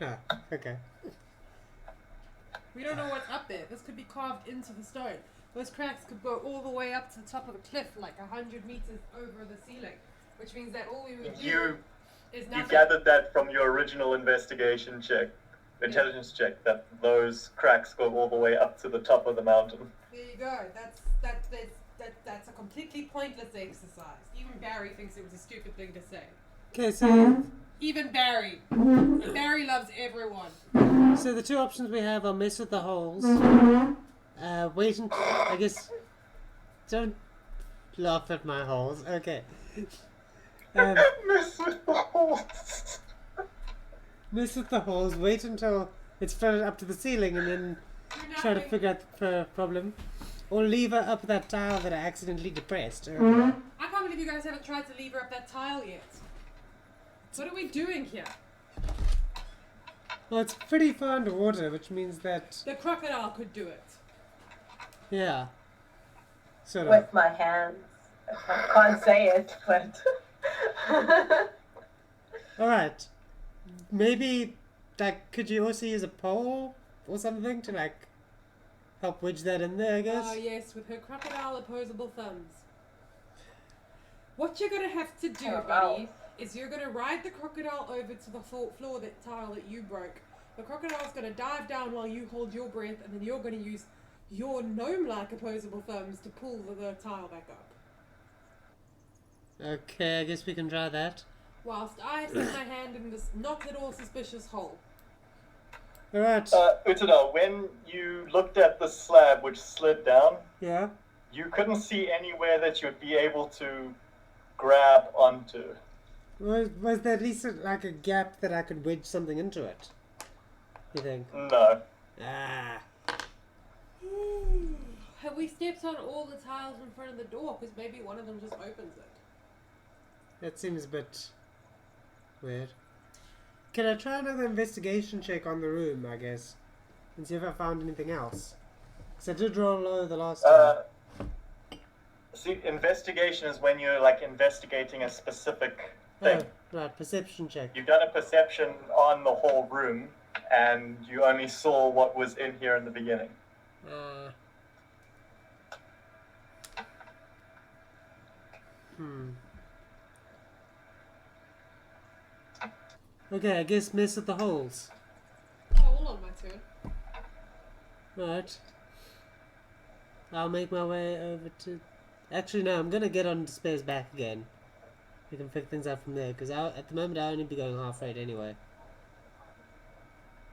No. Okay. We don't know what's up there. This could be carved into the stone. those cracks could go all the way up to the top of the cliff, like 100 meters over the ceiling, which means that all we would do is nothing. You gathered that from your original investigation check, intelligence check, that those cracks go all the way up to the top of the mountain. There you go. That's a completely pointless exercise. Even Barry thinks it was a stupid thing to say. Okay, so Even Barry. Barry loves everyone. so the two options we have are mess with the holes. Wait until I guess. Don't laugh at my holes. Okay. Mess with the holes. Mess with the holes. Wait until it's floated up to the ceiling, and then try to figure out the problem. Or lever up that tile that I accidentally depressed. I can't believe you guys haven't tried to lever up that tile yet. What are we doing here? Well, it's pretty far underwater, which means that The crocodile could do it. yeah, sort of. With my hands. I can't say it, but. All right, maybe like could you also use a pole or something to like help wedge that in there? I guess. Oh yes, with her crocodile opposable thumbs. What you're gonna have to do, buddy, is you're gonna ride the crocodile over to the floor that tile that you broke. The crocodile's gonna dive down while you hold your breath, and then you're gonna use your gnome-like opposable thumbs to pull the tile back up. Okay, I guess we can try that. Whilst I stick my hand in this not at all suspicious hole. All right. Utana, when you looked at the slab which slid down, Yeah. you couldn't see anywhere that you'd be able to grab onto. Was there at least like a gap that I could wedge something into it? You think? No. Ah. Have we stepped on all the tiles in front of the door? Because maybe one of them just opens it. That seems a bit weird. Can I try another investigation check on the room, I guess? And see if I found anything else? Because I did roll low the last time. See, investigation is when you're like investigating a specific thing. Oh, right, perception check. You've done a perception on the whole room, and you only saw what was in here in the beginning. Okay, I guess mess with the holes. Oh, all on my turn. Right. I'll make my way over to... Actually, no, I'm going to get on Despair's back again. We can figure things out from there, because at the moment I'll only be going half rate anyway.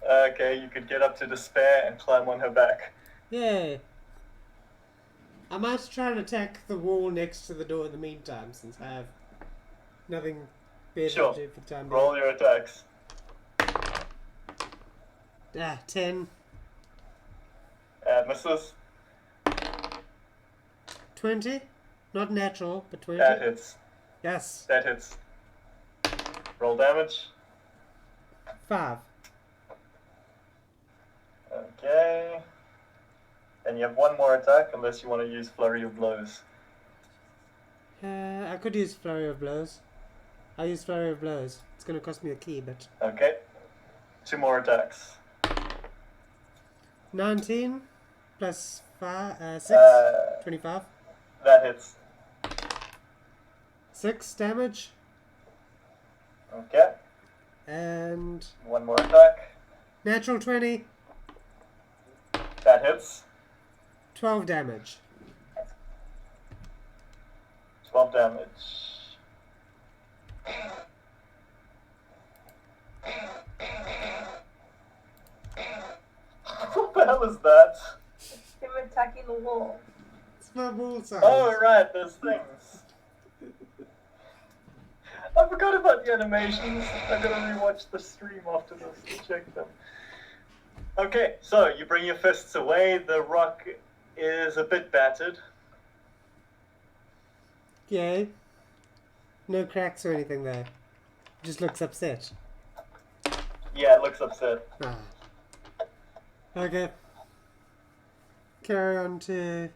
Okay, you could get up to Despair and climb on her back. Yay! I might try and attack the wall next to the door in the meantime, since I have nothing better Sure. to do for the time being. Roll your attacks. 10. Misses. 20? Not natural, but 20. That hits. Yes. That hits. Roll damage. 5. Okay. And you have one more attack unless you want to use Flurry of Blows. I could use Flurry of Blows. I'll use Flurry of Blows. It's going to cost me a key, but... Okay. 2 more attacks. 19 plus 6. 25. That hits. 6 damage. Okay. And... One more attack. Natural 20. That hits. 12 damage. 12 damage. What the hell is that? Him attacking the wall. It's my wall sound. Oh, right, those things. I forgot about the animations. I'm gonna rewatch the stream after this to check them. Okay, so you bring your fists away. The rock is a bit battered. Yay. No cracks or anything there. Just looks upset. Yeah, it looks upset. Ah. Okay. Carry on to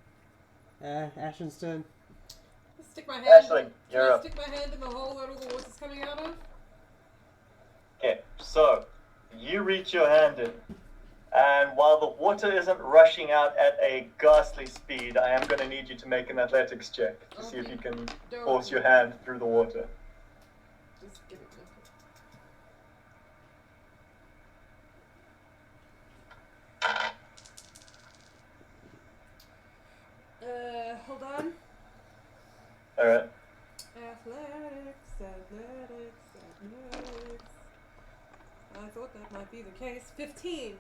Ashenstone. Stick my hand. Ashley, Can you're I up. stick my hand in the hole that all the water's coming out of? Okay, so you reach your hand in, And while the water isn't rushing out at a ghastly speed, I am going to need you to make an athletics check to see if you can force your hand through the water. Just give it to me. Hold on. Alright. Athletics. I thought that might be the case. 15.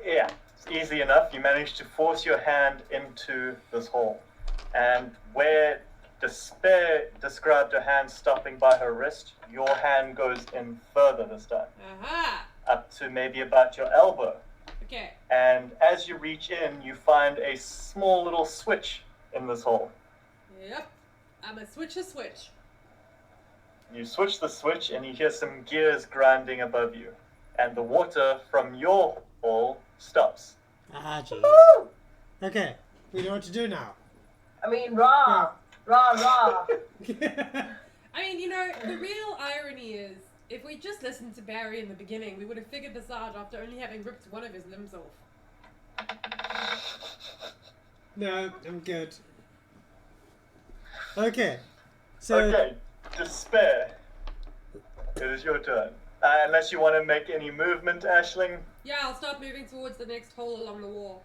Yeah, it's easy enough. You manage to force your hand into this hole. And where Despair described her hand stopping by her wrist, your hand goes in further this time. Aha! Up to maybe about your elbow. Okay. And as you reach in, you find a small little switch in this hole. Yep. I'm a switch. You switch the switch and you hear some gears grinding above you. And the water from your hole stops. Ah, jeez. Woo! Okay, we know what to do now. I mean, raw. I mean, you know, the real irony is, if we just listened to Barry in the beginning, we would have figured this out after only having ripped one of his limbs off. No, I'm good. Okay, so... Okay, Despair. It is your turn. Unless you want to make any movement, Aisling. Yeah, I'll start moving towards the next hole along the wall.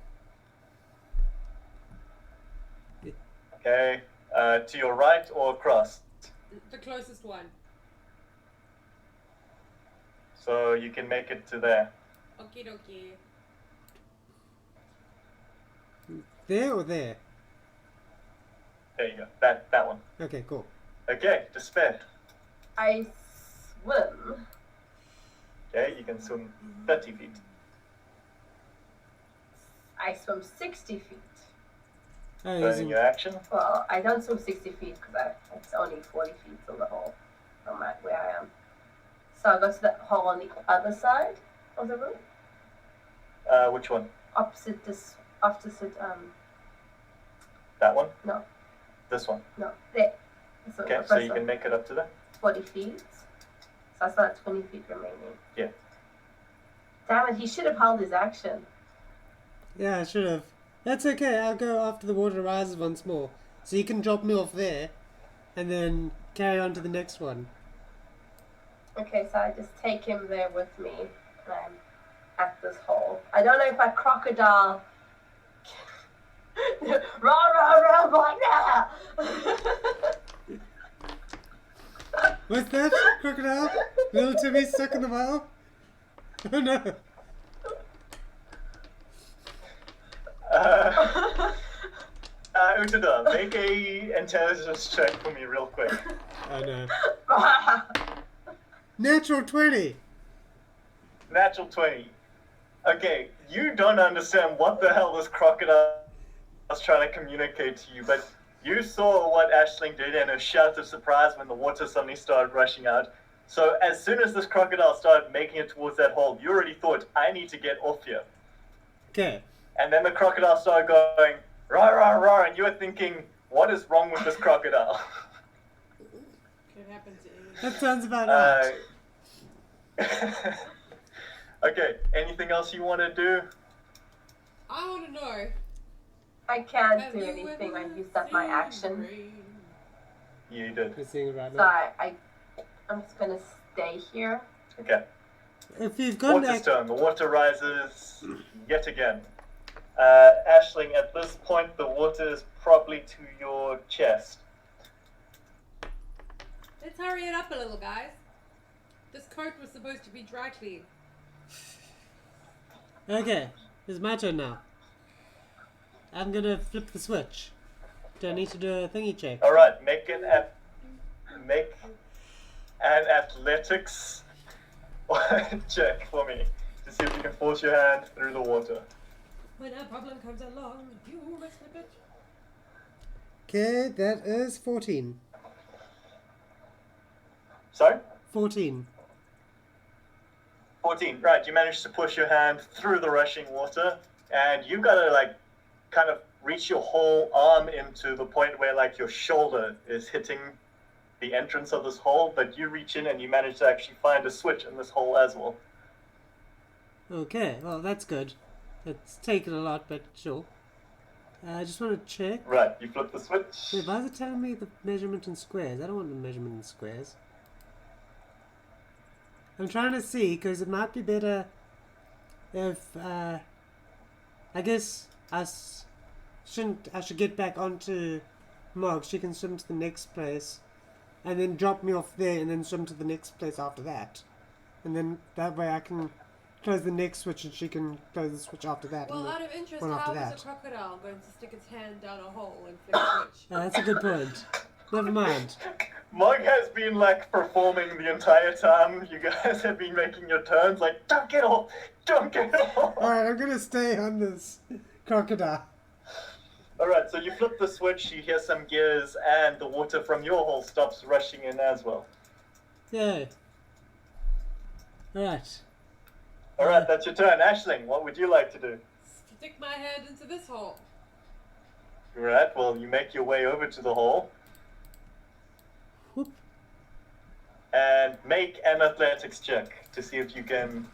Okay, to your right or across? The closest one. So you can make it to there. Okie dokie. There or there? There you go. That one. Okay, cool. Okay, Despair. I swim. Okay, you can swim 30 feet. I swim 60 feet. Oh, Burning your action. Well, I don't swim 60 feet because it's only 40 feet to the hole from where I am. So I go to the hole on the other side of the room. Which one? Opposite. That one? No. This one. No, there. Okay, so you can make it up to there. 40 feet. So I still have 20 feet remaining. Yeah. Damn it, he should have held his action. Yeah, I should have. That's okay, I'll go after the water rises once more. So you can drop me off there, and then carry on to the next one. Okay, so I just take him there with me, and I'm at this hole. I don't know if my crocodile... rah, boy, nah! What's that, crocodile? Little Timmy stuck in the well? Oh no. Utada, make a intelligence check for me real quick. Oh no. Natural 20! Natural 20. Okay, you don't understand what the hell this crocodile was trying to communicate to you, but you saw what Aisling did and a shout of surprise when the water suddenly started rushing out. So as soon as this crocodile started making it towards that hole, you already thought, I need to get off here. Okay. And then the crocodile started going, rah, rah, rah, and you were thinking, what is wrong with this crocodile? Could happen to anyone. That sounds about right. Okay, anything else you want to do? I want to know. I can't Have do you anything. I ever used up my seen action. rain? You did. We're seeing about So that. I'm just gonna stay here. Okay. If you've got Water's turn. The water rises yet again. Aisling, at this point, the water is probably to your chest. Let's hurry it up a little, guys. This coat was supposed to be dry clean. Okay, it's my turn now. I'm gonna flip the switch. Do I need to do a thingy check? All right, make an athletics check for me to see if you can force your hand through the water. When a problem comes along, you must flip it. Okay, that is 14. Sorry? 14. 14. Right, you managed to push your hand through the rushing water, and you've got to like kind of reach your whole arm into the point where like your shoulder is hitting the entrance of this hole, but you reach in and you manage to actually find a switch in this hole as well. Okay, well that's good. It's taken a lot, but sure. I just want to check. Right, you flip the switch. Wait, why is it telling me the measurement in squares? I don't want the measurement in squares. I'm trying to see, because it might be better if, I guess I should get back onto Mog. She can swim to the next place, and then drop me off there, and then swim to the next place after that. And then that way I can close the next switch, and she can close the switch after that. Well, and out of interest, one after how is that. a crocodile going to stick its hand down a hole and flick a switch? Oh, that's a good point. Never mind. Mog has been like performing the entire time. You guys have been making your turns like, don't get off, don't get off. Alright, I'm gonna stay on this crocodile. Alright, so you flip the switch, you hear some gears, and the water from your hole stops rushing in as well. Yay. Right. Alright, that's your turn. Aisling, what would you like to do? Stick my hand into this hole. Alright, well, you make your way over to the hole. Whoop. And make an athletics check to see if you can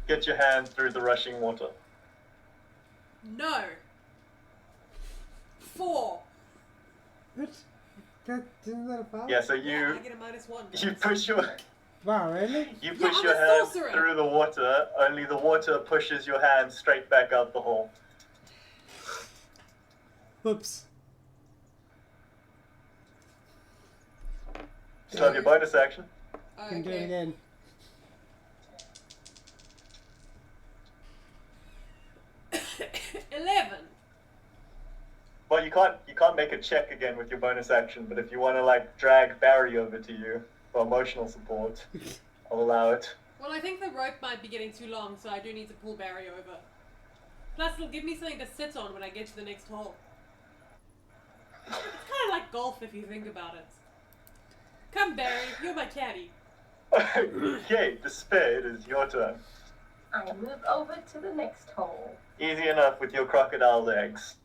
get your hand through the rushing water. No. 4. What? Isn't that a foul? Yeah, so Yeah, I get a -1. you push your Wow, really? you Yeah, push I'm your a hand sorcerer. through the water, only the water pushes your hand straight back out the hole. Whoops. Still have your bonus action. Can do it again. Okay. 11. Well, you can't make a check again with your bonus action, but if you want to like drag Barry over to you for emotional support, I'll allow it. Well, I think the rope might be getting too long, so I do need to pull Barry over. Plus, it'll give me something to sit on when I get to the next hole. It's kind of like golf if you think about it. Come, Barry, you're my caddy. Okay, Despair, it is your turn. I move over to the next hole. Easy enough with your crocodile legs.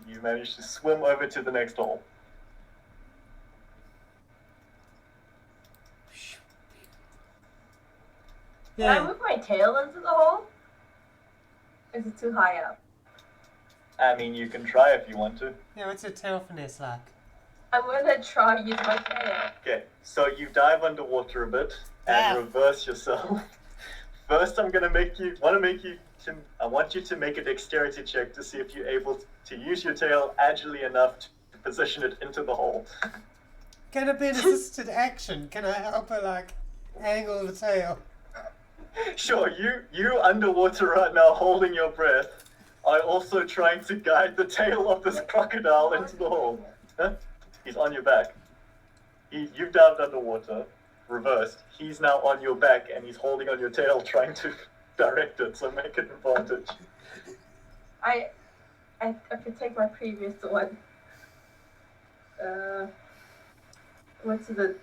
You manage to swim over to the next hole. Can I Yeah. move my tail into the hole? Is it too high up? I mean, you can try if you want to. Yeah, what's your tail finesse like? I'm gonna try to use my tail. Okay, so you dive underwater a bit and Ah. reverse yourself. First, I want you to make a dexterity check to see if you're able to use your tail agilely enough to position it into the hole. Can it be an assisted action? Can I help her, like, angle the tail? Sure, you underwater right now holding your breath are also trying to guide the tail of this crocodile into the hole. Huh? He's on your back. You've dived underwater, reversed. He's now on your back and he's holding on your tail trying to direct it, so make an advantage. I could take my previous one. What's the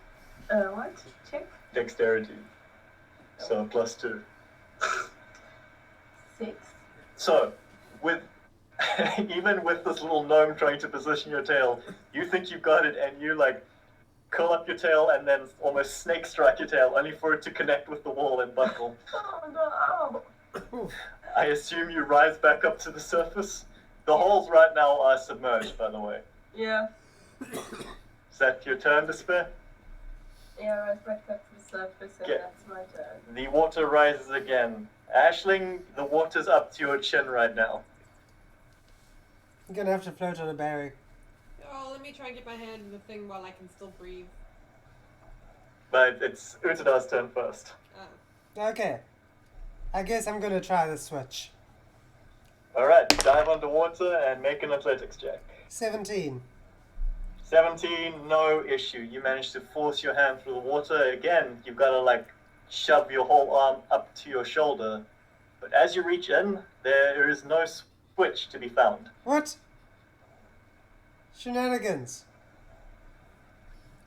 what? Check? Dexterity. So +2. 6. So, with even with this little gnome trying to position your tail, you think you've got it, and you like curl up your tail and then almost snake strike your tail, only for it to connect with the wall and buckle. Oh no! I assume you rise back up to the surface. The holes right now are submerged, by the way. Yeah. Is that your turn, Despair? Yeah, rise back up to the surface, and Yeah. that's my turn. The water rises again. Aisling, the water's up to your chin right now. I'm gonna have to float on a berry. Oh, let me try and get my hand in the thing while I can still breathe. But it's Utada's turn first. Oh. Okay. I guess I'm gonna try the switch. Alright, dive underwater and make an athletics check. 17. 17, no issue. You managed to force your hand through the water. Again, you've got to like shove your whole arm up to your shoulder. But as you reach in, there is no switch to be found. What? Shenanigans.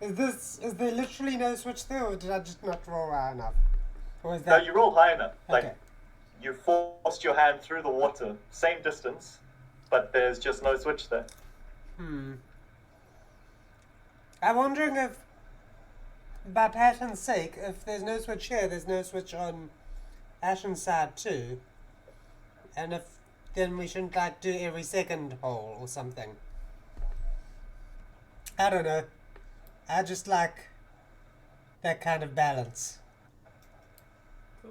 Is there literally no switch there, or did I just not roll high enough? Or is No, that... you roll high enough. Like, Okay. you forced your hand through the water, same distance, but there's just no switch there. I'm wondering if, by pattern's sake, if there's no switch here, there's no switch on Ashen's side too. And if then we shouldn't like do every second hole or something. I don't know. I just like that kind of balance. Cool.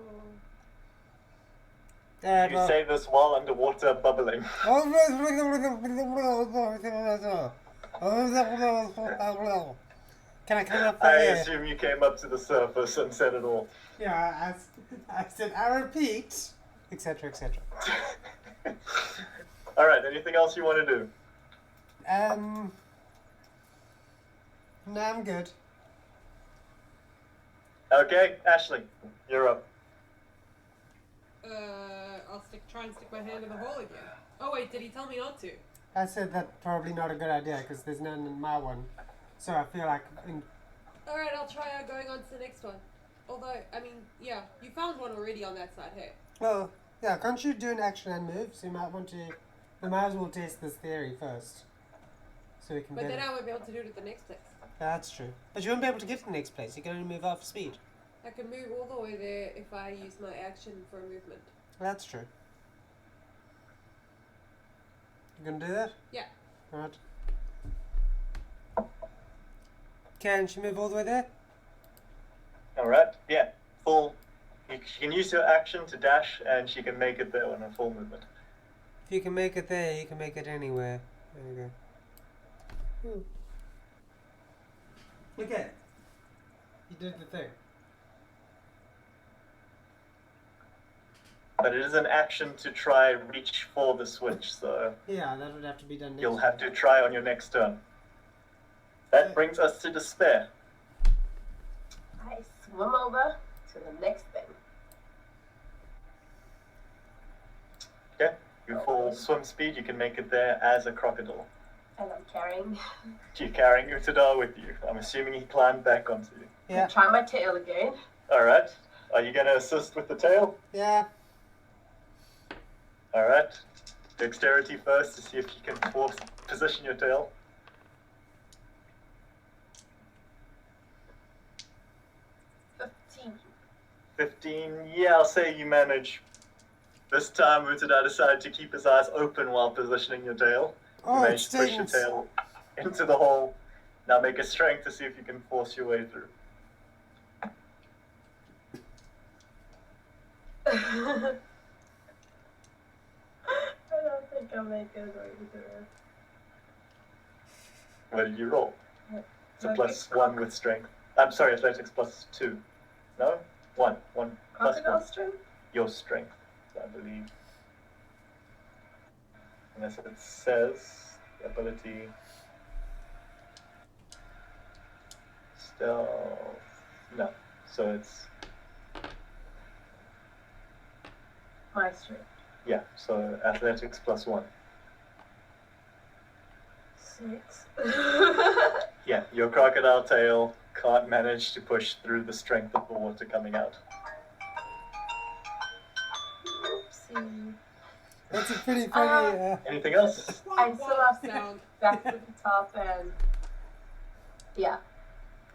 Alright, You say this while underwater bubbling. Can I come up I here? assume you came up to the surface and said it all. Yeah, I said, I repeat, etc., etc. Alright, anything else you want to do? No, I'm good. Okay, Ashley, you're up. I'll try and stick my hand in the hole again. Oh wait, did he tell me not to? I said that's probably not a good idea because there's none in my one. So I feel like... Alright, I'll try going on to the next one. Although, I mean, yeah, you found one already on that side, hey? Well, yeah, can't you do an action and move? So you might want to... We might as well test this theory first. So we can... But better- then I won't be able to do it at the next place. That's true. But you won't be able to get to the next place. You can only move half speed. I can move all the way there if I use my action for a movement. That's true. You gonna do that? Yeah. Alright. Can she move all the way there? Alright, yeah, full. She can use her action to dash, and she can make it there on a full movement. If you can make it there, you can make it anywhere. There you go. Okay. You did the thing. But it is an action to try reach for the switch, so Yeah, that would have to be done next. you'll have to try on your next turn. That brings us to despair. I swim over to the next thing. Okay, you full swim speed, you can make it there as a crocodile. And I'm carrying. You're carrying Utadar with you. I'm assuming he climbed back onto you. Yeah. Try my tail again. Alright, are you going to assist with the tail? Yeah. Alright, dexterity first to see if you can position your tail. 15, yeah, I'll say you manage. This time, Utadar decided to keep his eyes open while positioning your tail. You Oh, it managed to push your stings. tail into the hole. Now make a strength to see if you can force your way through. I don't think I'll make it either. What did you roll? It's a Athletics. +1 with strength. I'm sorry, athletics +2. No? 1. 1 plus Crocodile 1. string? Your strength, I believe. Unless it says ability. Stealth. No. So it's, My strength. yeah, so athletics +1. 6. Yeah, your crocodile tail can't manage to push through the strength of the water coming out. Oopsie. That's a pretty funny... Anything else? I still have to sound. get back to the top and... Yeah.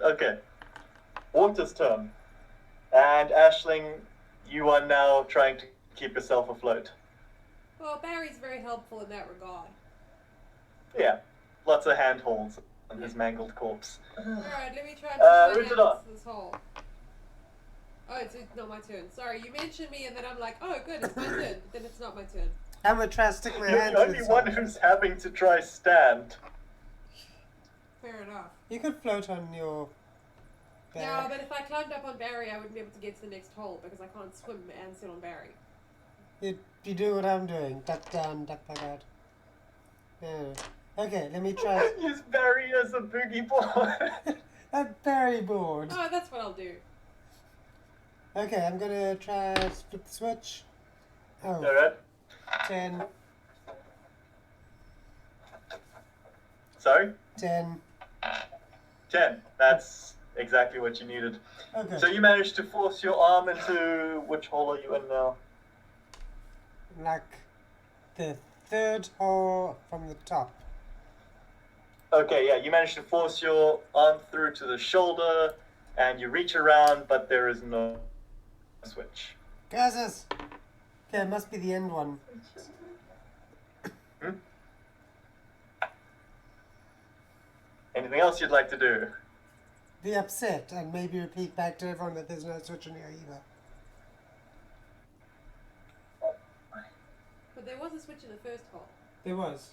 Okay. Water's turn. And Aisling, you are now trying to keep yourself afloat. Well, Barry's very helpful in that regard. Yeah, lots of handholds on his mangled corpse. Alright, let me try and push my Utadar. hands to this hole. Oh, it's not my turn. Sorry, you mentioned me and then I'm like, oh good, it's my turn. But then it's not my turn. I'm gonna try to stick my You're hand the through only this one hole. who's having to try stand. Fair enough. You could float on your... Yeah, but if I climbed up on Barry, I wouldn't be able to get to the next hole because I can't swim and sit on Barry. You do what I'm doing. Duck down, duck back out. Yeah. Okay, let me try... Use Barry as a boogie board. A berry board. Oh, that's what I'll do. Okay, I'm gonna try to flip the switch. Oh, Alright. 10, Sorry? 10. 10. That's exactly what you needed. Okay. So you managed to force your arm into... Which hole are you in now? Like the third hole from the top. Okay, yeah, you managed to force your arm through to the shoulder, and you reach around, but there is no switch. Curses! Yeah, it must be the end one. Anything else you'd like to do? Be upset and maybe repeat back to everyone that there's no switch in here either. But there was a switch in the first hole. There was.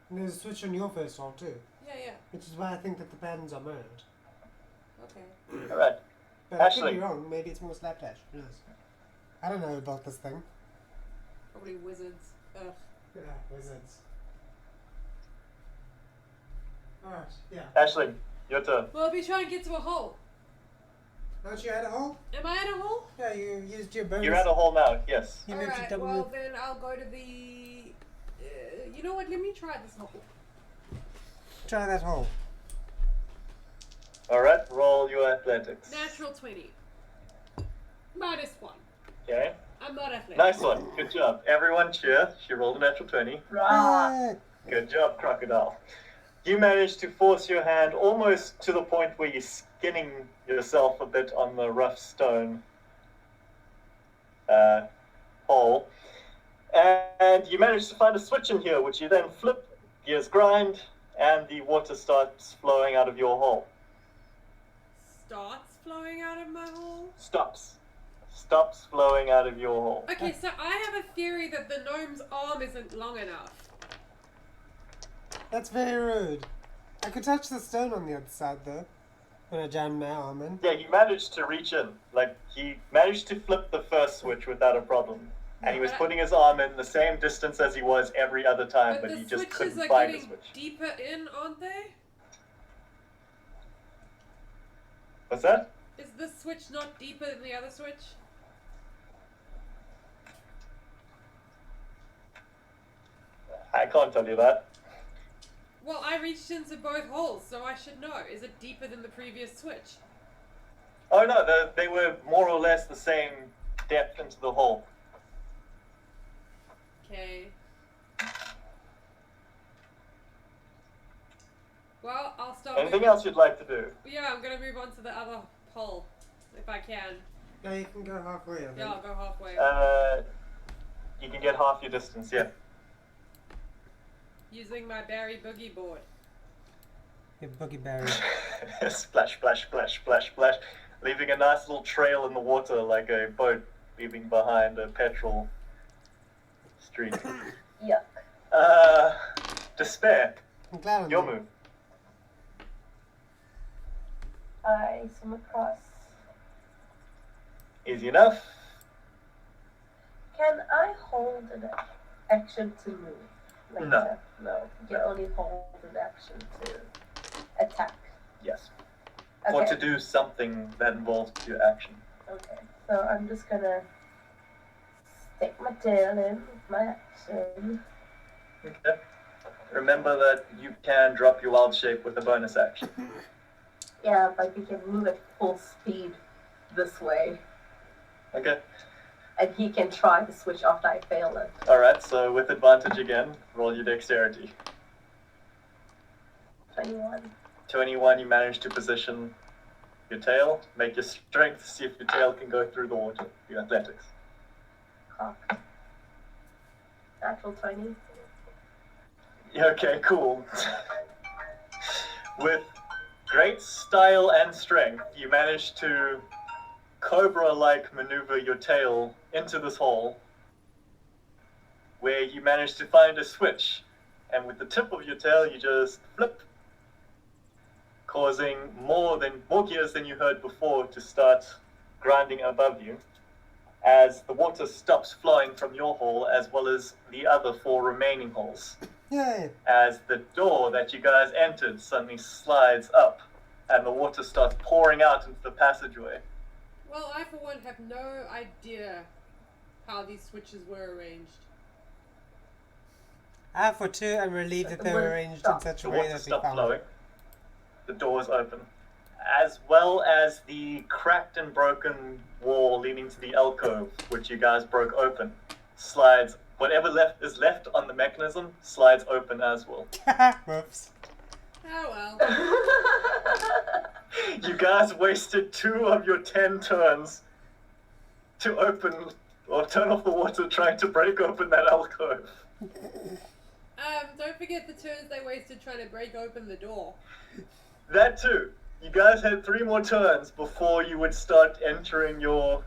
And there's a switch on your first hole too. Yeah. Which is why I think that the patterns are merged. Okay. Alright. But I could Ashley. be wrong. Maybe it's more slapdash. Who knows? I don't know about this thing. Probably wizards. Ugh. Yeah, wizards. Alright, yeah. Ashley, your turn. Well, I'll be trying to get to a hole. Aren't you at a hole? Am I at a hole? Yeah, you used your bonus. You're at a hole now, yes. You moved to Alright, double well move. then I'll go to the... you know what, let me try this hole. Try that hole. Alright, roll your athletics. Natural 20. -1. Okay. I'm not athletic. Nice one. Good job. Everyone cheer. She rolled a natural 20. Rah. Good job, Crocodile. You managed to force your hand almost to the point where you're skinning yourself a bit on the rough stone hole. And you managed to find a switch in here, which you then flip, gears grind, and the water starts flowing out of your hole. Starts flowing out of my hole? Stops flowing out of your hole. Okay, so I have a theory that the gnome's arm isn't long enough. That's very rude. I could touch the stone on the other side though. When I jammed my arm in. Yeah, he managed to reach in. Like, he managed to flip the first switch without a problem. And he was putting his arm in the same distance as he was every other time, but the he just switches couldn't are find the getting switch. deeper in, aren't they? What's that? Is this switch not deeper than the other switch? I can't tell you that. Well, I reached into both holes, so I should know. Is it deeper than the previous switch? Oh no, they were more or less the same depth into the hole. Okay. Well, I'll stop. Anything moving. else you'd like to do? Yeah, I'm gonna move on to the other hole, if I can. No, you can go halfway, I think. Yeah, I'll go halfway. You can get half your distance, yeah. Using my berry boogie board. Your boogie berry. Splash, splash, splash, splash, splash. Leaving a nice little trail in the water like a boat leaving behind a petrol street. Yuck. Despair. I'm glad I'm Your there. move. I swim across. Easy enough. Can I hold an action to move? Like No. that? No. You can only hold an action to attack. Yes. Okay. Or to do something that involves your action. Okay. So I'm just gonna stick my tail in with my action. Okay. Remember that you can drop your wild shape with a bonus action. Yeah, but we can move at full speed this way. Okay. And he can try to switch after I fail it. Alright, so with advantage again, roll your dexterity. 21. 21, you manage to position your tail. Make your strength, see if your tail can go through the water. Your athletics. Cock. Natural 20. Yeah, okay, cool. With great style and strength, you manage to cobra-like maneuver your tail into this hole, where you manage to find a switch, and with the tip of your tail, you just flip, causing more gears than you heard before to start grinding above you, as the water stops flowing from your hole, as well as the other 4 remaining holes. Yay! As the door that you guys entered suddenly slides up, and the water starts pouring out into the passageway. Well, I for one have no idea how these switches were arranged. I, for two, am relieved that they were arranged in such The a way water that we stopped found flowing. The door is open. As well as the cracked and broken wall leading to the alcove, which you guys broke open, slides. Whatever is left on the mechanism slides open as well. Whoops. Oh well. You guys wasted 2 of your 10 turns to open or turn off the water trying to break open that alcove. Don't forget the turns they wasted trying to break open the door. That too. You guys had 3 more turns before you would start entering your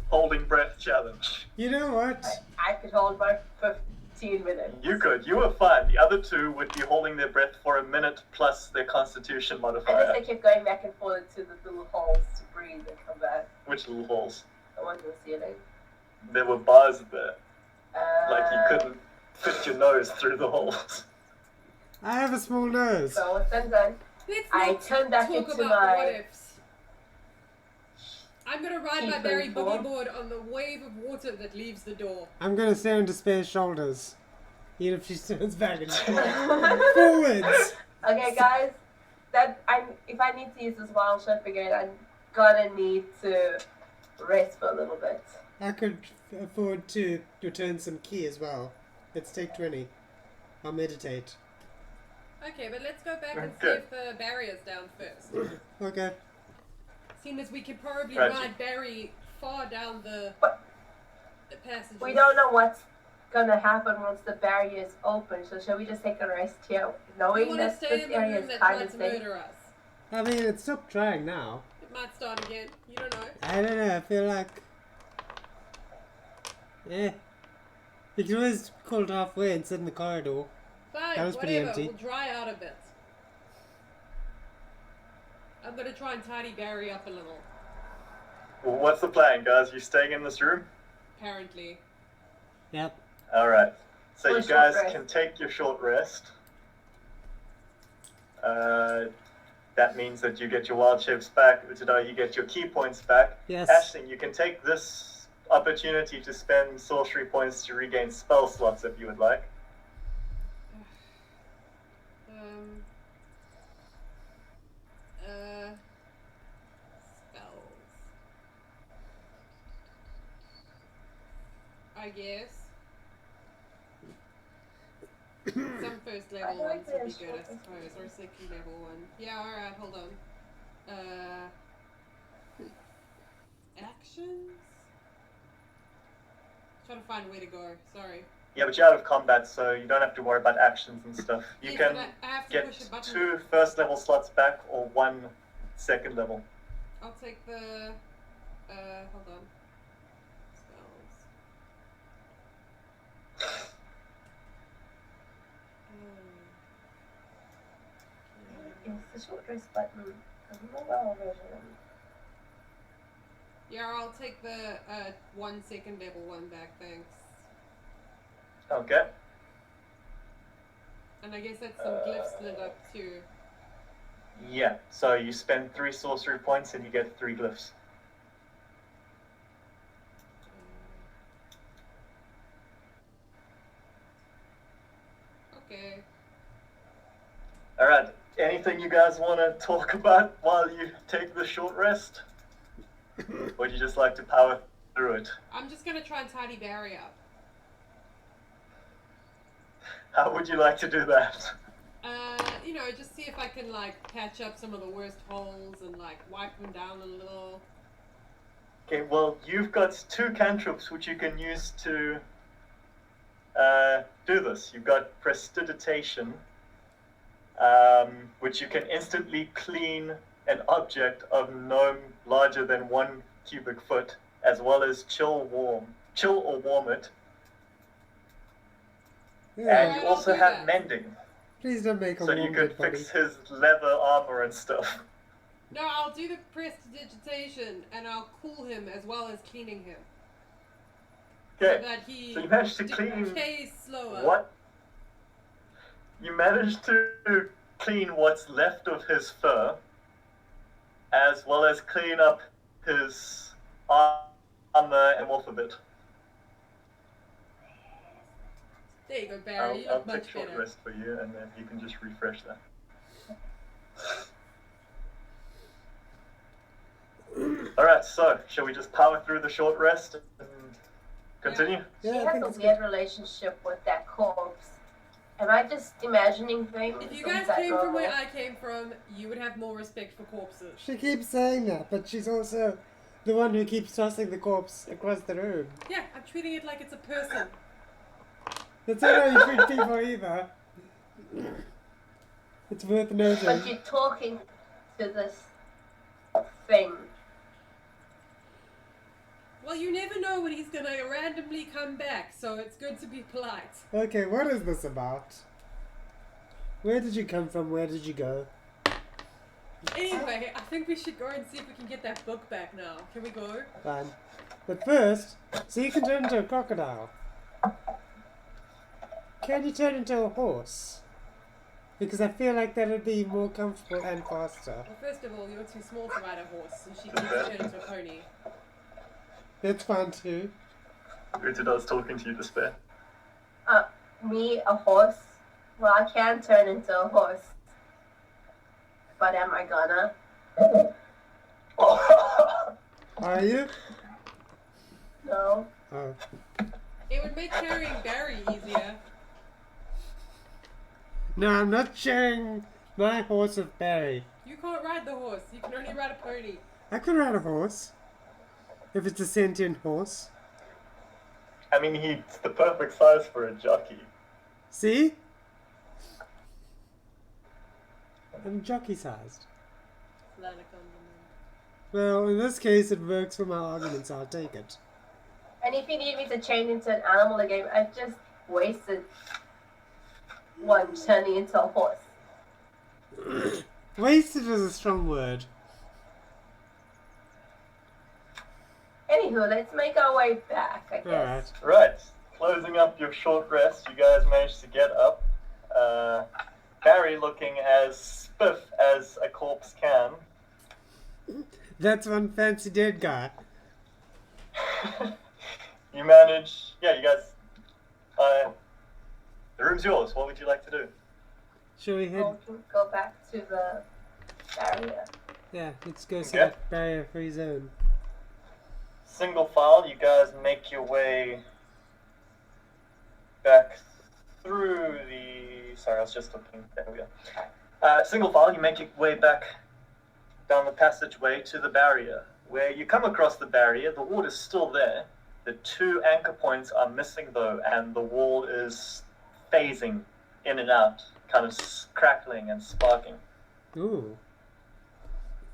holding breath challenge. You know what? I could hold my 15 minutes. You could. You were fine. The other 2 would be holding their breath for a minute plus their constitution modifier. Unless they kept going back and forth to the little holes to breathe and come back. Which little holes? The ones in the ceiling. There were bars there. Like you couldn't fit your nose through the holes. I have a small nose. So what's done? I turned back into my... What ifs. I'm gonna ride my berry boogie board on the wave of water that leaves the door. I'm gonna stare into Spare's shoulders. Even if she turns back and forwards. Okay, guys. If I need to use this wild shape again, I'm gonna need to rest for a little bit. I could afford to return some key as well. Let's take 20. I'll meditate. Okay, but let's go back and see if the barrier's down first. Okay. Seeing as we can probably ride Barry far down the passage. We don't know what's gonna happen once the barrier is open, so shall we just take a rest here, knowing that this area is kind of safe? Murder us. I mean, it's stopped trying now. It might start again. You don't know. I don't know. I feel like... You can always call it halfway and sit in the corridor. Fine, That was pretty whatever. empty. We'll dry out a bit. I'm gonna try and tidy Barry up a little. Well, what's the plan, guys? You staying in this room? Apparently. Yep. Alright. So For you a short guys rest. can take your short rest. That means that you get your wild shapes back. Utada, you get your key points back. Yes. Ashton, you can take this opportunity to spend sorcery points to regain spell slots if you would like. Spells. I guess. Some first level ones would be good, I suppose, or second level one. Yeah, alright, hold on. Actions? Trying to find a way to go, sorry. Yeah, but you're out of combat, so you don't have to worry about actions and stuff. You Yes, can but I have to get push a button. 2 first level slots back or 1 second level. I'll take the, hold on. Spells. It's the short rest button. The mobile version. Yeah, I'll take the 1 second level one back, thanks. Okay. And I guess that's some glyphs lit up too. Yeah, so you spend 3 sorcery points and you get 3 glyphs. Okay. Alright, anything you guys want to talk about while you take the short rest? Or do you just like to power through it? I'm just gonna try and tidy Barry up. How would you like to do that? You know, just see if I can, like, patch up some of the worst holes and, like, wipe them down a little. Okay, well, you've got 2 cantrips which you can use to do this. You've got Prestidigitation, which you can instantly clean an object of no larger than 1 cubic foot, as well as chill or warm it. Yeah. And you also have Mending, Please don't make a so you warm could dead body. fix his leather armor and stuff. No, I'll do the Prestidigitation and I'll cool him as well as cleaning him. Okay, So that he so you managed to clean decays slower. what? You managed to clean what's left of his fur, as well as clean up his armor and off of it. There you go, Barry. You I'll look take much short better. rest for you, and then you can just refresh that. Alright, so, shall we just power through the short rest and continue? She Yeah, I has think a it's weird good. relationship with that corpse. Am I just imagining things? If you or guys is that came from normal? where I came from, you would have more respect for corpses. She keeps saying that, but she's also The one who keeps tossing the corpse across the room. Yeah, I'm treating it like it's a person. That's not how you treat people either. It's worth noting. But you're talking to this thing. Well, you never know when he's gonna randomly come back, so it's good to be polite. Okay, what is this about? Where did you come from? Where did you go? Anyway, I think we should go and see if we can get that book back now. Can we go? Fine. But first, so you can turn into a crocodile. Can you turn into a horse? Because I feel like that would be more comfortable and faster. Well, first of all, you're too small to ride a horse, and she needs to turn into a pony. That's fine too. Utuda's talking to you, Despair. Me, a horse? Well, I can turn into a horse. But am I gonna? Are you? No. Oh. It would make carrying Barry easier. No, I'm not sharing my horse with Barry. You can't ride the horse. You can only ride a pony. I could ride a horse. If it's a sentient horse. I mean, he's the perfect size for a jockey. See? I'm jockey-sized. Well, in this case, it works for my arguments, so I'll take it. And if you need me to change into an animal again, I just wasted one turning into a horse. Wasted is a strong word. Anywho, let's make our way back, I guess. Alright. Right, closing up your short rest, you guys managed to get up. Barry looking as spiff as a corpse can. That's one fancy dead guy. You manage, yeah, you guys, the room's yours. What would you like to do? Shall we head? Go back to the barrier. Yeah, let's go set Okay. up barrier-free zone. Single file, you guys make your way back through the... Sorry, I was just looking. There we go. Single file, you make your way back down the passageway to the barrier. Where you come across the barrier, the water's still there. The two anchor points are missing though, and the wall is phasing in and out, kind of crackling and sparking. Ooh.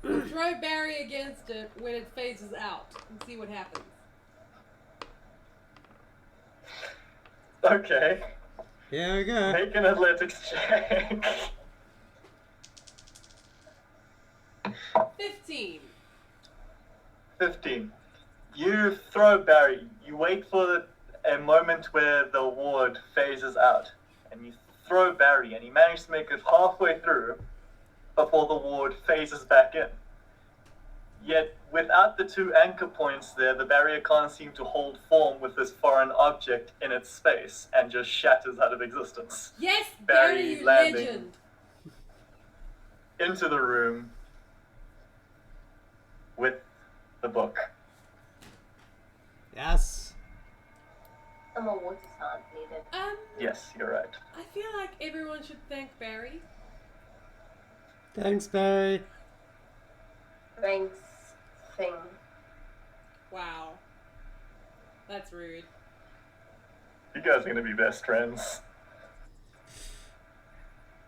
Throw Barry against it when it phases out and see what happens. Okay, Here we go. make an athletics check. 15. 15. You throw Barry. You wait for a moment where the ward phases out, and you throw Barry, and he manages to make it halfway through before the ward phases back in. Yet, without the two anchor points there, the barrier can't seem to hold form with this foreign object in its space, and just shatters out of existence. Yes, Barry Barry, you landing. legend. Into the room with the book. Yes. Some more water aren't needed. Yes, you're right. I feel like everyone should thank Barry. Thanks, Barry. Thanks, thing. Wow. That's rude. You guys are gonna be best friends.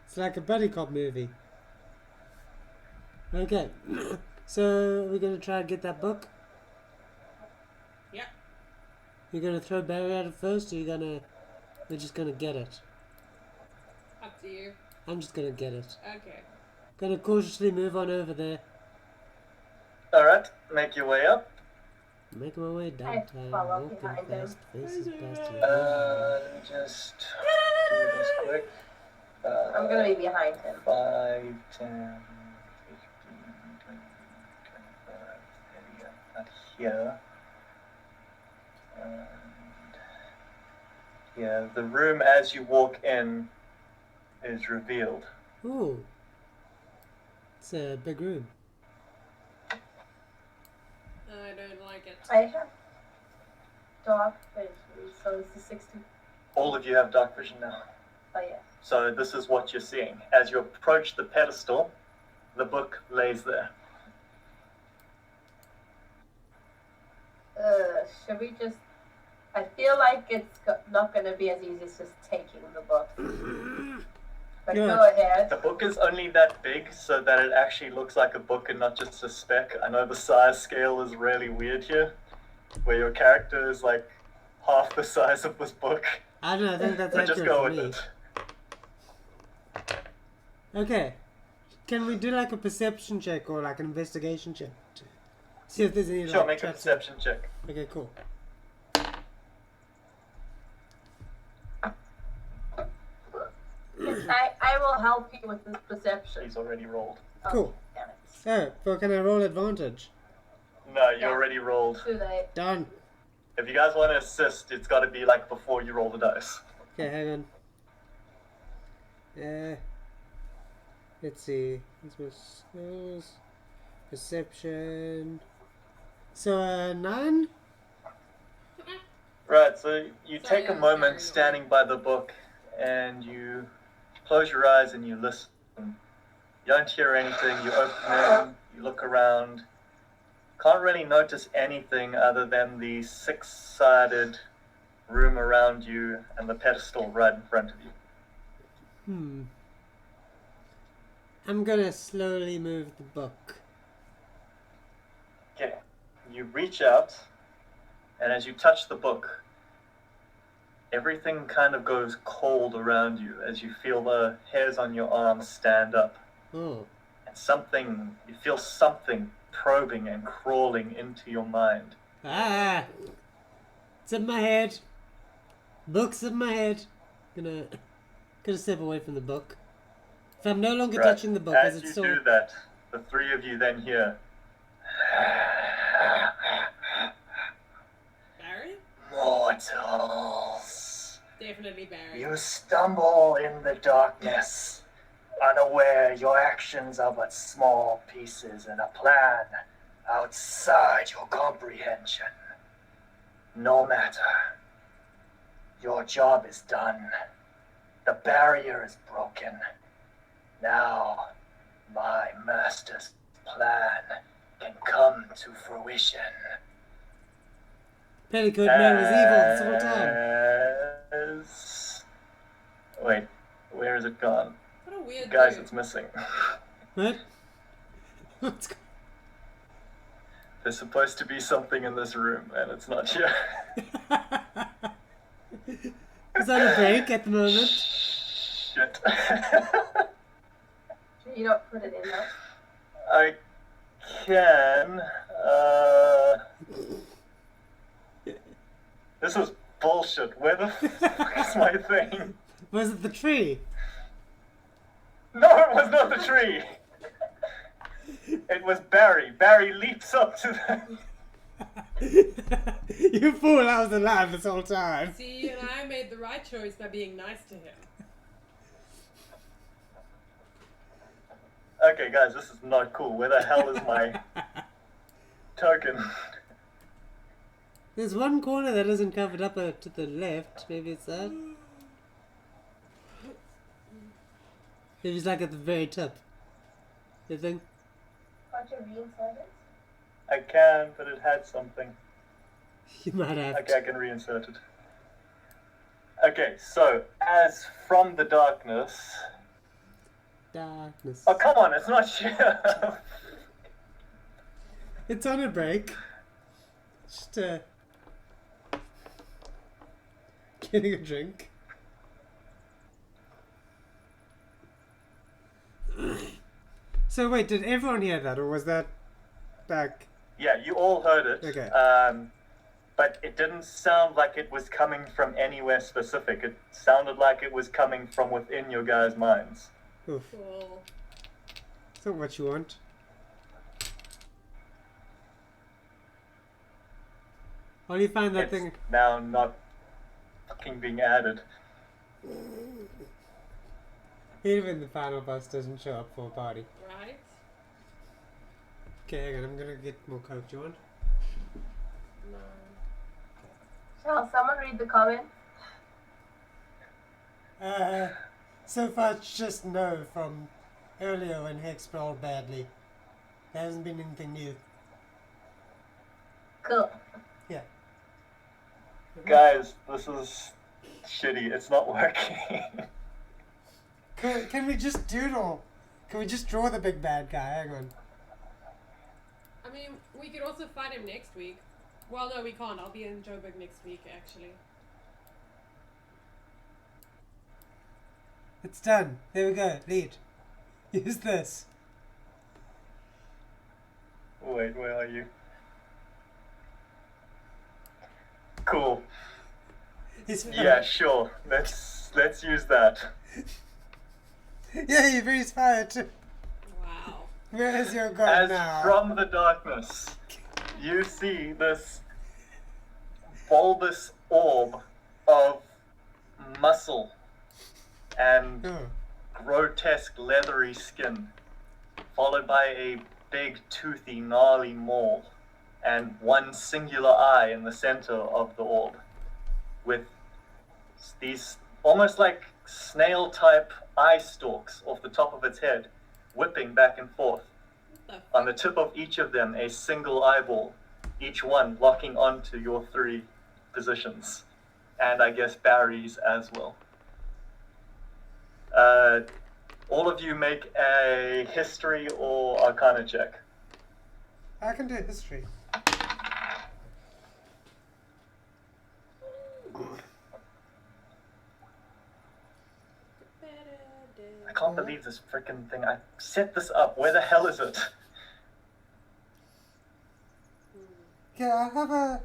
It's like a buddy cop movie. Okay. So, we're gonna try and get that book? Yep. You're gonna throw Barry at it first, or we're just gonna get it? Up to you. I'm just gonna get it. Okay. Gonna cautiously move on over there. Alright, make your way up. Making my way downtown, follow walking behind him. fast, faces past you. Just do this quick. I'm gonna be behind him. 5, 10, 15, 20, 25, there we go. Not here. And yeah, the room as you walk in is revealed. Ooh. It's a big room. I don't like it. I have dark vision, so it's the 60. All of you have dark vision now. Oh yeah. So this is what you're seeing. As you approach the pedestal, the book lays there. Should we just... I feel like it's not going to be as easy as just taking the book. But Yeah. go ahead. The book is only that big so that it actually looks like a book and not just a spec. I know the size scale is really weird here, where your character is like half the size of this book. I don't know, I think that's But just accurate go for with me. it. Okay. Can we do like a perception check or like an investigation check? To see if there's any Sure, like make a traps? perception check. Okay, cool. I will help you with this perception. He's already rolled. Oh, Cool. damn it. Oh, but can I roll advantage? No, you Yeah. already rolled. Too late. Done. If you guys want to assist, it's got to be like before you roll the dice. Okay, hang on. Let's see. This was perception. So 9. Right, so you Sorry, take I a was moment carried standing by the book and you close your eyes and you listen. You don't hear anything, you open them, you look around. Can't really notice anything other than the six-sided room around you and the pedestal right in front of you. I'm gonna slowly move the book. Okay, you reach out, and as you touch the book, everything kind of goes cold around you as you feel the hairs on your arms stand up. Oh. And you feel something probing and crawling into your mind. Ah! It's in my head. Book's in my head. Gonna step away from the book. If I'm no longer Right. touching the book, As is it you still... do that, the three of you then hear, Barry? "Mortals, Definitely Barry. you stumble in the darkness, unaware your actions are but small pieces in a plan outside your comprehension. No matter. Your job is done. The barrier is broken. Now, my master's plan can come to fruition." Petticoat Man was evil this whole time. As... Wait, where is it gone? What a weird Guys, dude. it's missing. What? What's go- There's supposed to be something in this room, and it's not here. Is that a break at the moment? Shit. You don't put it in there. I can. This was bullshit. Where the fuck is my thing? Was it the tree? No, it was not the tree. It was Barry. Barry leaps up to the... You fool, I was alive this whole time. See, and I made the right choice by being nice to him. Okay, guys, this is not cool. Where the hell is my token? There's one corner that isn't covered up to the left. Maybe it's that. Maybe it's like at the very top. You think? Can't you reinsert it? I can, but it had something. You might have Okay, I can reinsert it. Okay, so, as from the darkness... darkness. Oh, come on, it's not here! It's on a break. Just getting a drink. So wait, did everyone hear that, or was that like? Yeah, you all heard it. Okay. But it didn't sound like it was coming from anywhere specific. It sounded like it was coming from within your guys' minds. Oof. Cool. It's not what you want. How do you find that It's thing? now not fucking being added. Even the final boss doesn't show up for a party. Right? Okay, hang on, I'm gonna get more coke. Do you want? No. Shall someone read the comment? So far it's just no from earlier when Hex rolled badly. There hasn't been anything new. Cool. Yeah. Guys, this is shitty. It's not working. Can we just doodle? Can we just draw the big bad guy? Hang on. I mean, we could also fight him next week. Well, no, we can't. I'll be in Joburg next week, actually. It's done. There we go. Lead. Use this. Wait, where are you? Cool. Yeah, sure. Let's use that. Yeah, you're very inspired. Wow. Where is your god As now? from the darkness, you see this bulbous orb of muscle and grotesque leathery skin, followed by a big toothy gnarly maw and one singular eye in the center of the orb, with these almost like snail type eye stalks off the top of its head, whipping back and forth. On the tip of each of them, a single eyeball, each one locking onto your 3 positions, and I guess Barry's as well. All of you make a history or arcana check. I can do history. I can't believe this freaking thing. I set this up. Where the hell is it? Yeah, I have a...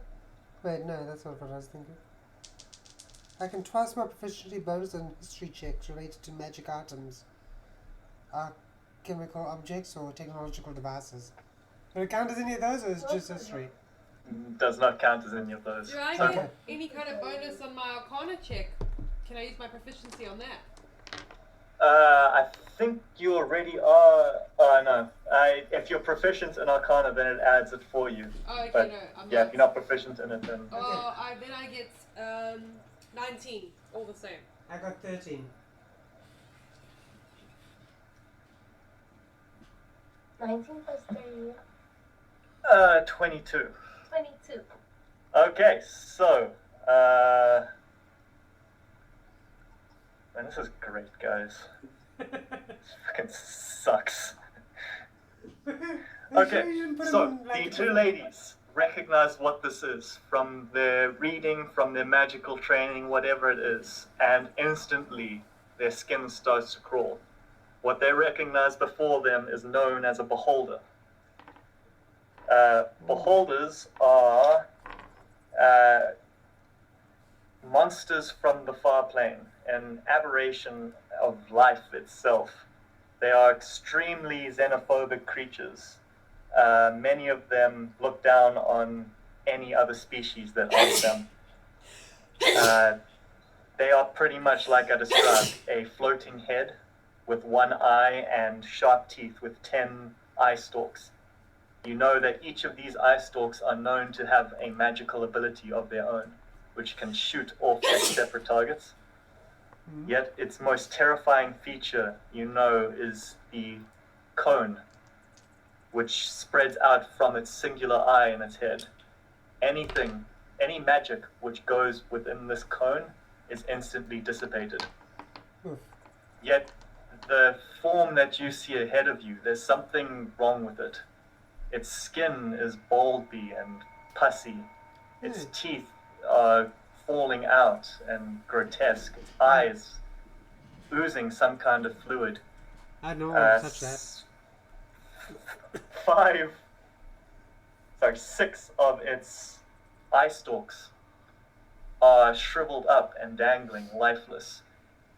Wait, no, that's not what I was thinking. I can twice my proficiency bonus on history checks related to magic items, chemical objects, or technological devices. Does it count as any of those, or is it just history? Does not count as any of those. Do I So- get any kind of bonus on my arcana check? Can I use my proficiency on that? I think you already are. No. If you're proficient in Arcana, then it adds it for you. Oh, okay, But, no, I'm yeah, not. if you're not proficient in it, then. Oh, then I get 19, all the same. I got 13. 19 plus 3. 22. 22. Okay, so, man, this is great, guys. This fucking sucks. Okay, so the 2 ladies recognize what this is from their reading, from their magical training, whatever it is, and instantly their skin starts to crawl. What they recognize before them is known as a beholder. Beholders are monsters from the far plane, an aberration of life itself. They are extremely xenophobic creatures. Many of them look down on any other species that aren't them. They are pretty much like I described, a floating head with 1 eye and sharp teeth with 10 eye stalks. You know that each of these eye stalks are known to have a magical ability of their own, which can shoot off at separate targets. Yet its most terrifying feature, you know, is the cone, which spreads out from its singular eye in its head. Any magic which goes within this cone is instantly dissipated. Yet the form that you see ahead of you, there's something wrong with it. Its skin is bulby and pussy. Its teeth are falling out and grotesque. Its eyes oozing some kind of fluid. I don't want to touch that. 6 of its eye stalks are shriveled up and dangling, lifeless.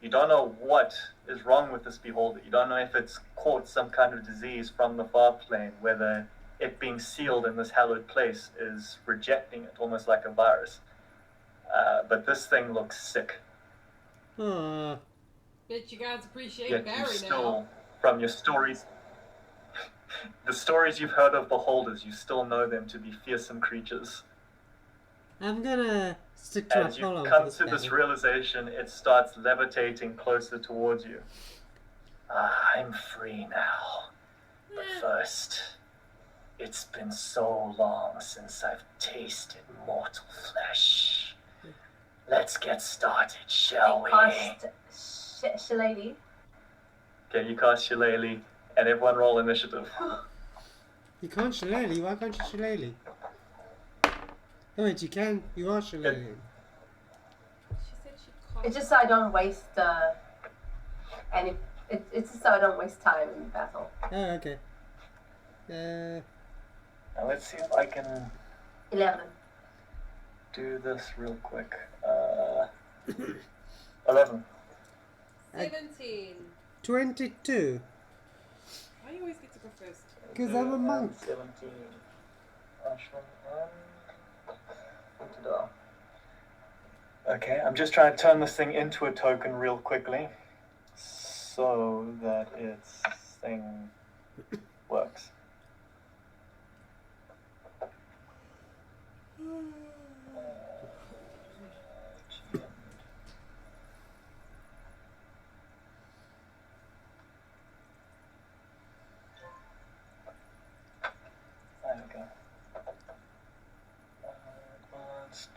You don't know what is wrong with this beholder. You don't know if it's caught some kind of disease from the far plane, whether it being sealed in this hallowed place is rejecting it, almost like a virus. But this thing looks sick. Aww. Bet you guys appreciate Yet Barry you now. still, from your stories, the stories you've heard of beholders, you still know them to be fearsome creatures. I'm gonna stick to my As you follow come to this realization, it starts levitating closer towards you. I'm free now. But first, it's been so long since I've tasted mortal flesh. Let's get started, shall we? Cast Shillelagh. Okay, you cast Shillelagh, and everyone roll initiative. You can't shillelagh. Why can't you shillelagh? Oh wait, you can. You are shillelagh. She said she can't. It's just so I don't waste it's just so I don't waste time in battle. Oh, okay. Now let's see if I can 11. do this real quick. 11. 17. 22. Why do you always get to go first? Because I'm a monk. 17. Okay, I'm just trying to turn this thing into a token real quickly so that its thing works.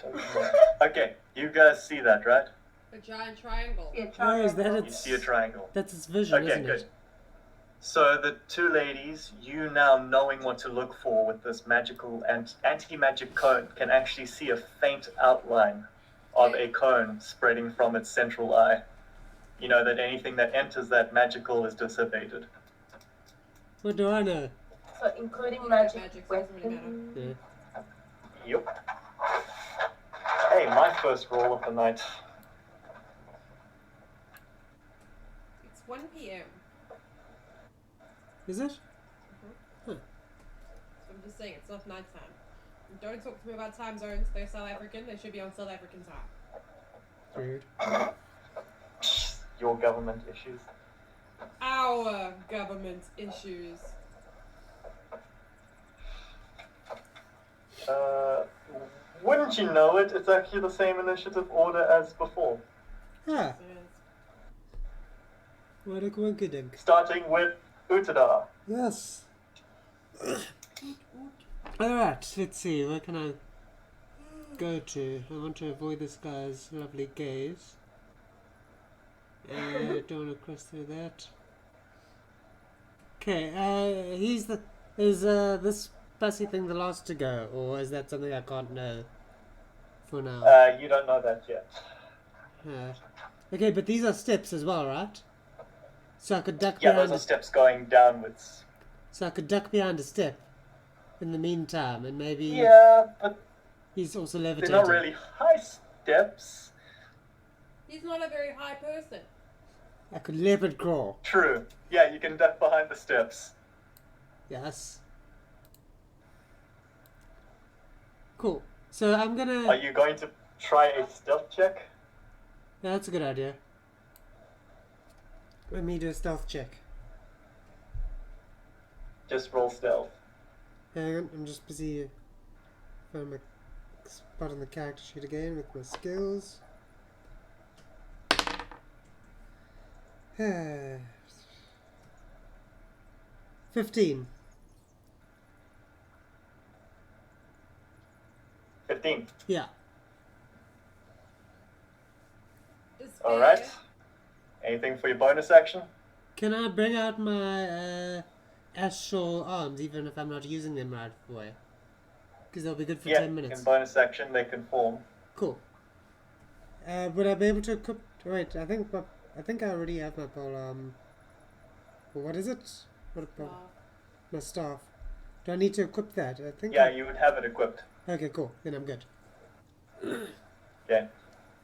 There we go. Okay, you guys see that, right? A giant triangle. Yeah, Oh, is that triangle. You its... see a triangle. That's its vision, Okay, isn't good. it? So the two ladies, you now knowing what to look for with this magical and anti-magic cone, can actually see a faint outline of a cone spreading from its central eye. You know that anything that enters that magical is dissipated. What do I know? So including You magic, magic, so it doesn't really weapons. Yeah. Yep. Hey, my first roll of the night. It's 1 p.m. Is it? So I'm just saying, it's not nighttime. And don't talk to me about time zones. They're South African. They should be on South African time. Rude. Your government issues. Our government issues. Wouldn't you know it? It's actually the same initiative order as before. Ah, So what a coinkydink. Starting with Utada. Yes. Alright, let's see, where can I go to? I want to avoid this guy's lovely gaze. Don't want to cross through that. Okay, is this fussy thing the last to go, or is that something I can't know for now? You don't know that yet. Okay, but these are steps as well, right? So I could duck Yeah, behind those are steps going downwards. So I could duck behind a step in the meantime, and maybe Yeah, but he's also they're levitating. not really high steps. he's not a very high person. I could leopard crawl. True. Yeah, you can duck behind the steps. Yes. Cool. So I'm Are gonna... you going to try a stealth check? Yeah, that's a good idea. Let me do a stealth check. Just roll stealth. Hang on, I'm just busy finding my spot on the character sheet again with my skills. 15. 15. Yeah. Despair. Alright. Anything for your bonus action? Can I bring out my astral arms even if I'm not using them right away? Because they'll be good for 10 minutes. In bonus action they can form. Cool. Would I be able to equip... Wait, I think I already have my pole arm. Well, what is it? What a pole? My staff. Do I need to equip that? I think. Yeah, you would have it equipped. Okay, cool. Then I'm good. Okay.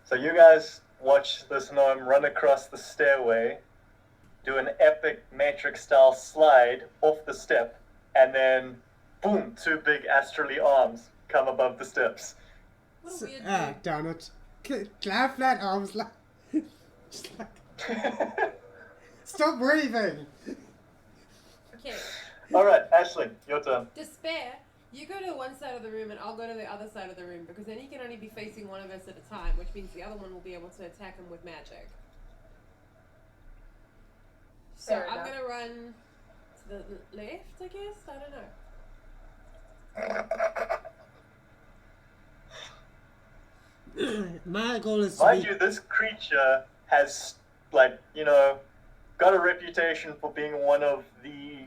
So you guys watch this gnome run across the stairway, do an epic Matrix style slide off the step, and then boom, two big astrally arms come above the steps. What a weird thing. Darn it. Clap flat arms like... Just like... Stop breathing! Okay. Alright, Ashley, your turn. Despair. You go to one side of the room and I'll go to the other side of the room because then he can only be facing one of us at a time, which means the other one will be able to attack him with magic. So Fair I'm enough. gonna run to the left, I guess? I don't know. My goal is to Mind be... you, this creature has, like, got a reputation for being one of the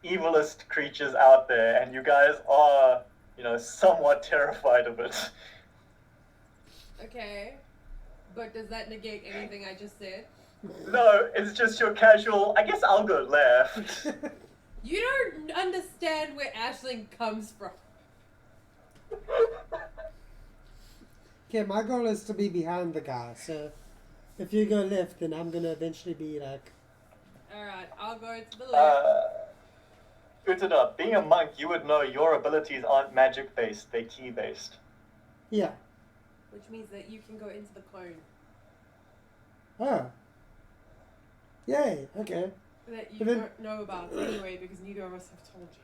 evilest creatures out there, and you guys are, somewhat terrified of it. Okay. But does that negate anything I just said? No, it's just your casual, I guess I'll go left. You don't understand where Aisling comes from. Okay, my goal is to be behind the guy, so if you go left, then I'm gonna eventually be like... Alright, I'll go to the left. Utada, being a monk, you would know your abilities aren't magic-based, they're key-based. Yeah. Which means that you can go into the clone. Oh. Yay, okay. That you But then- don't know about anyway, because neither of us have told you.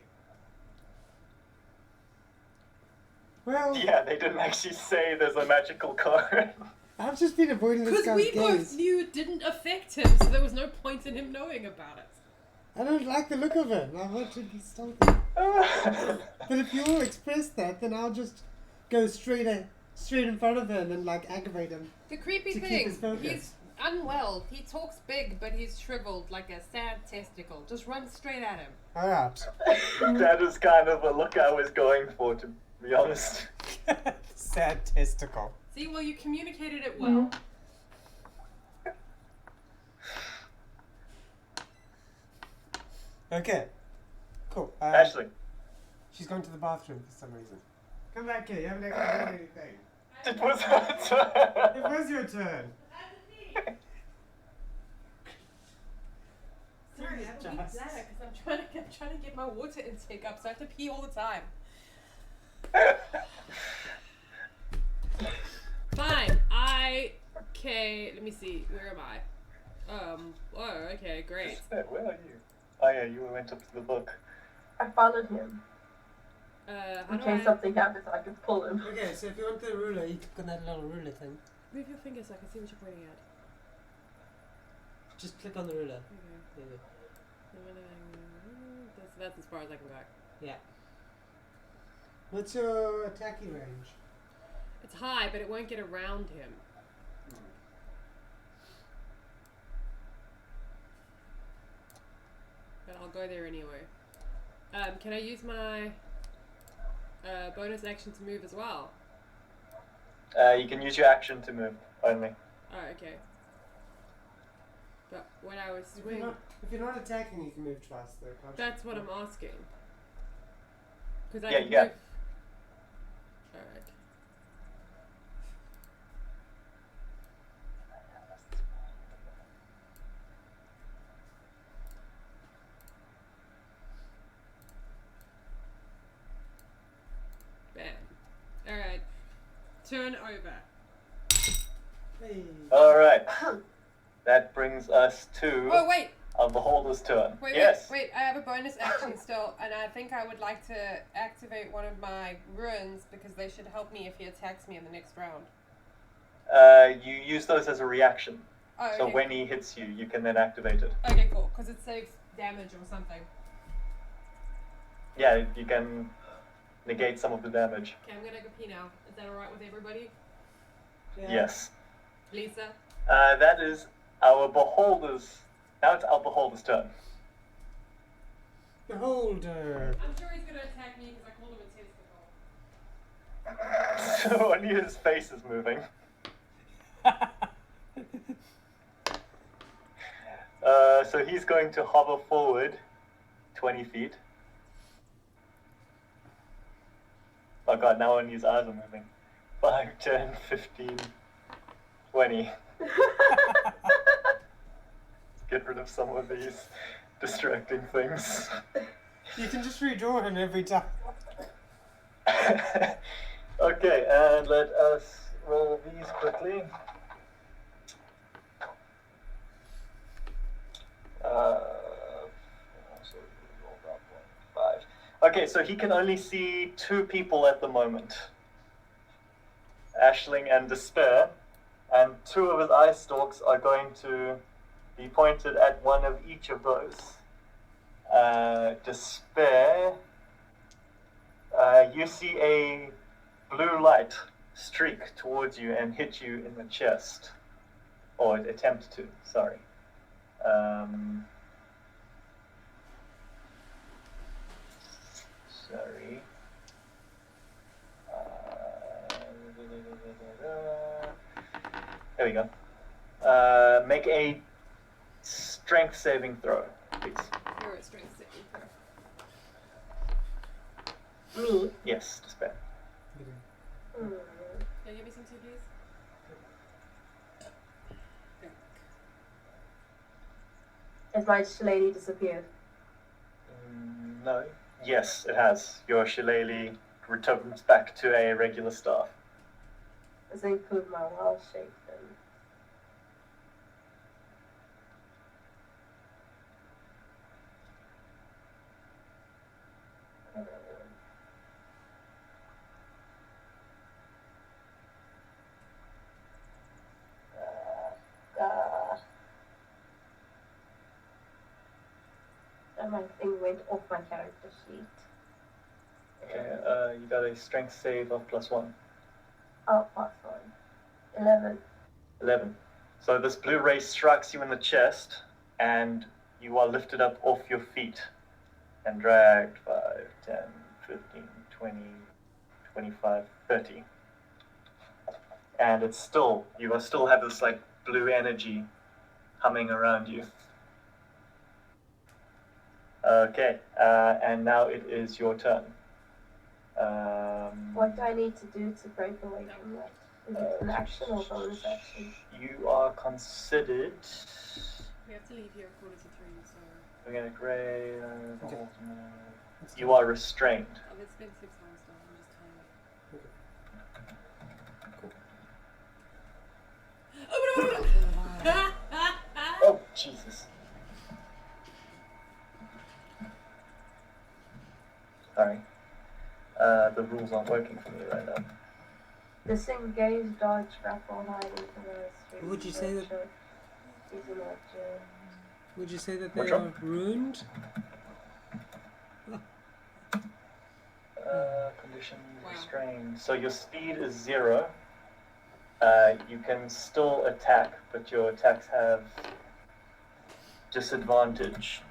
Well, Yeah, they didn't actually say there's a magical card. I've just been avoiding this Because guy's we both gaze. knew it didn't affect him, so there was no point in him knowing about it. I don't like the look of him. I want to be stealthy. But if you all express that, then I'll just go straight in front of him and like aggravate him. The creepy To keep thing, his focus. he's unwell. He talks big, but he's shriveled like a sad testicle. Just run straight at him. Alright. That is kind of a look I was going for, to be honest. Sad testicle. See, well, you communicated it well. Okay. Cool. Ashley, She's going to the bathroom for some reason. Come back here. You haven't actually done anything. it was her It turn. was your turn. Sorry, I don't need that because I'm trying to get my water intake up, so I have to pee all the time. Fine. Okay, let me see. Where am I? Oh, okay, great. Where are you? Oh yeah, you went up to the book. I followed him How in do case I something happens. I can pull him. Okay, so if you want the ruler, you click on that little ruler thing. move your finger so I can see what you're pointing at? Just click on the ruler. Okay. There you That's as far as I can go. go. Yeah. What's your attacking range? It's high, but it won't get around him. But I'll go there anyway. Can I use my bonus action to move as well? You can use your action to move only. Oh, okay. But when I was If swing, you're not attacking, you can move twice though, can't you? that's what I'm asking. Because I Yeah, can you move. can. Alright. Bam. Alright. Turn over. Hey. Alright. That brings us to Oh, wait! our beholder's turn. Wait, Yes. wait, I have a bonus action still, and I think I would like to activate one of my ruins because they should help me if he attacks me in the next round. You use those as a reaction. Oh, okay. So when he hits you, you can then activate it. Okay, cool, because it saves damage or something. Yeah, you can negate some of the damage. Okay, I'm gonna go pee now. Is that alright with everybody? Yeah. Yes. Lisa? That is our beholder's. Now it's our beholder's turn. Beholder. I'm sure he's gonna attack me because I called him a testicle. So only his face is moving. So he's going to hover forward 20 feet. Oh god, now only his eyes are moving. 5, 10, 15, 20. Get rid of some of these distracting things. You can just redraw him every time. Okay, and let us roll these quickly. So we rolled up 1, 5. Okay, so he can only see 2 people at the moment. Aisling and Despair. And 2 of his eye stalks are going to be pointed at one of each of those. Despair, you see a blue light streak towards you and hit you in the chest. Or attempt to, sorry. Sorry. There we go. Make a strength saving throw, please. You're a strength saving throw. Me? Yes, despair. Hmm. Can you give me some tea, please? Has my shillelagh disappeared? No. Yes, it has. Your shillelagh returns back to a regular staff. Does it include my wild shape then? And my thing went off my character sheet. Okay, you got a strength save of +1. Oh, plus 1. 11. 11. So this blue ray strikes you in the chest, and you are lifted up off your feet and dragged 5, 10, 15, 20, 25, 30. And it's still, you still have this like blue energy humming around you. Okay, and now it is your turn. What do I need to do to break away from that? Is it an action or bonus action? You are considered. We have to leave here at 2:45, so. We're gonna grade. Okay. You are restrained. Oh, it's been 6 hours now. I'm just tired. Oh, Jesus. Sorry. The rules aren't working for me right now. Disengage, dodge, grapple, hide, into Would you say that? Would you say that they Which are one? ruined? Condition Wow. restrained. So your speed is 0. You can still attack, but your attacks have disadvantage.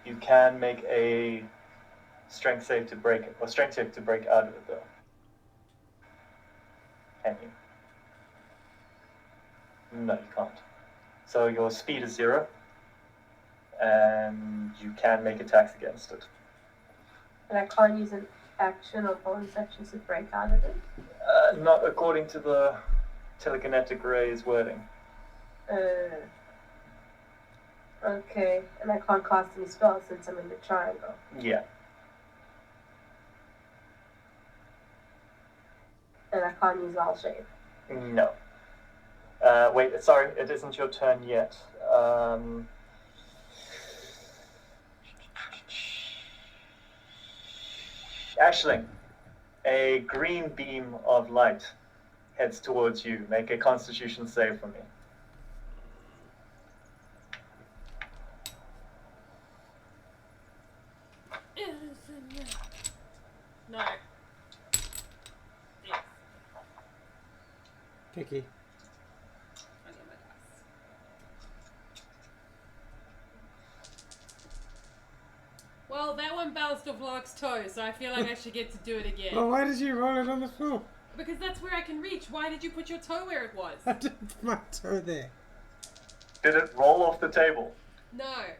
You can make a strength save to break it, or strength save to break out of it, though. Can you? No, you can't. So your speed is 0, and you can make attacks against it. And I can't use an action or bonus action to break out of it? Not according to the telekinetic ray's wording. Okay, and I can't cast any spells since I'm in the triangle. Yeah. And I can't use Wild Shape. No. Wait, sorry, it isn't your turn yet. Ashling, a green beam of light heads towards you. Make a Constitution save for me. No. Yes. Tricky. I need my dice. Well, that one bounced off Lark's toe, so I feel like I should get to do it again. Well, why did you roll it on the floor? Because that's where I can reach. Why did you put your toe where it was? I didn't put my toe there. Did it roll off the table? No.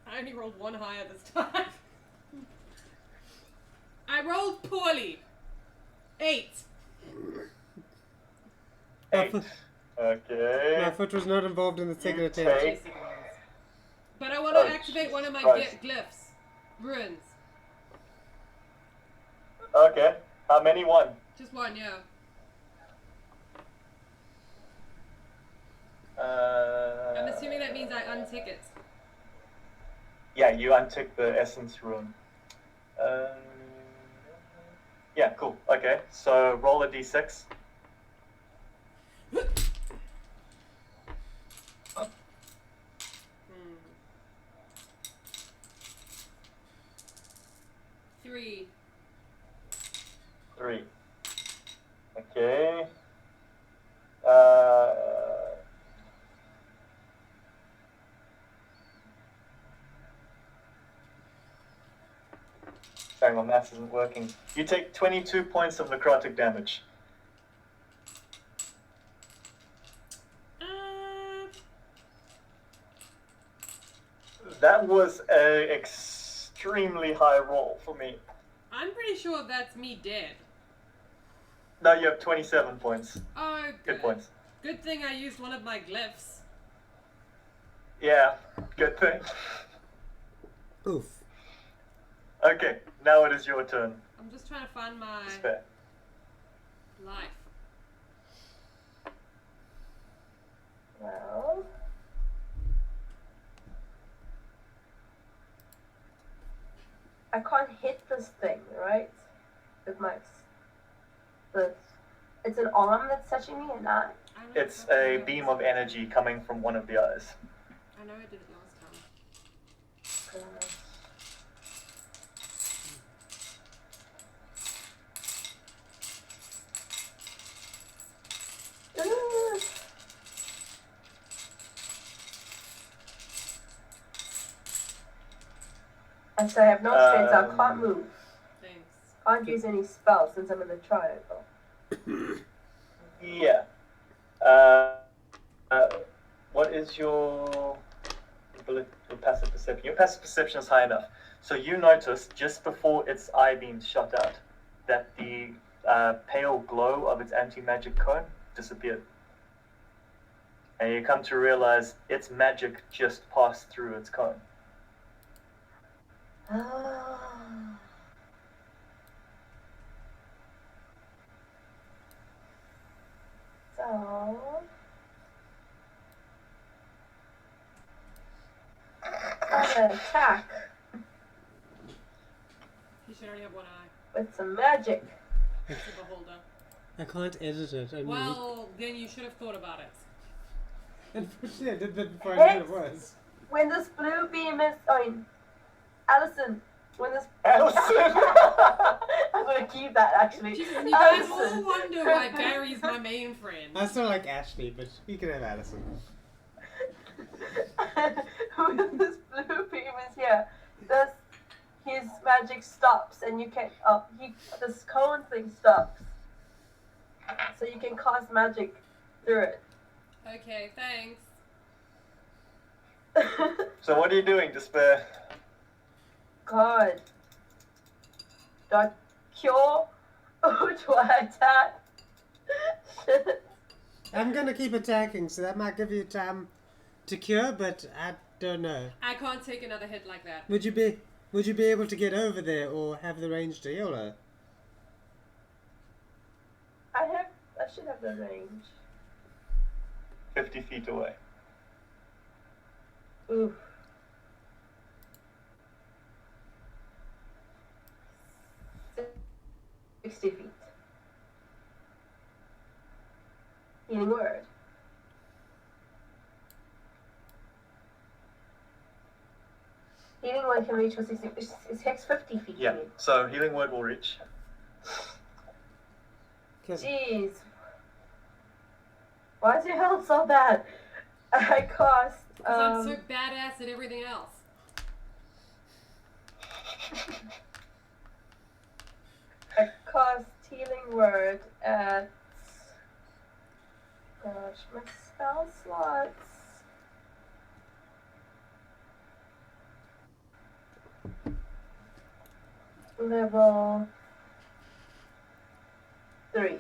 I only rolled one higher this time. I rolled poorly. 8. 8. My Okay. foot was not involved in the second You attempt. take- But I want to Oh, activate one of my Christ. glyphs. Ruins. Okay. How many? 1? Just one, yeah. I'm assuming that means I untick it. Yeah, you untick the essence rune. Yeah, cool. Okay, so roll a d6. 3. 3. Okay. Sorry, my math isn't working. You take 22 points of necrotic damage. That was an extremely high roll for me. I'm pretty sure that's me dead. No, you have 27 points. Oh, Good points. Good thing I used one of my glyphs. Yeah, good thing. Oof. Okay, now it is your turn. I'm just trying to find my Spare. life. Well, I can't hit this thing, right? With my... It's an arm that's touching me, and not... It's a beam of energy coming from one of the eyes. I know I did it last time. And so I have no strength, so I can't move. Thanks. Can't use any spells since I'm in the triangle. Yeah. What is your passive perception? Your passive perception is high enough. So you notice just before its eye beam shot out that the pale glow of its anti-magic cone disappeared. And you come to realize its magic just passed through its cone. So... I'm gonna attack You should already have one eye. with some magic. It's a beholder. I can't edit it. I mean, Well, then you should have thought about it. unfortunately, I did that before I knew what it was. When this blue beam is... Allison, when this... Allison! I'm gonna keep that, actually. Jesus, you guys all wonder why Barry's my main friend. I still like Ashley, but you can have Addison. When this blue beam is here, his magic stops, and you can... this cone thing stops. So you can cast magic through it. Okay, thanks. So what are you doing, Despair? God. Do I cure? Or do I attack? Shit. I'm gonna keep attacking, so that might give you time to cure, but I don't know. I can't take another hit like that. Would you be able to get over there or have the range to heal her? I should have the range. 50 feet away. Oof. Six 60 feet. Healing word. Healing word can reach for 60. Is Hex 50 feet? Yeah, so healing word will reach. Jeez. Why is your health so bad? I cast. Because I'm so badass at everything else. I cast healing word at. Gosh, my spell slots. Level 3.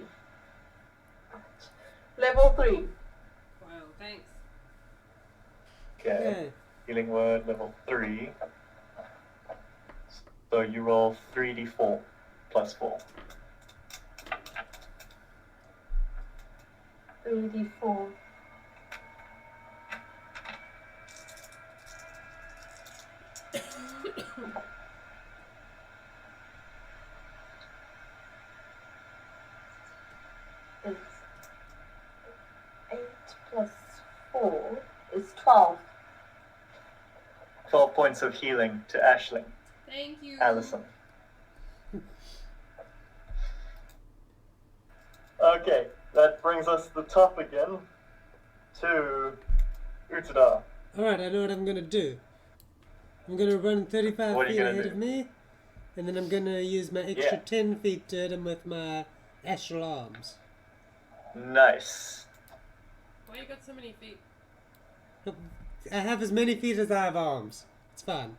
Level 3. Wow, thanks. Okay. Healing word level 3. So you roll 3d4 plus 4. 3d4. It's 8 plus 4 is 12. 12 points of healing to Aisling. Thank you. Allison. Okay, that brings us to the top again. To Utada. Alright, I know what I'm gonna do. I'm gonna run 35 What are you feet gonna ahead do? of me, and then I'm gonna use my extra Yeah. 10 feet to hit him with my astral arms. Nice. Why you got so many feet? I have as many feet as I have arms. It's fine.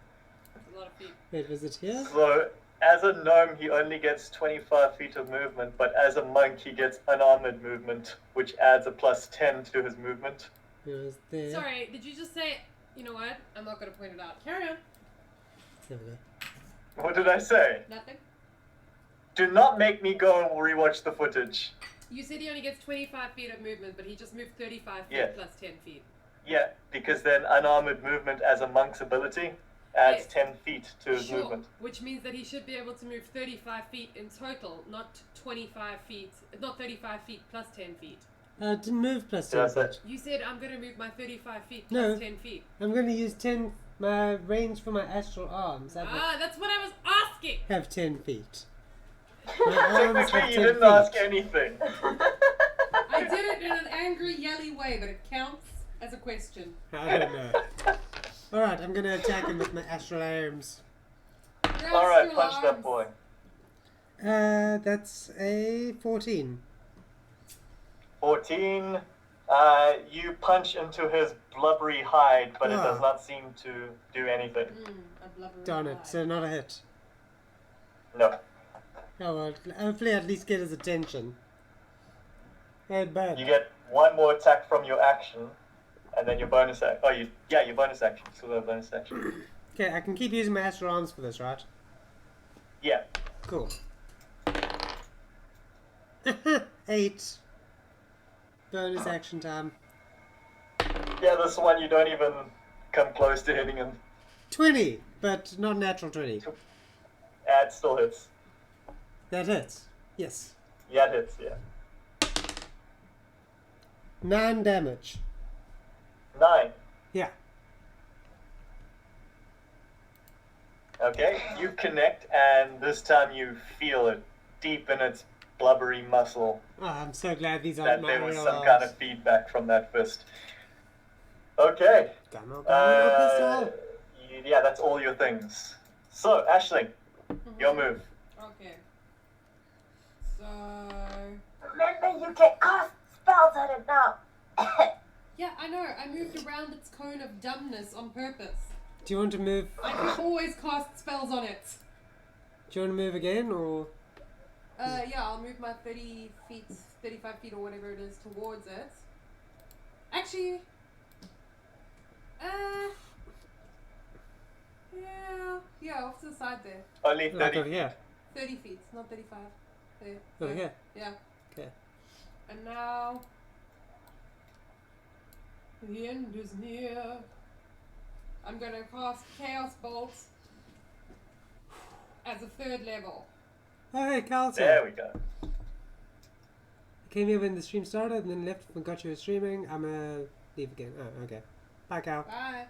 That's a lot of feet. Wait, was it here? So, as a gnome, he only gets 25 feet of movement, but as a monk, he gets unarmored movement, which adds a plus 10 to his movement. It was there. Sorry, did you just say? You know what? I'm not gonna point it out. Carry on. There we go. What did I say? Nothing. Do not make me go and rewatch the footage. You said he only gets 25 feet of movement, but he just moved 35 feet Yeah. plus 10 feet. Yeah, because then unarmored movement as a monk's ability adds Yes. 10 feet to his Sure, movement. which means that he should be able to move 35 feet in total, not 25 feet, not 35 feet plus 10 feet. I didn't move plus Yeah, 10 that's feet. You said I'm gonna move my 35 feet No. plus 10 feet. I'm gonna use 10. My range for my astral arms. I That's what I was asking! have 10 feet. My arms have 10 Technically, you didn't feet. ask anything. I did it in an angry, yelly way, but it counts as a question. I don't know. Alright, I'm gonna attack him with my astral arms. Your Alright, astral punch that arms. boy. That's a 14. 14. You punch into his blubbery hide, but it does not seem to do anything. A blubbery Darn it, eye. so not a hit. No. Oh well, hopefully at least get his attention. Hey, bad. You get one more attack from your action, and then your bonus action. Oh, your bonus action. So the bonus action. Okay, I can keep using my astral arms for this, right? Yeah. Cool. 8. Bonus action time. Yeah, this one you don't even come close to hitting him. 20, but not natural 20. It still hits. That hits. Yes. Yeah, it hits, yeah. 9 damage. 9. Yeah. Okay, you connect, and this time you feel it deep in its blubbery muscle Oh, I'm so glad these that aren't my there was real some arms. kind of feedback from that fist. Okay. Come on, Yeah, that's all your things. So, Aisling, your move. Okay. So. Remember, you can cast spells on it now. Yeah, I know. I moved around its cone of dumbness on purpose. Do you want to move? I can always cast spells on it. Do you want to move again, or? Yeah, I'll move my 30 feet, 35 feet or whatever it is towards it. Actually, yeah, off to the side there. Only Like 30. over here. 30 feet, not 35. There. Over here. Yeah. Okay. And now, the end is near. I'm gonna cast Chaos Bolt as a 3rd level. Oh, hey, Carlton. There we go. I came here when the stream started and then left when got you were streaming. I'm gonna leave again. Oh, okay. Bye, Cal. Bye.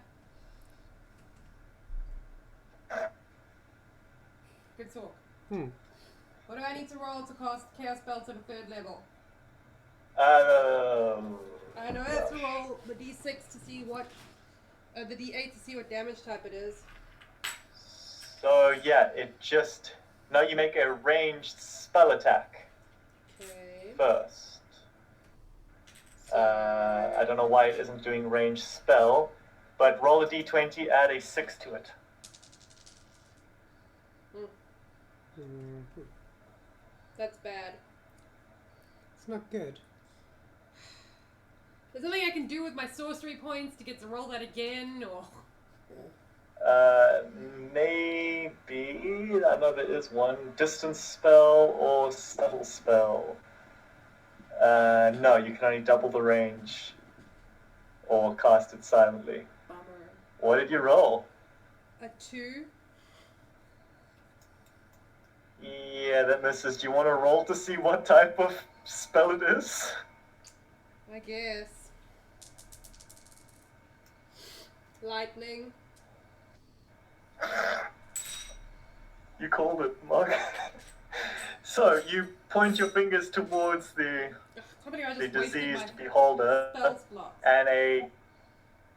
Good talk. What do I need to roll to cast Chaos Belt at a 3rd level? I know I have to roll the d6 to see what, the d8 to see what damage type it is. So, yeah, now you make a ranged spell attack Okay. first. I don't know why it isn't doing ranged spell, but roll a d20, add a 6 to it. That's bad. It's not good. There's something I can do with my sorcery points to get to roll that again, or... Maybe, I know there is one, distance spell or subtle spell. No, you can only double the range or cast it silently. Bummer. What did you roll? A 2. Yeah, that misses. Do you want to roll to see what type of spell it is? I guess. Lightning. You called it, Mog. So you point your fingers towards the Somebody, I the just wasted my diseased beholder, spell slot. and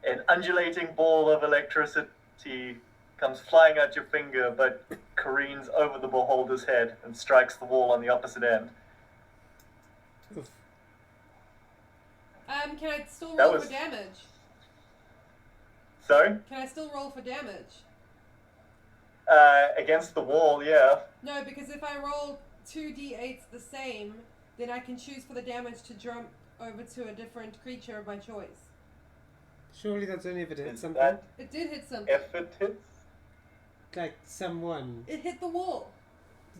an undulating ball of electricity comes flying out your finger, but careens over the beholder's head and strikes the wall on the opposite end. Oof. Can I still That roll was- for damage? Sorry? Can I still roll for damage? Against the wall, yeah. No, because if I roll 2d8s the same, then I can choose for the damage to jump over to a different creature of my choice. Surely that's only if it hits Is something. that It did hit something. if it hits? Like someone. It hit the wall.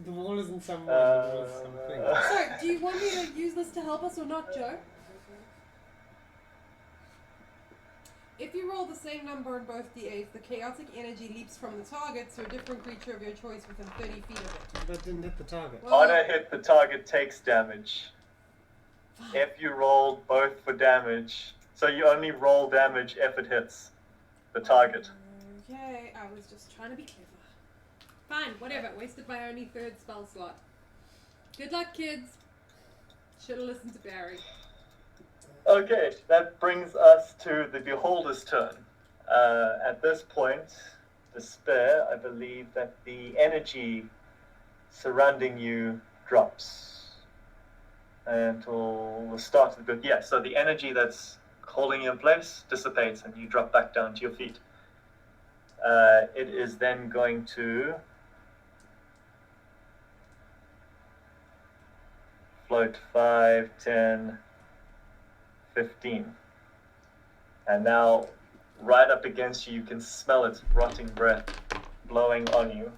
The wall isn't someone, the wall is something. So, do you want me to use this to help us or not, Joe? If you roll the same number in both d8s, the chaotic energy leaps from the target to a different creature of your choice within 30 feet of it. That didn't hit the target. Well, On a hit, the target takes damage. If you roll both for damage, so you only roll damage if it hits the target. Okay, I was just trying to be clever. Fine, whatever. Wasted my only third spell slot. Good luck, kids. Should have listened to Barry. Okay, that brings us to the beholder's turn. At this point, Despair, I believe that the energy surrounding you drops until the start of the good. Yeah, so the energy that's holding you in place dissipates and you drop back down to your feet. It is then going to float 5, 10, 15. And now, right up against you, you can smell its rotting breath blowing on you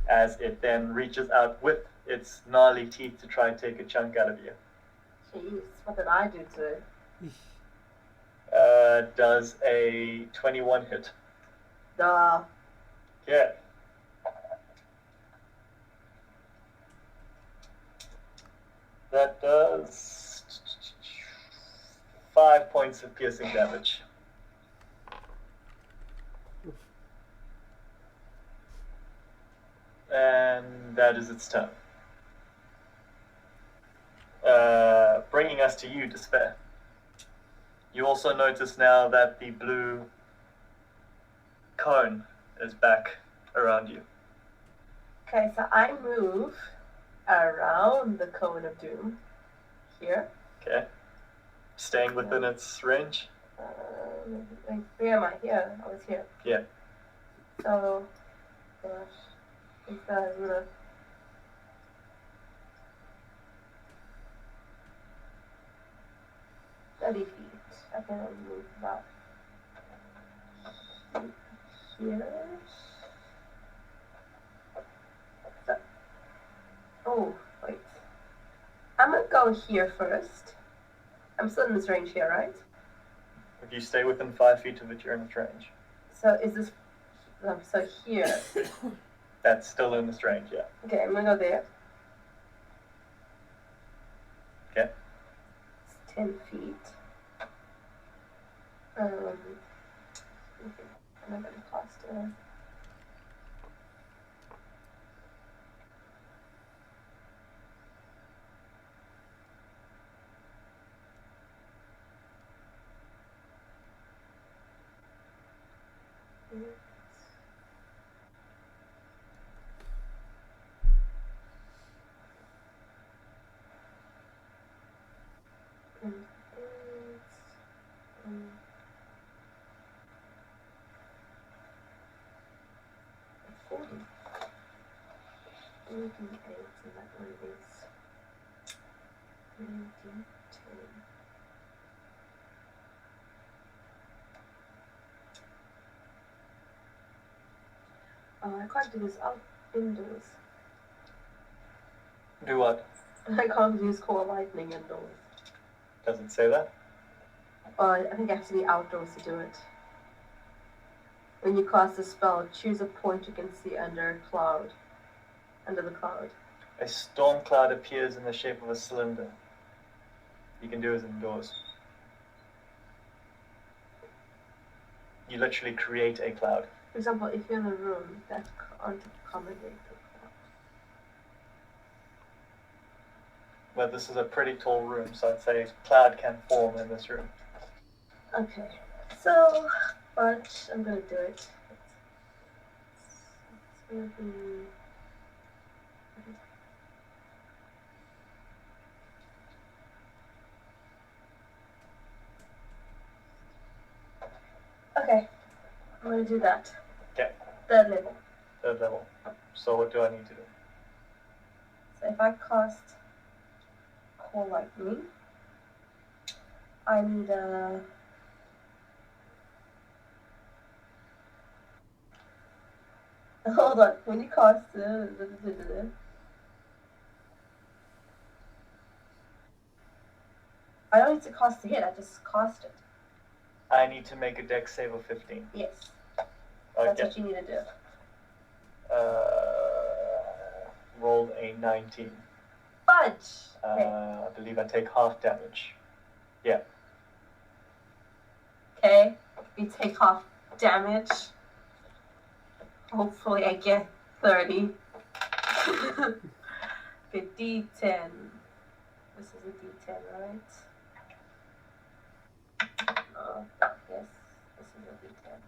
as it then reaches out with its gnarly teeth to try and take a chunk out of you. Jeez, what did I do to it? Does a 21 hit? Duh. Yeah. That does 5 points of piercing damage. And that is its turn. Bringing us to you, Despair. You also notice now that the blue cone is back around you. Okay, so I move around the cone of doom here. Okay. Staying within its range. Like, where am I? Here. I was here. Yeah. So, gosh, it's gonna. 30 feet. I can only move about here. So, oh, wait. I'm gonna go here first. I'm still in this range here, right? If you stay within 5 feet of it, you're in its range. So is this, so here. That's still in its range, yeah. Okay, I'm gonna go there. Okay. It's 10 feet. I'm not gonna cost a... and that one is 10. Oh, I can't do this out indoors. Do what? I can't use core lightning indoors. Does it say that? I think I have to be outdoors to do it. When you cast a spell, choose a point you can see under a cloud. Under the cloud. A storm cloud appears in the shape of a cylinder. You can do it indoors. You literally create a cloud. For example, if you're in a room that can't accommodate the But this is a pretty tall room, so I'd say cloud can form in this room. Okay. So, but I'm gonna do it. It's gonna be. Okay. I'm gonna do that. Okay. Third level. Third level. So what do I need to do? So if I cast Call Lightning, I need a. Hold on. When you cast I don't need to cast a hit. I just cast it. I need to make a dex save of 15. Yes. Okay. That's what you need to do. Rolled a 19. Fudge! Okay. I believe I take half damage. Yeah. Okay. You take half damage. Hopefully I get 30. Okay, D10. This is a D10, right? Yes. This is a D10.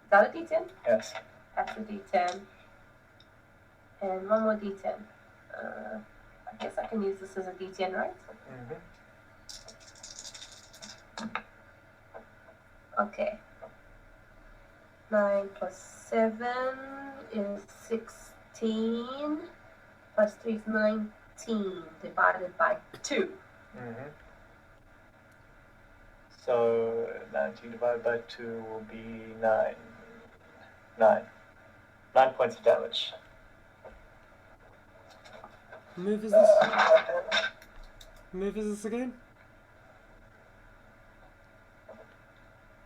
Is that a D10? Yes. That's a D10. And one more D10. I guess I can use this as a D10, right? Mm-hmm. Okay. 9 plus 7 is 16. Plus 3 is 19. Divided by 2. Mm-hmm. So 19 divided by 2 will be 9. 9 points of damage. Move is this? Move is this again?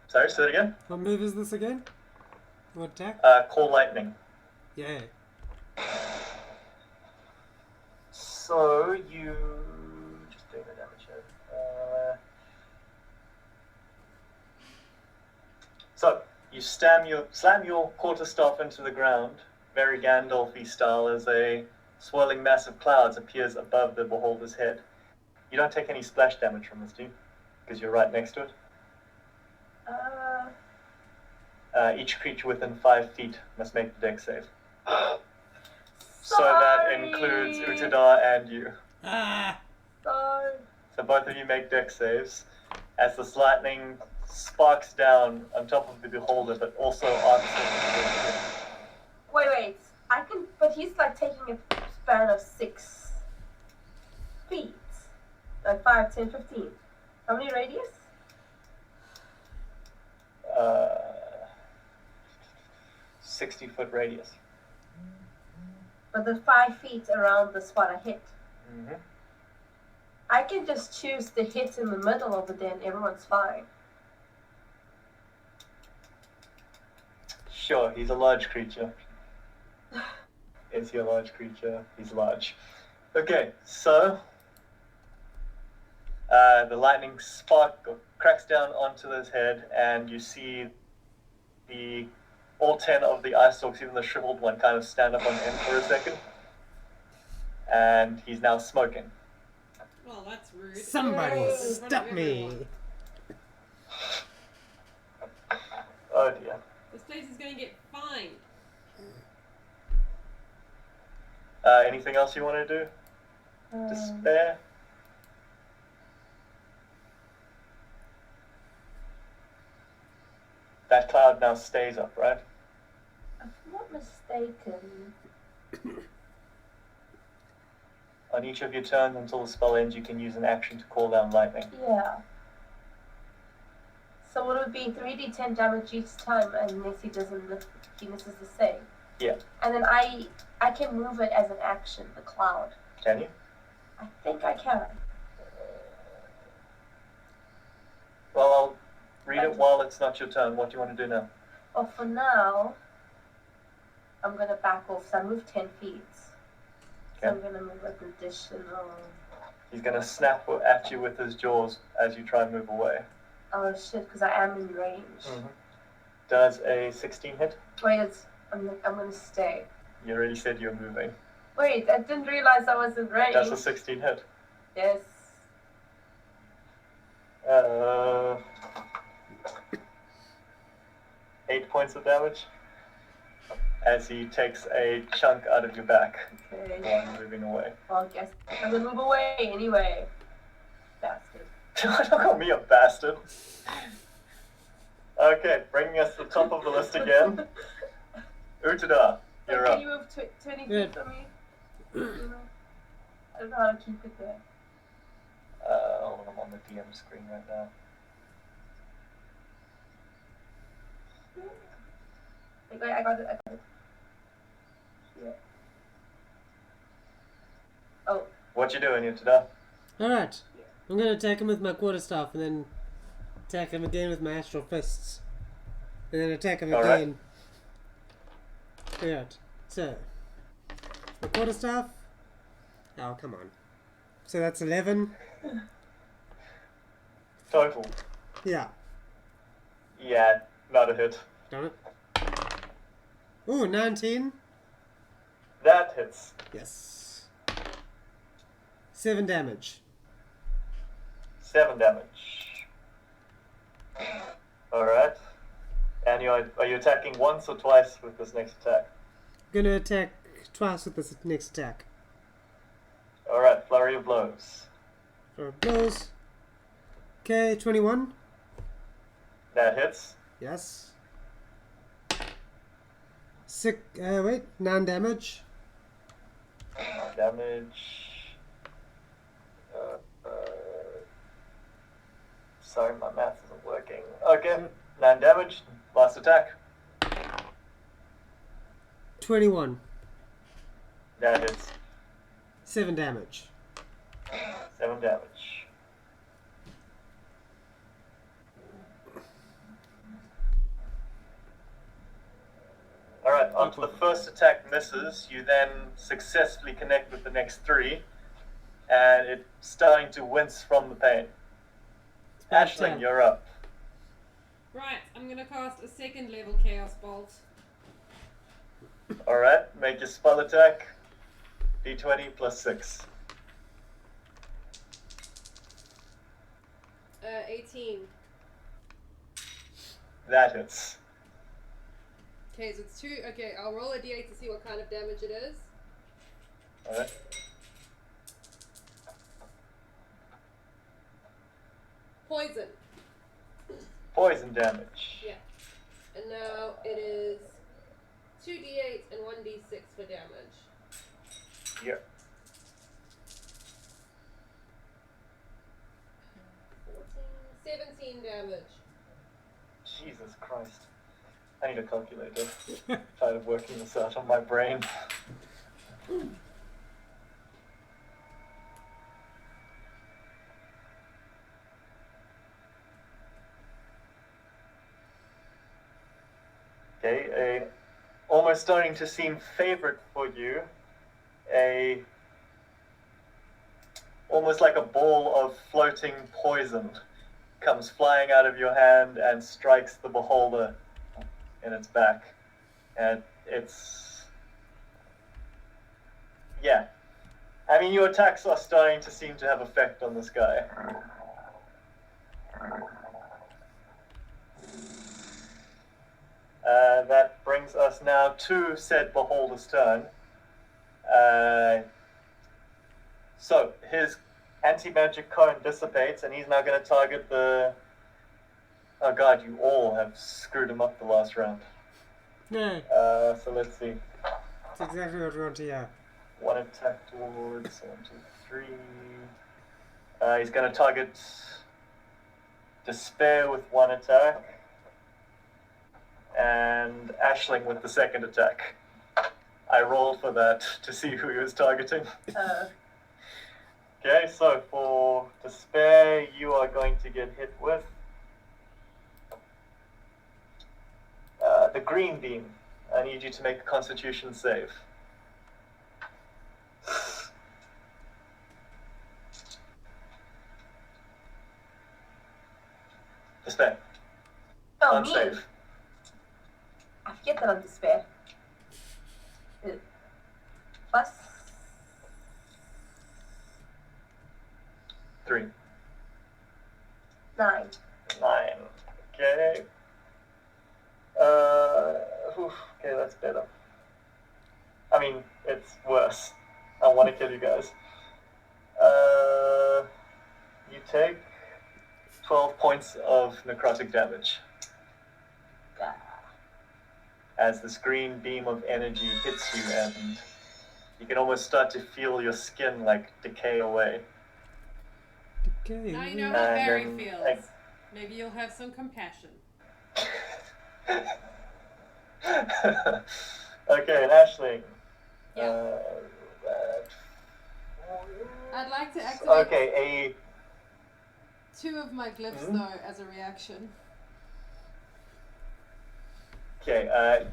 Sorry, say it again? What move is this again? What attack? Call Lightning. Yeah. So you just doing the damage here. So you slam your quarterstaff into the ground, very Gandalf-y style, as a swirling mass of clouds appears above the beholder's head. You don't take any splash damage from this, do you? Because you're right next to it. Each creature within 5 feet must make the dex save. So that includes Utadar and you. Ah! Sorry. So both of you make dex saves as this lightning sparks down on top of the beholder, but also on Wait. I can, but he's like taking a span of 6 feet. Like 5, 10, 15. How many radius? 60-foot radius. But the 5 feet around the spot I hit. Mm-hmm. I can just choose to hit in the middle of it, then everyone's fine. Sure, he's a large creature. Is he a large creature? He's large. Okay, so the lightning spark cracks down onto his head, and you see all 10 of the eye stalks, even the shriveled one, kind of stand up on end for a second. And he's now smoking. Well, that's rude. Somebody Yay. stop me! Oh dear. This place is going to get fined. Anything else you want to do? Despair? That cloud now stays up, right? If I'm not mistaken. On each of your turns until the spell ends, you can use an action to call down lightning. Yeah. So would it be 3d10 damage each time unless he misses the save? Yeah. And then I can move it as an action, the cloud. Can you? I think I can. Well, I'll read it while it's not your turn. What do you want to do now? Well, for now, I'm going to back off. So I moved 10 feet. So Okay. I'm going to move an additional. He's going to snap at you with his jaws as you try and move away. Oh shit, because I am in range. Does a 16 hit? Wait, I'm going to stay. You already said you're moving. Wait, I didn't realize I was in range. That's a 16 hit. Yes. 8 points of damage as he takes a chunk out of your back Okay. while moving away. Well, I guess I'm gonna move away anyway. Bastard. Don't call me a bastard. Okay, bringing us to the top of the list again. Utada, you're Can up. you move 20 Yeah. feet from me? I don't know how to keep it there. Hold on, I'm on the DM screen right now. Wait, I got it. Yeah. Oh, What you doing, Utada? Alright. I'm gonna attack him with my quarterstaff and then attack him again with my astral fists. And then attack him Alright. again. Alright. So. My quarterstaff. Oh, come on. So that's 11. Total. Yeah. Yeah, not a hit. Done it. Ooh, 19. That hits. Yes. 7 damage. 7 damage. Alright. And are you attacking once or twice with this next attack? Gonna attack twice with this next attack. Alright, flurry of blows. For blows. Okay, 21. That hits. Yes. 9 damage. Damage. Sorry, my math isn't working. Okay, 9 damage. Last attack. 21. That hits. 7 damage. 7 damage. Alright, after the first attack misses, you then successfully connect with the next 3, and it's starting to wince from the pain. Ashling, you're up. Right, I'm gonna cast a second level Chaos Bolt. Alright, make your spell attack. D20 plus 6. 18. That hits. Okay, so it's 2. Okay, I'll roll a d8 to see what kind of damage it is. Alright. Poison. Poison damage. Yeah. And now it is 2d8 and 1d6 for damage. Yep. 14, 17 damage. Jesus Christ. I need a calculator. Tired of working this out on my brain. Okay, almost starting to seem favorite for you. Almost like a ball of floating poison comes flying out of your hand and strikes the beholder in its back. And yeah. I mean, your attacks are starting to seem to have effect on this guy. That brings us now to said beholder's turn. So his anti-magic cone dissipates, and he's now going to target the... Oh god, you all have screwed him up the last round. No, So let's see. that's exactly what we want to hear. One attack towards 1, 2, 3. He's going to target Despair with 1 attack. And Ashling with the second attack. I rolled for that to see who he was targeting. Okay, so for Despair, you are going to get hit with the green beam. I need you to make a Constitution save. Despair. Oh, me. Unsave. I forget that I'm despair. Plus 3. 9. 9. Okay. Okay, that's better. I mean, it's worse. I want to kill you guys. You take 12 points of necrotic damage as this green beam of energy hits you, and you can almost start to feel your skin like decay away. Okay. Now you know how And Barry then, feels. Maybe you'll have some compassion. Okay, and Ashling. Yeah. I'd like to activate Okay, 2 of my glyphs though as a reaction.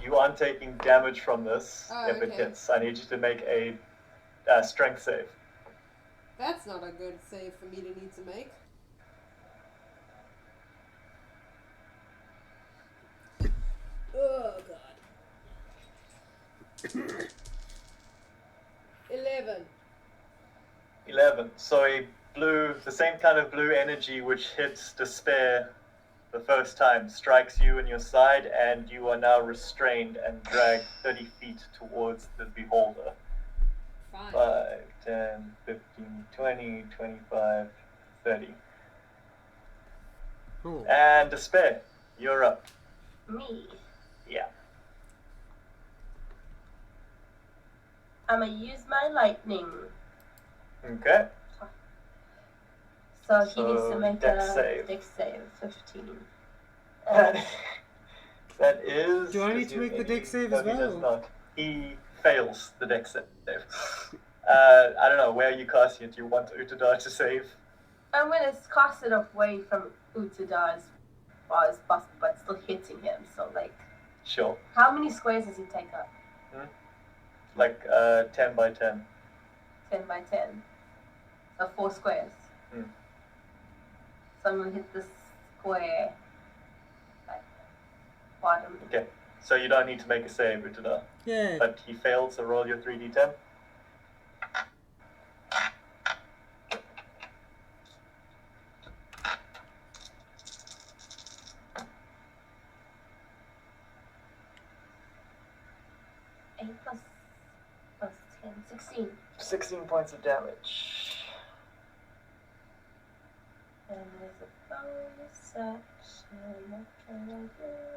you aren't taking damage from this if it okay. hits. I need you to make a strength save. That's not a good save for me to need to make. Oh god. 11. 11. So the same kind of blue energy which hits despair the first time strikes you in your side, and you are now restrained and dragged 30 feet towards the beholder. Fine. 5, 10, 15, 20, 25, 30. Oh. And despair, you're up. Me. Yeah. I'm gonna use my lightning. Okay. So he needs to make dex a save. dex save, 15. That is. Do I need to make the dex save as No, he does well? not. He fails the dex save. I don't know, where are you casting it? Do you want Utadar to save? I'm gonna cast it away from Utada as far as possible, but still hitting him. So, like, Sure. how many squares does he take up? Like 10 by 10. 10 by 10. So 4 squares. Hmm. So I'm gonna hit this square, like, bottom. Okay. So you don't need to make a save, Utadar. Yeah. But he failed, so roll your 3d10. Plus 10, 16. 16 points of damage. And there's a bonus action.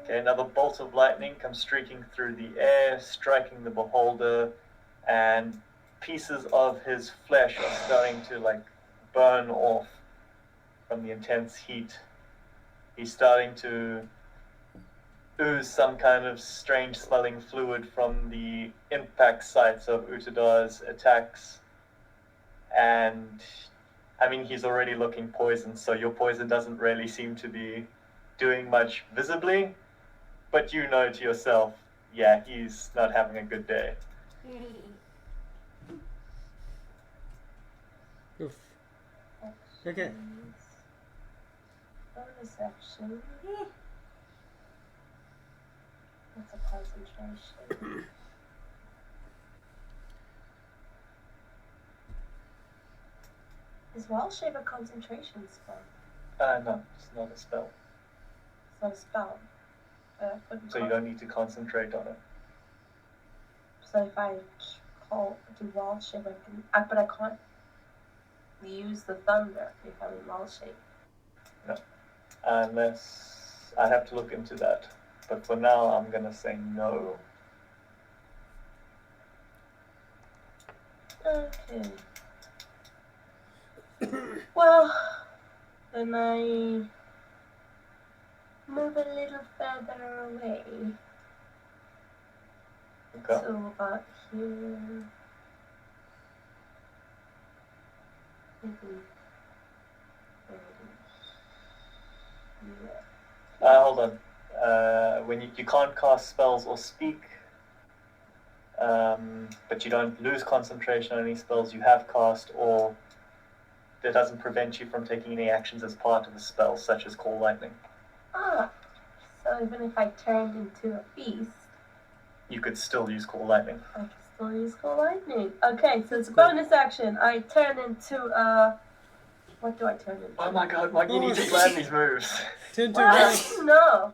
Okay, another bolt of lightning comes streaking through the air, striking the beholder, and pieces of his flesh are starting to like burn off from the intense heat. He's starting to ooze some kind of strange smelling fluid from the impact sites of Utadar's attacks. And I mean, he's already looking poisoned, so your poison doesn't really seem to be doing much visibly, but you know to yourself, yeah, he's not having a good day. Oof. Okay. Bonus action. That's a concentration. Is Wild Shape a concentration spell? No, it's not a spell. It's not a spell. So you don't need to concentrate on it. So if I do Wild Shape, but I can't use the thunder if I'm in Wild Shape. No. Unless I have to look into that. But for now, I'm gonna say no. Okay. Well, then I move a little further away. Okay. So about here. Maybe. Yeah. Hold on. When you can't cast spells or speak, but you don't lose concentration on any spells you have cast, or that doesn't prevent you from taking any actions as part of the spell, such as Call Lightning. Ah, so even if I turned into a beast, You could still use Call Lightning. I can still use Call Lightning. Okay, so it's a bonus action. I turn into a What do I turn into? Oh my god, Mog, you need to plan these moves. Turn to Well, right. no.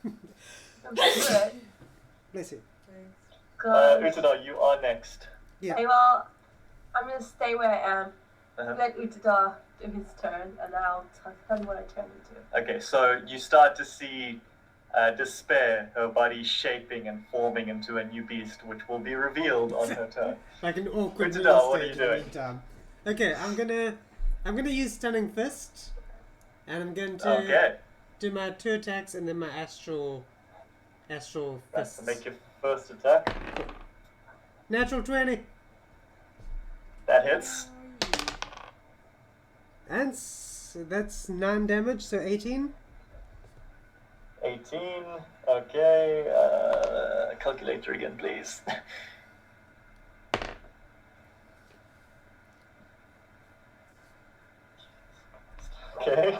I'm good. Bless you. God. Utadar, you are next. Yeah. Okay, well, I'm gonna stay where I am. Uh-huh. Let Utadar do his turn, and I'll tell you what I turn into. Okay, so you start to see Despair, her body shaping and forming into a new beast, which will be revealed on her turn. Like an awkward Utadar, little what are you stage in doing? mid-term. Okay, I'm gonna use Stunning Fist, and I'm going to Okay, do my 2 attacks and then my Astral that's Fists. to make your first attack. Natural 20. That hits. And that's 9 damage, so 18. 18. Okay, calculator again, please. Okay,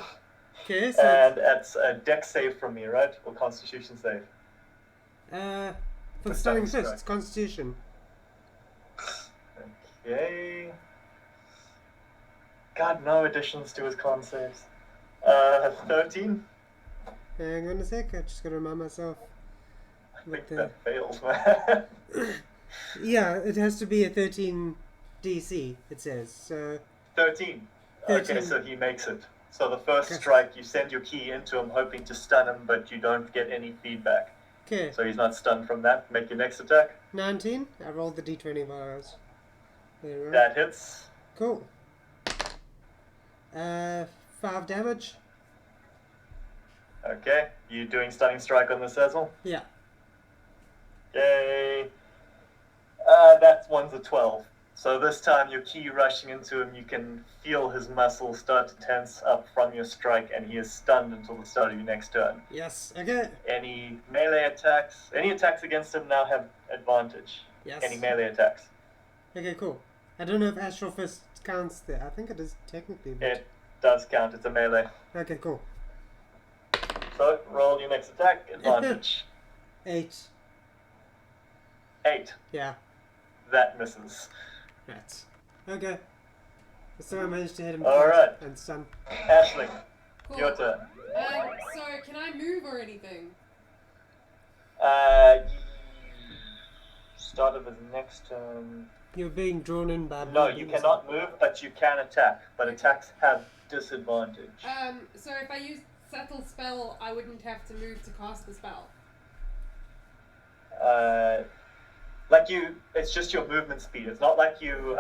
Okay, so and that's a dex save from me, right? Or constitution save? for For Stunning Stunning Fist, Constitution. Okay. God, no additions to his con saves. 13? Hang on a sec, I just gotta remind myself. I What think the... that fails, man. Yeah, it has to be a 13 DC, it says, so... 13. 13. Okay, so he makes it. So the first Okay. strike, you send your key into him, hoping to stun him, but you don't get any feedback. Okay, So he's not stunned from that. Make your next attack. 19. I rolled the D20 virus. There we go. That hits. Cool. 5 damage. Okay, you doing stunning strike on this Cecil? Yeah. Yay. That one's a 12. So this time you're key rushing into him, you can feel his muscles start to tense up from your strike, and he is stunned until the start of your next turn. Yes. Okay. Any melee attacks, any attacks against him now have advantage. Yes. Any melee attacks. Okay, cool. I don't know if Astral Fist counts there. I think it is technically. But... It does count, it's a melee. Okay, cool. So roll your next attack, advantage. 8. 8. Yeah. That misses. Right. Okay. So I managed to hit him. All right. And stun. Ashling, Cool. your turn. So can I move or anything? Start of his next turn. You're being drawn in by. No, you cannot move, but you can attack. But attacks have disadvantage. So if I use Subtle Spell, I wouldn't have to move to cast the spell. Like you, it's just your movement speed. It's not like you're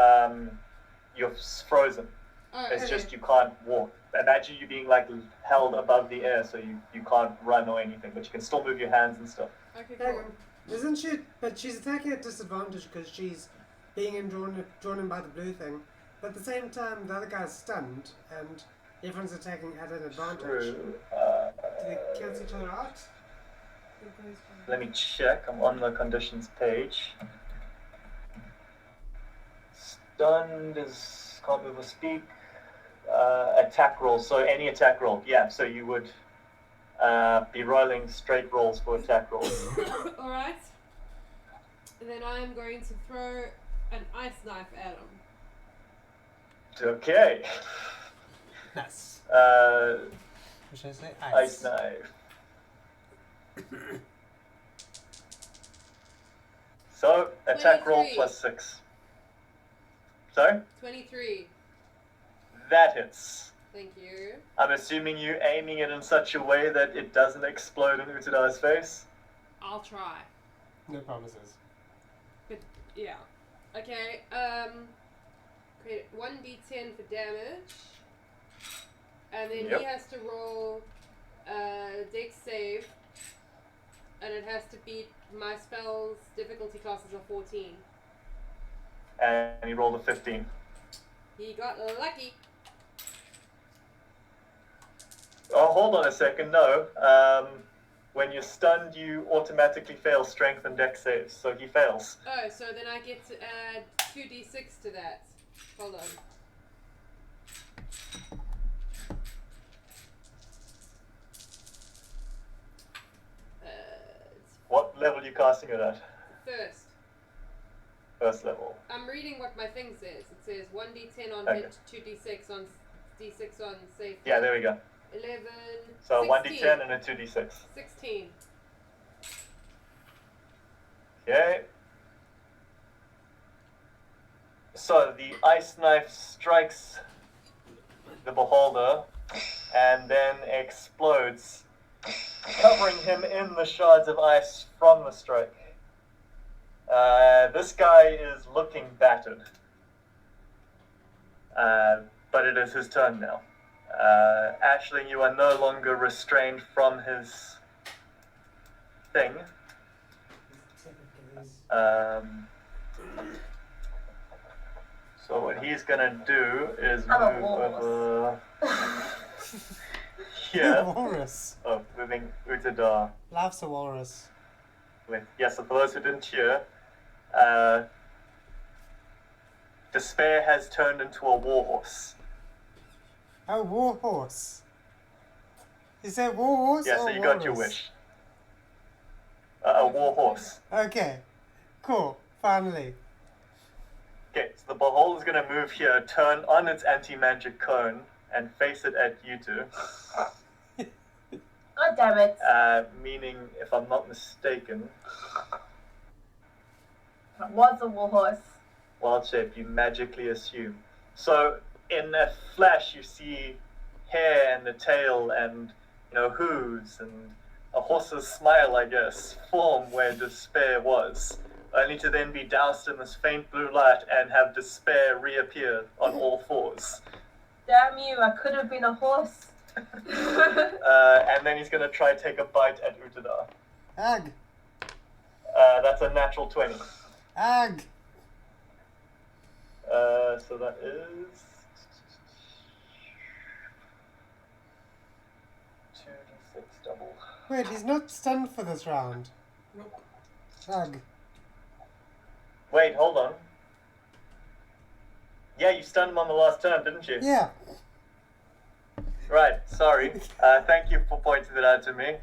frozen. Oh, It's okay. just you can't walk. Imagine you being like held above the air, so you can't run or anything, but you can still move your hands and stuff. Okay, Hang cool. on. Isn't she? But she's attacking at disadvantage because she's being drawn in by the blue thing. But at the same time, the other guy's stunned, and everyone's attacking at an advantage. True. Do they cancel each other out? Let me check. I'm on the conditions page. Stunned is can't move or speak. Attack roll. So any attack roll. Yeah. So you would be rolling straight rolls for attack rolls. Alright. Then I'm going to throw an ice knife at him. Okay. Yes. What should I say? Ice knife. So attack roll 23. +6. Sorry? 23. That hits. Thank you. I'm assuming you're aiming it in such a way that it doesn't explode in Utadar's face. I'll try. No promises. But yeah. Okay, create 1d10 for damage. And then Yep. he has to roll a dex save. And it has to beat my spell's difficulty classes of 14. And he rolled a 15. He got lucky. Oh, hold on a second. No. When you're stunned, you automatically fail strength and dex saves. So he fails. Oh, so then I get to add 2d6 to that. Hold on. It's What level are you casting it at? first. first level. I'm reading what my thing says. It says 1d10 on Okay. hit, 2d6 on d6 on save. Yeah, there we go. 11. So 16. 1d10 and a 2d6. 16. Okay. So the ice knife strikes the beholder and then explodes, covering him in the shards of ice from the strike. This guy is looking battered. But it is his turn now. Aisling, you are no longer restrained from his thing. So what he's gonna do is I'm a move walrus. over You're here. a walrus. Oh, moving Utadar. Laughs a walrus. Wait, yes, so for those who didn't hear, Despair has turned into a warhorse. A warhorse. Is that warhorse? Yeah, or so you got your walrus? wish. A warhorse. Okay. Cool. Finally. Okay, so the beholder's gonna move here, turn on its anti-magic cone, and face it at you two. God damn it. Meaning, if I'm not mistaken, What's a warhorse? wild shape, you magically assume. So, in a flash, you see hair and the tail and, hooves and a horse's smile, I guess, form where Despair was, only to then be doused in this faint blue light and have Despair reappear on all fours. Damn you, I could have been a horse. And then he's going to try take a bite at Utadar. Ag. That's a natural 20. Ag. So that is 2d6 double. Wait, he's not stunned for this round. Nope. Ag. Wait, hold on. Yeah, you stunned him on the last turn, didn't you? Yeah. Right, sorry. Thank you for pointing it out to me.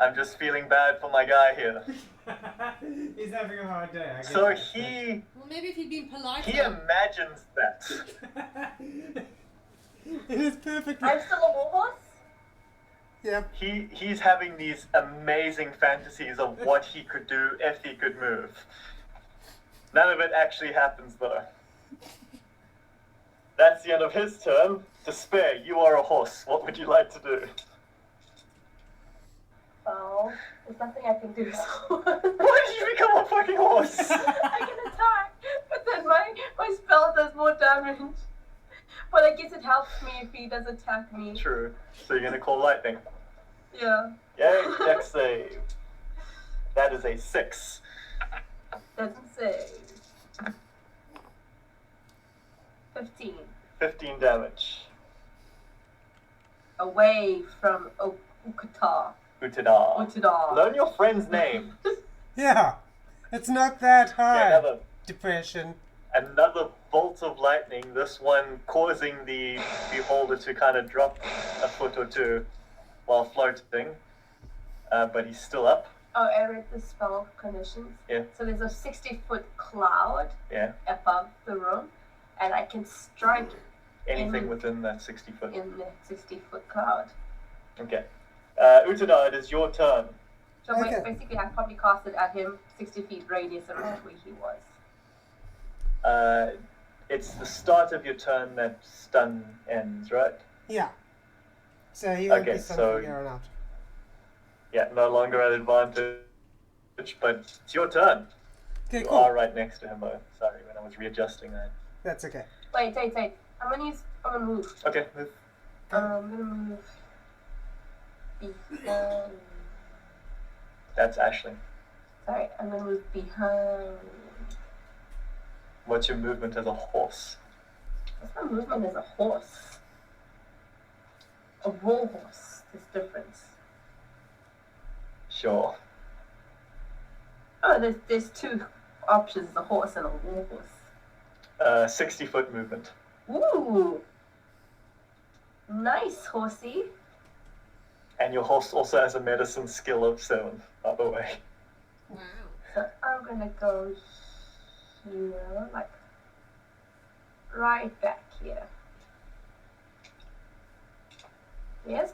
I'm just feeling bad for my guy here. He's having a hard day. So he Well, maybe if he'd been polite. imagines that. It is perfectly. I'm still a warhorse? Yep. He's having these amazing fantasies of what he could do if he could move. None of it actually happens though. That's the end of his turn. Despair, you are a horse. What would you like to do? Well, there's nothing I can do. So Why did you become a fucking horse? I can attack, but then my spell does more damage. But I guess it helps me if he does attack me. True. So you're gonna call lightning. Yeah. Yay, dex save. That is a 6. Doesn't say. 15. 15 damage. Away from Ukata. Utadar. Utadar. Learn your friend's name. Yeah. It's not that hard. Yeah, Depression. another bolt of lightning, this one causing the beholder to kind of drop a foot or two while floating. But he's still up. Oh, I read the spell conditions. Yeah. So there's a 60-foot cloud Yeah. above the room, and I can strike Anything within that 60 foot. in the 60-foot cloud. Okay. Utadar, it is your turn. So Okay. basically, I probably cast it at him 60 feet radius around where he was. It's the start of your turn that stun ends, right? Yeah. So he won't Okay, be stunned so- from here on out. Yeah, no longer at advantage, but it's your turn. Okay, You cool. are right next to him, though. Sorry, when I was readjusting that. That's okay. Wait. I'm gonna move. Okay, move. I'm gonna move behind. That's Aisling. Sorry, I'm gonna move behind. What's your movement as a horse? What's my movement as a horse? A war horse. There's difference. Sure. Oh, there's two options: a horse and a war horse. 60-foot movement. Ooh, nice horsey. And your horse also has a medicine skill of 7, by the way. Wow. So I'm gonna go here, like right back here. He has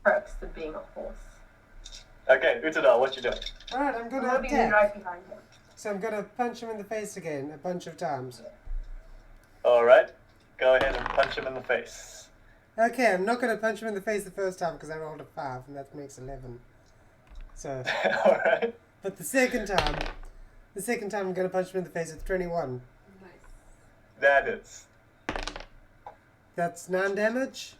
perks to being a horse. Okay, Utadar, what you doing? Alright, I'm I'm gonna gonna be attack. right behind him. So I'm gonna punch him in the face again a bunch of times. Alright, go ahead and punch him in the face. Okay, I'm not gonna punch him in the face the first time because I rolled a 5 and that makes 11. So, Alright. but the second time I'm gonna punch him in the face with 21. Nice. That is That's 9 damage.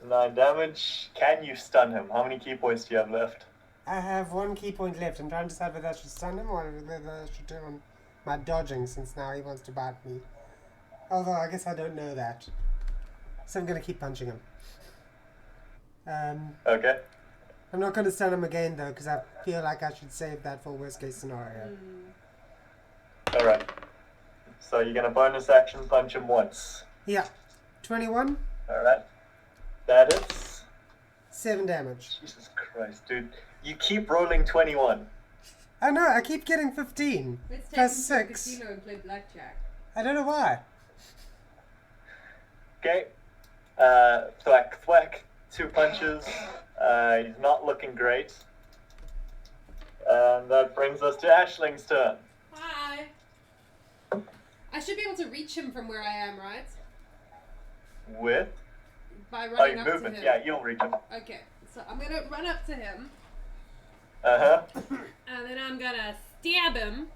9 damage. Can you stun him? How many key points do you have left? I have 1 key point left. I'm trying to decide whether I should stun him or whether I should turn on my dodging since now he wants to bite me. Although I guess I don't know that. So I'm gonna keep punching him. Okay. I'm not gonna stun him again though because I feel like I should save that for worst case scenario. Alright. So you're gonna bonus action punch him once. Yeah. 21, Alright. That is... 7 damage. Jesus Christ, dude. You keep rolling 21. I know, I keep getting 15. Let's take Plus him to a 6. casino and play blackjack. I don't know why. Okay. Thwack, thwack. 2 punches. He's not looking great. And that brings us to Ashling's turn. Hi. I should be able to reach him from where I am, right? With... By Oh, running up movement. to him. Yeah, you'll reach him. Okay, so I'm gonna run up to him, Uh-huh. and then I'm gonna stab him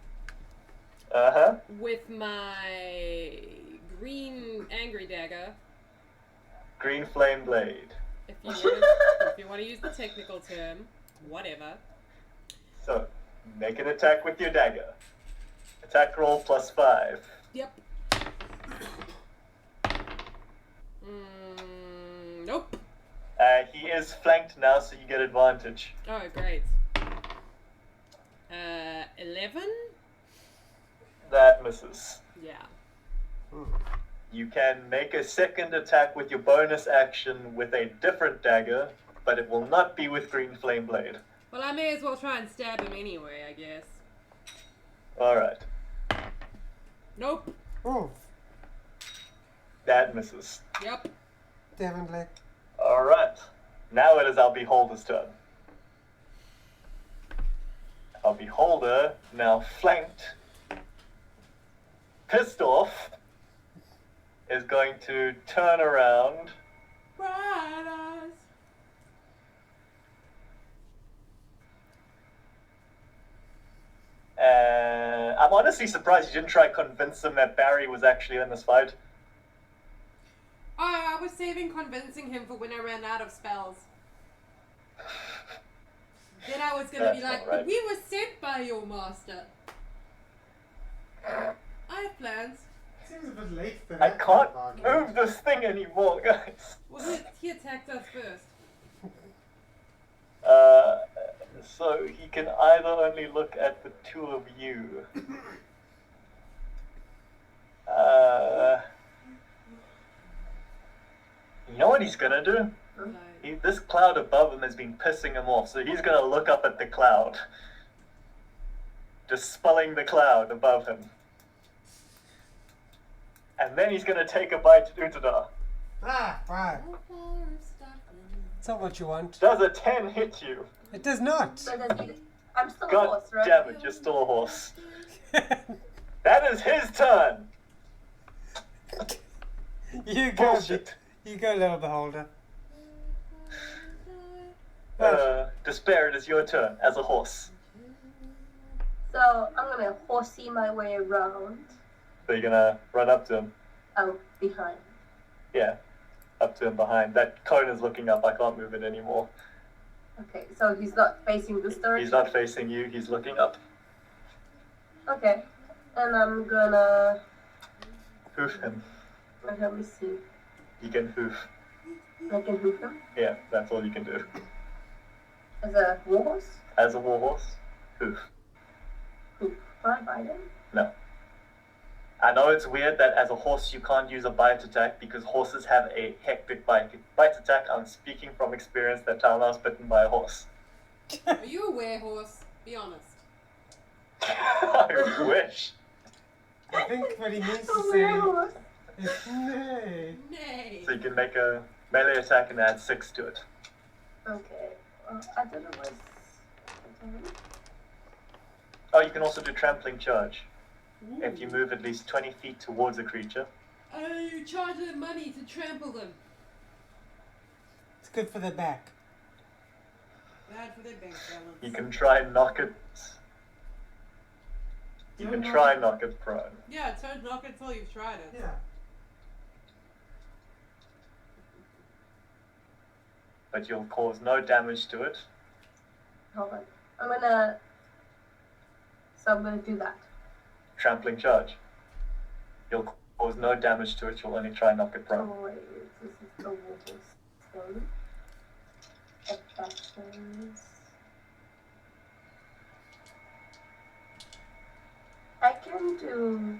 Uh-huh. with my green angry dagger. Green flame blade. If you want to use the technical term, whatever. So, make an attack with your dagger. Attack roll +5. Yep. Nope. He is flanked now, so you get advantage. Oh, great. 11? That misses. Yeah. You can make a second attack with your bonus action with a different dagger, but it will not be with green flame blade. Well, I may as well try and stab him anyway, I guess. Alright. Nope. Oh, That misses. Yep. definitely. Alright. Now it is our beholder's turn. Our beholder, now flanked, pissed off, is going to turn around. Bright eyes. I'm honestly surprised you didn't try to convince him that Barry was actually in this fight. Oh, I was saving convincing him for when I ran out of spells. Then I was gonna be That's like, not but right. we were sent by your master. I have plans. Seems a bit late for I that can't kind of argument. move this thing anymore, guys. Well, he attacked us first. So he can either only look at the two of you. You know what he's gonna do? Like, This cloud above him has been pissing him off, so he's gonna look up at the cloud. Dispelling the cloud above him. And then he's gonna take a bite at Utadar. Ah, right. It's not what you want. Does a 10 hit you? It does not. So does he? I'm still a God horse, right? damn it, you're still a horse. That is his turn! You go, Bullshit. you go, little beholder. Despair, it is your turn as a horse. So I'm gonna horsey my way around. So you're gonna run up to him. Out behind. Yeah, up to him behind. That cone is looking up, I can't move it anymore. Okay, so he's not facing this direction? He's not facing you, he's looking up. Okay. And I'm gonna... Hoof him. Let me see. You can hoof. I can hoof him? Yeah, that's all you can do. As a warhorse? As a warhorse, hoof. Hoof. Can I bite him? No. I know it's weird that as a horse you can't use a bite attack because horses have a hectic bite attack. I'm speaking from experience that time I was bitten by a horse. are you a werehorse? Be honest. I wish. I think what he means to A say werewolf. is nay. Nay. So you can make a melee attack and add 6 to it. Okay. Well, I don't know what's... Oh, you can also do trampling charge. If you move at least 20 feet towards a creature. Oh, you charge them money to trample them. It's good for the back. Bad for their bank balance. You can try and knock it. You can try and knock it prone. Yeah, don't knock it until you've tried it. Yeah. But you'll cause no damage to it. Hold on. I'm gonna... So I'm gonna do that. Trampling charge. You'll cause no damage to it, you'll only try and knock it prone. Oh wait, this is the water stone. Effections. I can do...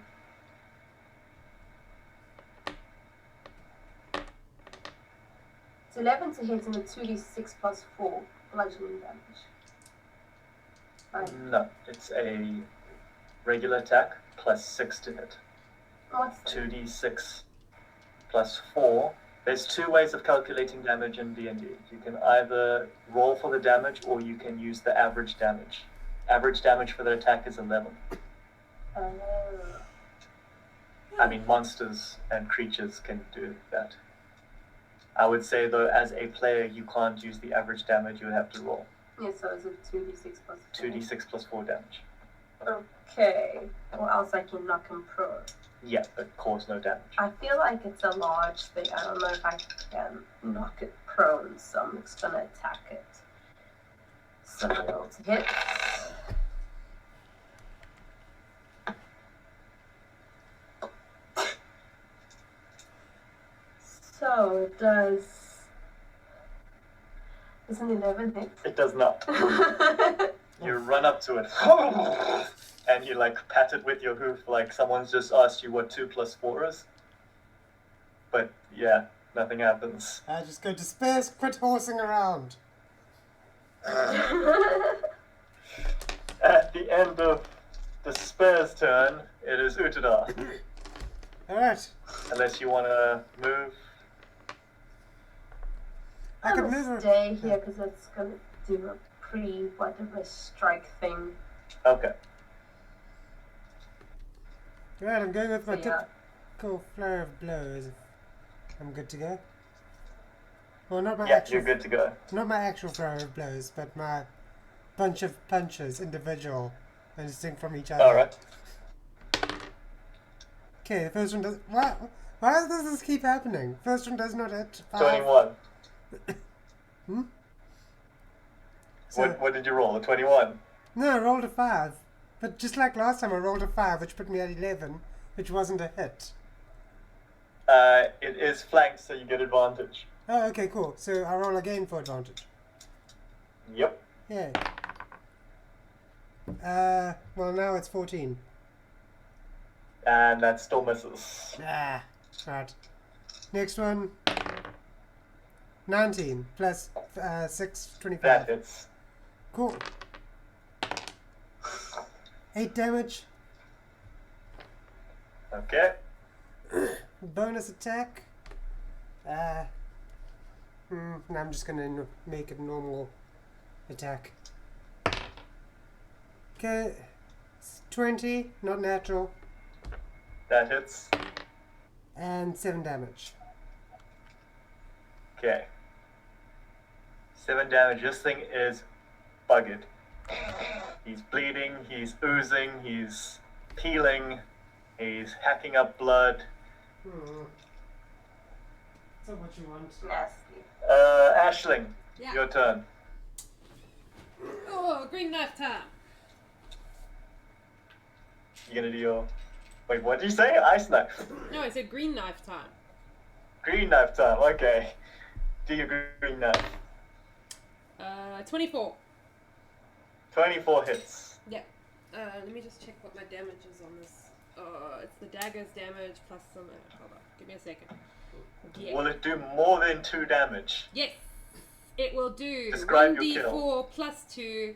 It's 11 to hit and a 2d6 plus 4 bludgeoning damage. Right. No, it's a regular attack plus 6 to hit. What's that? 2d6 plus 4. There's 2 ways of calculating damage in D&D. You can either roll for the damage or you can use the average damage. Average damage for the attack is 11. I mean, monsters and creatures can do that. I would say, though, as a player, you can't use the average damage, you would have to roll. Yeah, so it's a 2d6 plus 4. 2d6 plus 4 damage. Okay. Or else I can knock him prone. Yeah, but cause no damage. I feel like it's a large thing. I don't know if I can knock it prone, so I'm just gonna attack it. So roll to hit. So it does. Is an 11 hit? It does not. You run up to it, and you like pat it with your hoof like someone's just asked you what 2 plus 4 is. But yeah, nothing happens. I just go, disperse, quit horsing around. At the end of the Spare's turn, it is Utadar. Alright. Unless you want to move. I I'm can gonna move. stay here because it's gonna do a pretty whatever strike thing. Okay. Right, I'm going with my So, yeah. typical flurry of blows. I'm good to go. Well, not my Yeah, actual. you're good to go. Not my actual flurry of blows, but my bunch of punches, individual and distinct from each other. Alright. Okay, the first one does. Why does this keep happening? First one does not hit. 21. Hmm? So, What did you roll? A 21? no, I rolled a 5. But just like last time, I rolled a 5, which put me at 11, which wasn't a hit. It is flanked, so you get advantage. Oh, okay, cool. So I roll again for advantage. Yep. Yay. Well, now it's 14. And that still misses. Ah, right. Next one. 19 plus 6, 25. That hits. Cool. 8 damage. Okay. Bonus attack. I'm just gonna make it normal attack. Okay. 20, not natural. That hits. And 7 damage. Okay. 7 damage. This thing is buggered. He's bleeding, he's oozing, he's peeling, he's hacking up blood. Is that what you want? Nasty. Ashling, Yeah. your turn. Oh, green knife time. You're gonna do your... Wait, what did you say? Ice knife. No, I said green knife time. Green knife time, okay. Do your green knife. 24. 24 hits. Yeah. Let me just check what my damage is on this. It's the dagger's damage plus some... hold on. Give me a second. Yeah. Will it do more than 2 damage? Yes. It will do Describe your 1d4 kill. plus 2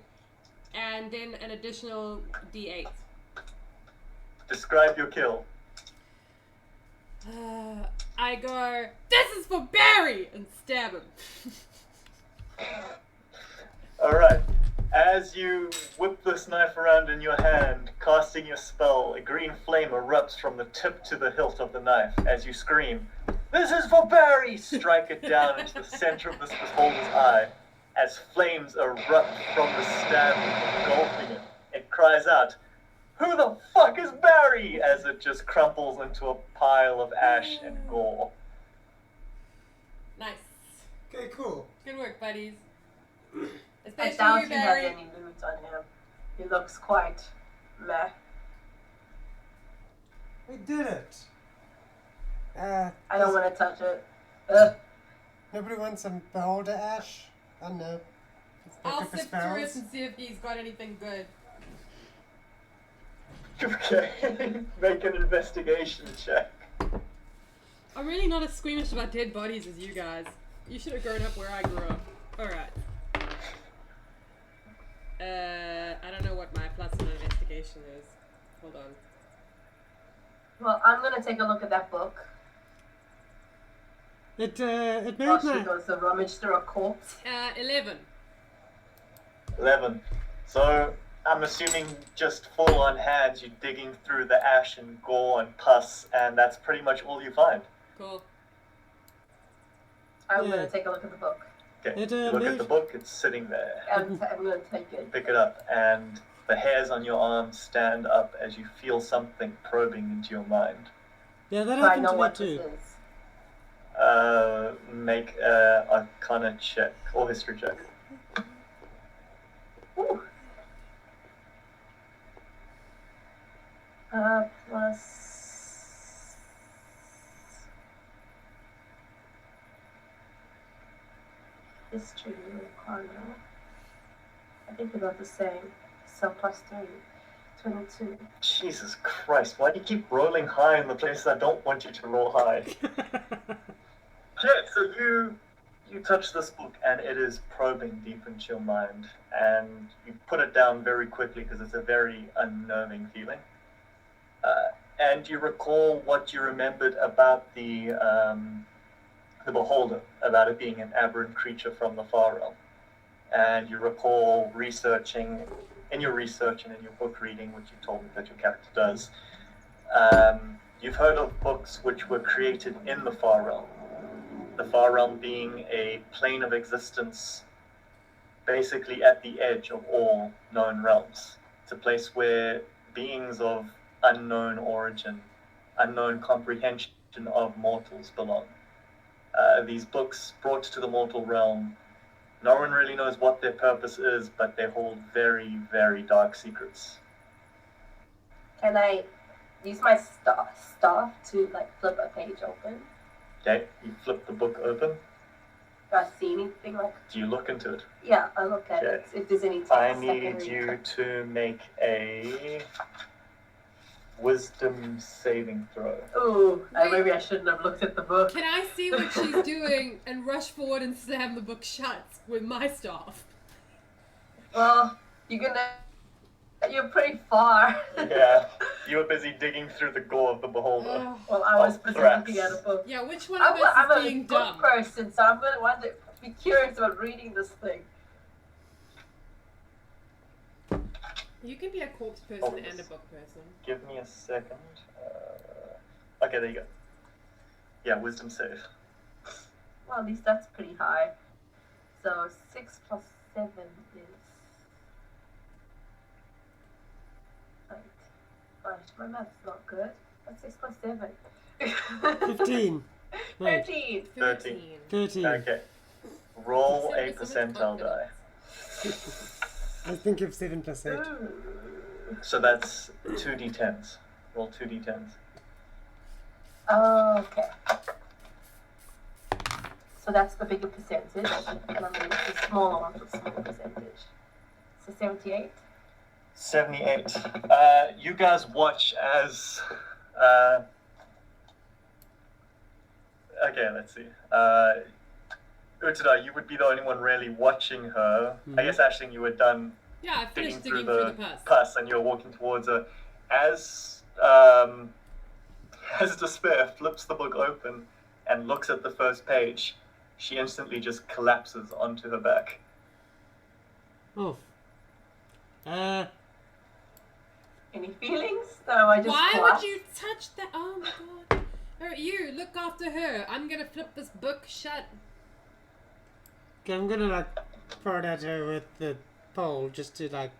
and then an additional d8. Describe your kill. I go, this is for Barry! And stab him. Alright. As you whip this knife around in your hand, casting your spell, a green flame erupts from the tip to the hilt of the knife. As you scream, "This is for Barry!" Strike it down into the center of this beholder's eye. As flames erupt from the stab, engulfing it, it cries out, "Who the fuck is Barry?" as it just crumples into a pile of ash and gore. Nice. Okay, cool. Good work, buddies. I Especially doubt you, he has Barry. any loot on him. He looks quite meh. We did it. I don't want to touch it. Ugh. Nobody wants some beholder ash? Oh no. I'll sift through it and see if he's got anything good. Okay, make an investigation check. I'm really not as squeamish about dead bodies as you guys. You should have grown up where I grew up. Alright. I don't know what my plus on investigation is. Hold on. Well, I'm gonna take a look at that book. It made While she my... goes to rummage through a corpse. 11. 11. So, I'm assuming just full on hands, you're digging through the ash and gore and pus, and that's pretty much all you find. Cool. I'm Yeah. gonna take a look at the book. Okay, It, you look at made- the book, it's sitting there. I'm gonna take it. Pick it up, and the hairs on your arms stand up as you feel something probing into your mind. Yeah, that Do I happened know to me what too. this is? Make a Arcana check, or history check. Ooh. Plus... History, Arcana. I think about the same. So plus 3. 22. Jesus Christ, why do you keep rolling high in the places I don't want you to roll high? Okay, so you touch this book and it is probing deep into your mind, and you put it down very quickly because it's a very unnerving feeling. And you recall what you remembered about the beholder, about it being an aberrant creature from the far realm. And you recall researching, in your research and in your book reading, which you told me that your character does, you've heard of books which were created in the far realm. The far realm being a plane of existence basically at the edge of all known realms. It's a place where beings of unknown origin, unknown comprehension of mortals belong. These books brought to the mortal realm, no one really knows what their purpose is, but they hold very, very dark secrets. Can I use my staff to like flip a page open? Okay, you flip the book open. Do I see anything like? Do you look into it? Yeah, I look at it. If there's any text, I can need read you it. to make a wisdom saving throw. Ooh, Wait. maybe I shouldn't have looked at the book. Can I see what she's doing and rush forward and slam the book shut with my staff? Well, you're pretty far. Yeah, you were busy digging through the gore of the beholder. Ugh. Well, I was Oh, busy threats. looking at a book. Yeah, which one of I'm us a is being book dumb? person, so I'm gonna want to be curious about reading this thing. You can be a corpse person Oh, and a yes. book person. Give me a second. Okay, there you go. Yeah, wisdom save. Well, at least that's pretty high. So 6 plus 7 is... Right, my math's not good. That's 6 plus 7. 15. Wait, 13. 13. 13. Okay. Roll a 7% percentile die. I think of 7 plus 8. Ooh. So that's 2d10s. Roll 2d10s. Okay. So that's the bigger percentage, and I'm going to use the smaller one for the smaller percentage. So 78. 78. You guys watch as... okay, let's see. Utada, you would be the only one really watching her. I guess, Aisling, you were done Yeah, I digging finished through digging through the the pus. pus and you're walking towards her. As as Despair flips the book open and looks at the first page, she instantly just collapses onto her back. Oh. Any feelings? So I just Why collapsed? would you touch that? Oh my god. Alright, you, look after her. I'm gonna flip this book shut. Okay, I'm gonna like throw it at her with the pole just to like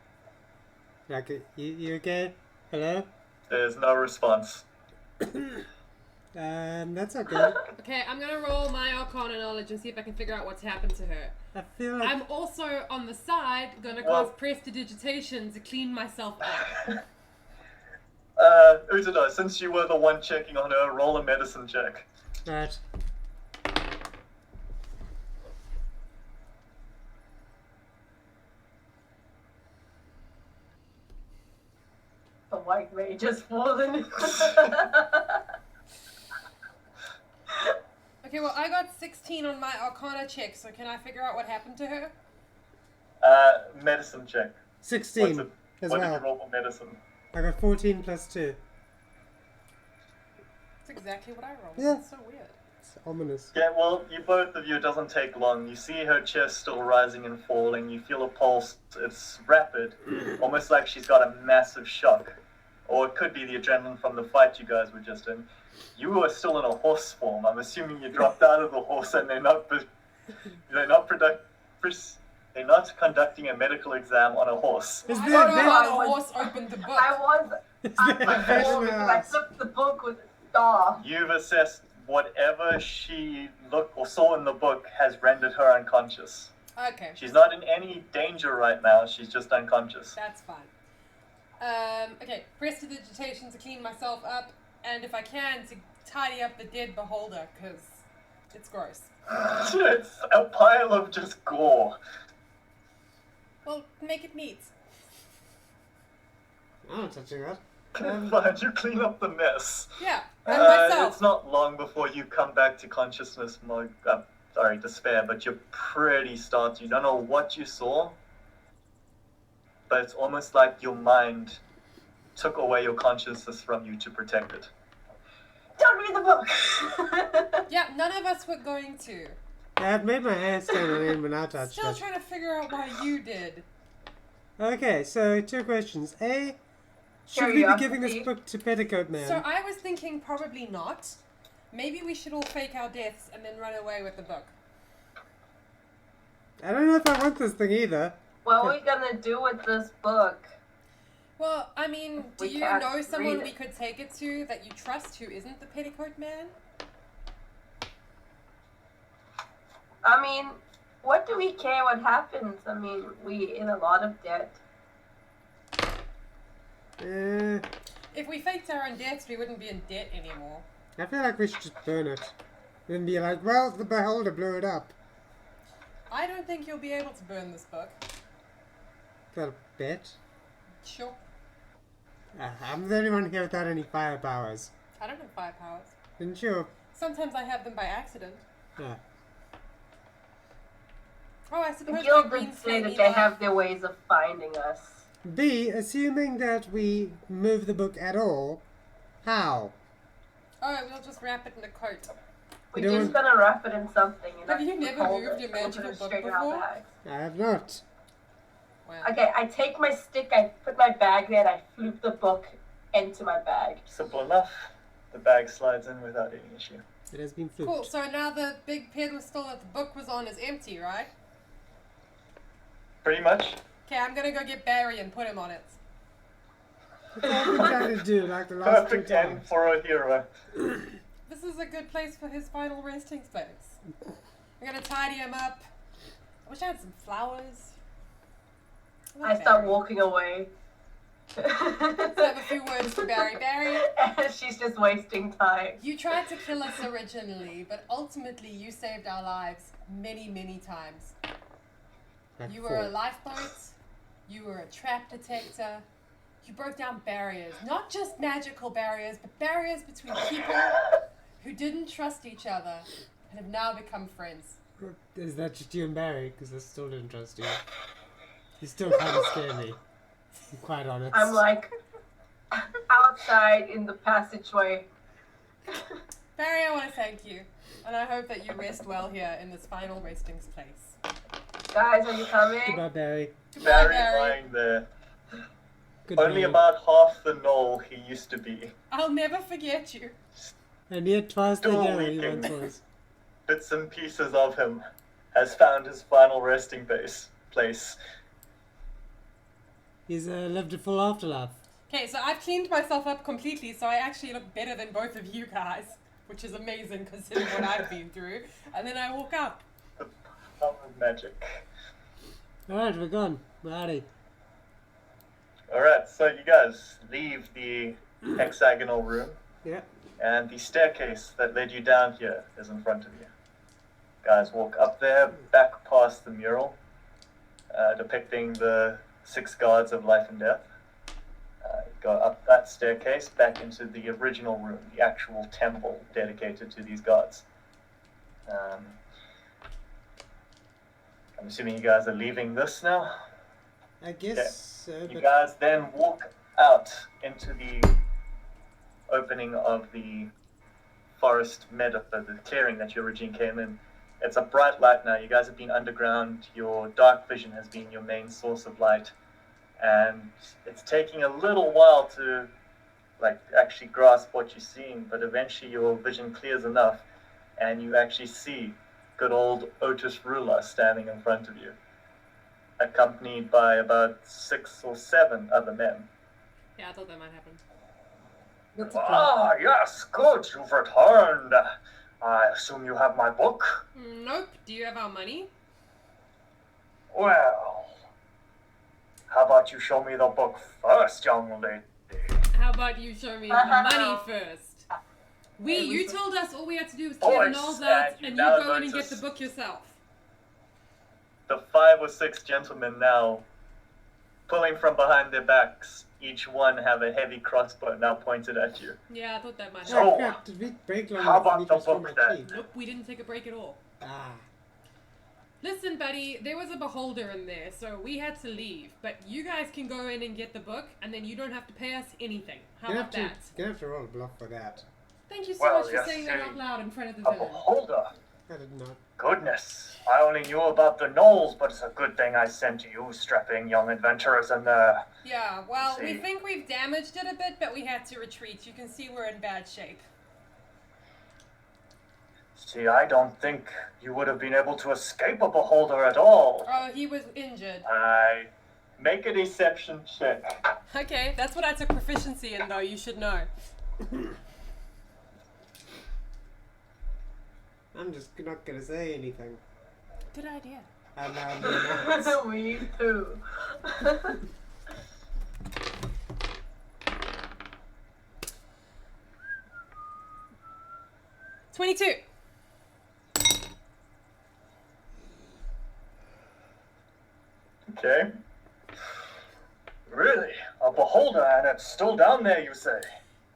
you okay? Hello? There's no response. That's okay. Okay, I'm gonna roll my Arcana knowledge and see if I can figure out what's happened to her. I feel like I'm also on the side gonna Well- cast Prestidigitation to clean myself up. Utado, since you were the one checking on her, roll a medicine check. right. The white rage has fallen. Okay, well, I got 16 on my Arcana check, so can I figure out what happened to her? Medicine check. 16 as What did you well. roll for medicine? I got 14 plus 2. That's exactly what I rolled. Yeah. That's so weird. It's ominous. Yeah, well, both of you, it doesn't take long. You see her chest still rising and falling. You feel a pulse. It's rapid, almost like she's got a massive shock. Or it could be the adrenaline from the fight you guys were just in. You were still in a horse form. I'm assuming you dropped out of the horse and they're not conducting a medical exam on a horse. Is I there don't know a how I the was- horse opened the book. I was at my phone because I flipped the book with a star. You've assessed whatever she looked or saw in the book has rendered her unconscious. Okay, She's not in any danger right now. She's just unconscious. that's fine. Okay, Prestidigitation to clean myself up, and if I can, to tidy up the dead beholder, because it's gross. It's a pile of just gore. Well, make it neat. I'm not touching that. Fine, you clean up the mess. Yeah, and myself. It's not long before you come back to consciousness, Despair, but you're pretty startled. You don't know what you saw, but it's almost like your mind took away your consciousness from you to protect it. Don't read the book. Yeah, none of us were going to. Yeah, I've made my hair stand on end when I touched Still it. trying to figure out why you did. Okay, so 2 questions. A, should we be giving this Curiosity. book to Petticoat Man? So I was thinking probably not. Maybe we should all fake our deaths and then run away with the book. I don't know if I want this thing either. What are we gonna do with this book? Well, I mean, do We you can't know someone read it. we could take it to that you trust who isn't the Petticoat Man? I mean, what do we care what happens? I mean, we in a lot of debt. If we faked our own deaths, we wouldn't be in debt anymore. I feel like we should just burn it. Then be like, well, the beholder blew it up. I don't think you'll be able to burn this book. Got a bet. Sure. I'm the only one here without any fire powers. I don't have fire powers. Didn't you? Sometimes I have them by accident. Yeah. Oh, I The suppose my guild green did say that flamey they light- have their ways of finding us. B, assuming that we move the book at all, how? Oh, we'll just wrap it in a coat. We're You just don't- gonna wrap it in something. And Have not you never hold moved it, your and we'll put magical it book straight in our before? bags. I have not. Wow. Okay, I take my stick, I put my bag there, and I flip the book into my bag. Simple enough. The bag slides in without any issue. It has been flipped. Cool, so now the big pedestal that the book was on is empty, right? Pretty much. Okay, I'm gonna go get Barry and put him on it. That's all I've been trying to do, like the last 2 Perfect end times. for a hero. This is a good place for his final resting space. I'm gonna tidy him up. I wish I had some flowers. love I start Barry. walking away. Let's have a few words to Barry. Barry, And she's just wasting time. you tried to kill us originally, but ultimately you saved our lives many, many times. Like You were 4. a lifeboat, you were a trap detector, you broke down barriers. Not just magical barriers, but barriers between people who didn't trust each other and have now become friends. Is that just you and Barry? Because I still didn't trust you. You still kind of scare me. I'm quite honest. I'm like, outside in the passageway. Barry, I want to thank you. And I hope that you rest well here in this final resting place. Guys, are you coming? Goodbye, Barry. Goodbye, Barry Barry. lying there. Goodbye. Only about half the knoll he used to be. I'll never forget you. And yet twice the Still hero he leaking. once was. Bits and pieces of him has found his final resting place. He's lived a full afterlife. Okay, so I've cleaned myself up completely, so I actually look better than both of you guys, which is amazing considering what I've been through. And then I walk up. The power of magic. Alright, we're gone. We're outie. Alright, so you guys leave the hexagonal room, Yeah. and the staircase that led you down here is in front of you. Guys walk up there, back past the mural, depicting the 6 gods of life and death. Go up that staircase, back into the original room, the actual temple dedicated to these gods. I'm assuming you guys are leaving this now? I guess so, You but guys then walk out into the opening of the forest meadow, the clearing that you originally came in. It's a bright light now. You guys have been underground. Your dark vision has been your main source of light. And it's taking a little while to actually grasp what you're seeing, but eventually your vision clears enough and you actually see good old Otis Ruler standing in front of you, accompanied by about 6 or 7 other men. Yeah, I thought that might happen. what's the plan? Ah, yes, good, you've returned. I assume you have my book? Nope. Do you have our money? Well, how about you show me the book first, young lady? How about you show me the money first? You told us all we had to do was clear the Voice, knolls out, and you and you now go in and get notice- the book yourself. The 5 or 6 gentlemen now, pulling from behind their backs, each one have a heavy crossbow now pointed at you. Yeah, I thought that might So- happen. Oh crap, did we break long how enough for about me the to restore book my then? key? Nope, we didn't take a break at all. Ah. Listen, buddy, there was a beholder in there, so we had to leave. But you guys can go in and get the book, and then you don't have to pay us anything. How about that? Gonna have to roll a block for that. Thank you so Well, much for yes, saying that see. out loud in front of the A villain. beholder? I did not. Goodness, I only knew about the knolls, but it's a good thing I sent you strapping young adventurers in there. Yeah, well, we See. think we've damaged it a bit, but we had to retreat. You can see we're in bad shape. See, I don't think you would have been able to escape a beholder at all. Oh, he was injured. I make a deception check. Okay, that's what I took proficiency in, though. You should know. I'm just not gonna say anything. Good idea. And now Me too. 22. Okay. Really? A beholder, and it's still down there, you say?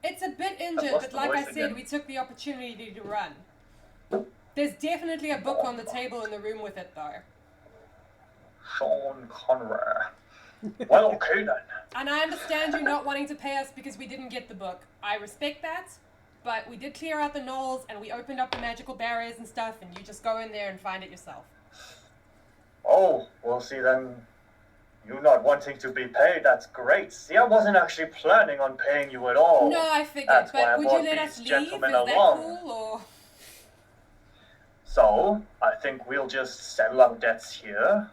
It's a bit injured, lost but the like I voice said, again. we took the opportunity to run. There's definitely a book on the table in the room with it, though. Sean Conrar. Well, okay then. And I understand you not wanting to pay us because we didn't get the book. I respect that, but we did clear out the knolls and we opened up the magical barriers and stuff, and you just go in there and find it yourself. Oh, well, see, then you not wanting to be paid, that's great. See, I wasn't actually planning on paying you at all. No, I figured, That's why I but would you brought let these us leave? Is gentlemen that along. cool, or...? So, I think we'll just settle our debts here.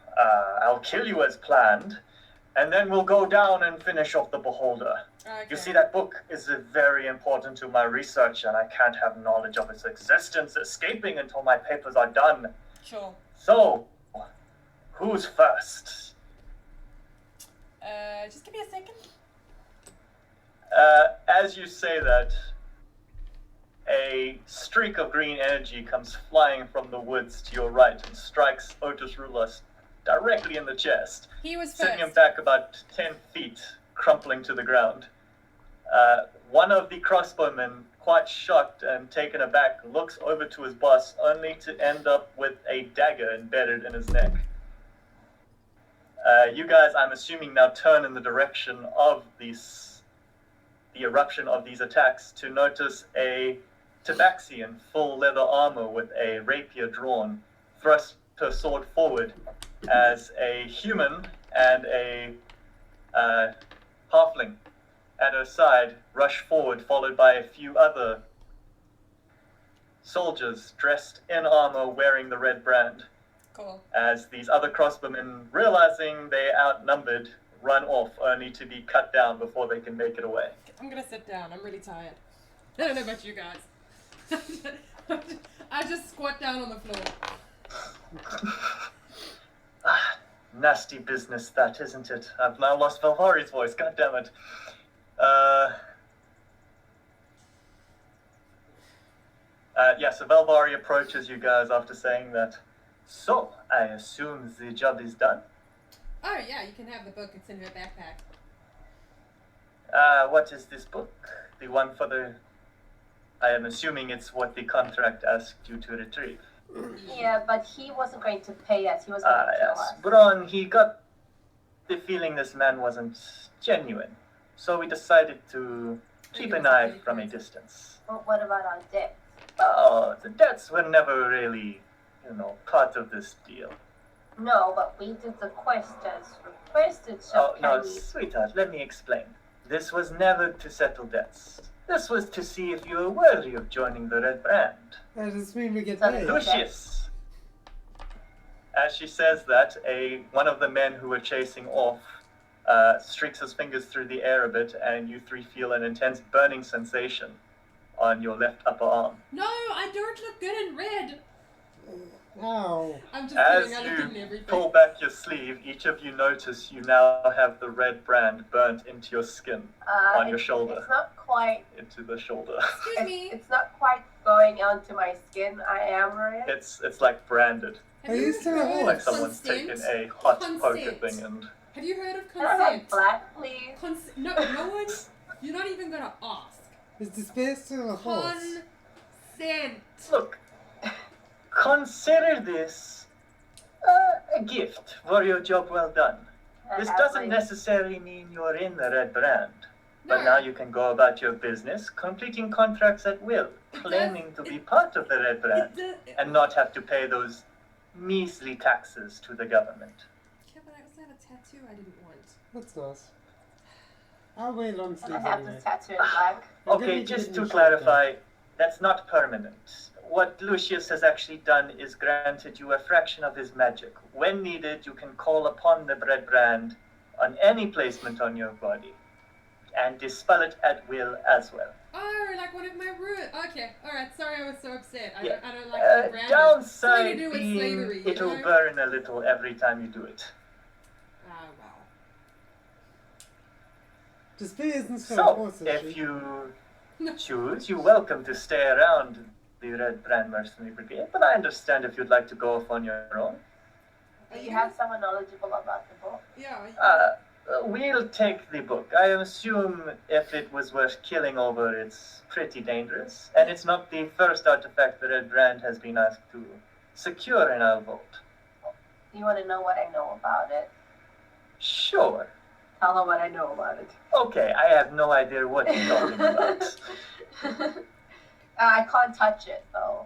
I'll kill you as planned, and then we'll go down and finish off the beholder. Okay. You see, that book is very important to my research, and I can't have knowledge of its existence escaping until my papers are done. Sure. So, who's first? Just give me a second. As you say that, a streak of green energy comes flying from the woods to your right and strikes Otis Rulas directly in the chest, He was sending him first. back about 10 feet, crumpling to the ground. One of the crossbowmen, quite shocked and taken aback, looks over to his boss, only to end up with a dagger embedded in his neck. You guys, I'm assuming, now turn in the direction of this the eruption of these attacks to notice a tabaxi in full leather armor with a rapier drawn thrust her sword forward as a human and a halfling at her side rush forward, followed by a few other soldiers dressed in armor wearing the red brand. Cool. As these other crossbowmen, realizing they're outnumbered, run off only to be cut down before they can make it away. I'm gonna sit down. I'm really tired. I don't know about you guys. I just squat down on the floor. Nasty business that, isn't it? I've now lost Valvari's voice, god damn it. So Valvari approaches you guys after saying that. So, I assume the job is done? Oh yeah, you can have the book. It's in her backpack. What is this book? The one for the... I am assuming it's what the contract asked you to retrieve. Yeah, but he wasn't going to pay us. He was going to kill us. Bron, he got the feeling this man wasn't genuine. So we decided to keep an eye from a distance. But what about our debt? Oh, the debts were never really, part of this deal. No, but we did the quest as requested, so No, sweetheart, let me explain. This was never to settle debts. This was to see if you were worthy of joining the Red Brand. That does mean we get So paid. Lucius! As she says that, one of the men who were chasing off streaks his fingers through the air a bit, and you three feel an intense burning sensation on your left upper arm. No, I don't look good in red. Ow. I'm just As kidding. I look good in you everything. pull back your sleeve, each of you notice you now have the red brand burnt into your skin, on your shoulder. It's not quite. Into the shoulder. Excuse me. It's not quite going onto my skin. I am red. It's like branded. Have Are you you still heard alive? of Like someone's consent? taken a hot poker Consent. thing and... Have you heard of Can I have consent? black, please? No one. You're not even gonna ask. Is the space still a horse? Consent. Look, consider this a gift for your job well done. This doesn't necessarily mean you're in the Red Brand. But No. now you can go about your business, completing contracts at will, claiming to be part of the Red Brand, and not have to pay those measly taxes to the government. Yeah, but I also have a tattoo I didn't want. That's nice. I'll wait on I sleep have anyway. this tattoo in black. I'm gonna Okay, need just get to my shirt clarify, that's not permanent. What Lucius has actually done is granted you a fraction of his magic. When needed, you can call upon the Red Brand on any placement on your body, and dispel it at will as well. Oh, like one of my roots. Okay, alright, sorry I was so upset. I Yeah. don't like the brand. Downside Something to do with being slavery, you it'll know? burn a little every time you do it. Oh, wow. The spear isn't so So, horse, is if she? you choose, you're welcome to stay around the Red Brand Mercenary Brigade, but I understand if you'd like to go off on your own. Do you have someone knowledgeable about the book? Yeah. We'll take the book. I assume if it was worth killing over, it's pretty dangerous, and it's not the first artifact the Red Brand has been asked to secure in our vault. You want to know what I know about it? Sure. Tell them what I know about it. Okay, I have no idea what you're talking about. I can't touch it, though.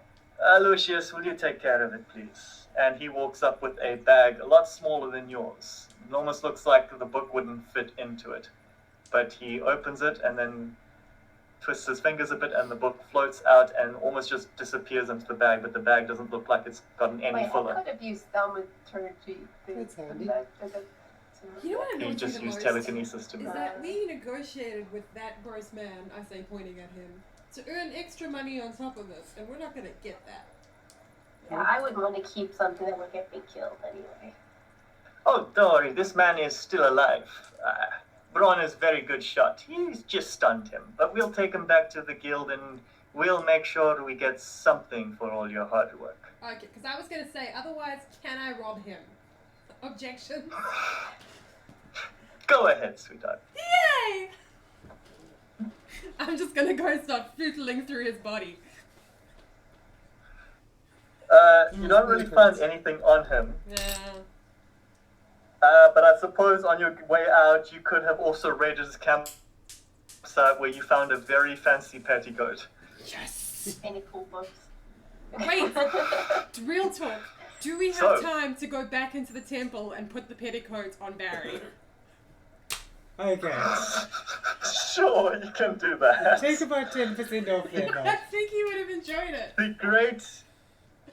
Lucius, will you take care of it, please? And he walks up with a bag a lot smaller than yours. It almost looks like the book wouldn't fit into it. But he opens it and then twists his fingers a bit, and the book floats out and almost just disappears into the bag, but the bag doesn't look like it's gotten any Wait, I fuller. could have used thaumaturgy. That's handy. You know what He annoys just me the used most? telekinesis to Is that we negotiated with that gross man, I say pointing at him, to earn extra money on top of this, and we're not gonna get that. Yeah, I wouldn't want to keep something that would get me killed anyway. Oh, don't worry, this man is still alive. Braun is a very good shot. He's just stunned him. But we'll take him back to the guild and we'll make sure we get something for all your hard work. Okay, because I was gonna say, otherwise, can I rob him? Objection. Go ahead, sweetheart. Yay! I'm just gonna go start footling through his body. You don't really find anything on him. Yeah. But I suppose on your way out, you could have also raided his camp website where you found a very fancy petticoat. Yes. Any cool books? Wait. Real talk. Do we have So- time to go back into the temple and put the petticoats on Barry? Okay. Sure, you can do that. Take about 10% off there, I bud. think he would have enjoyed it.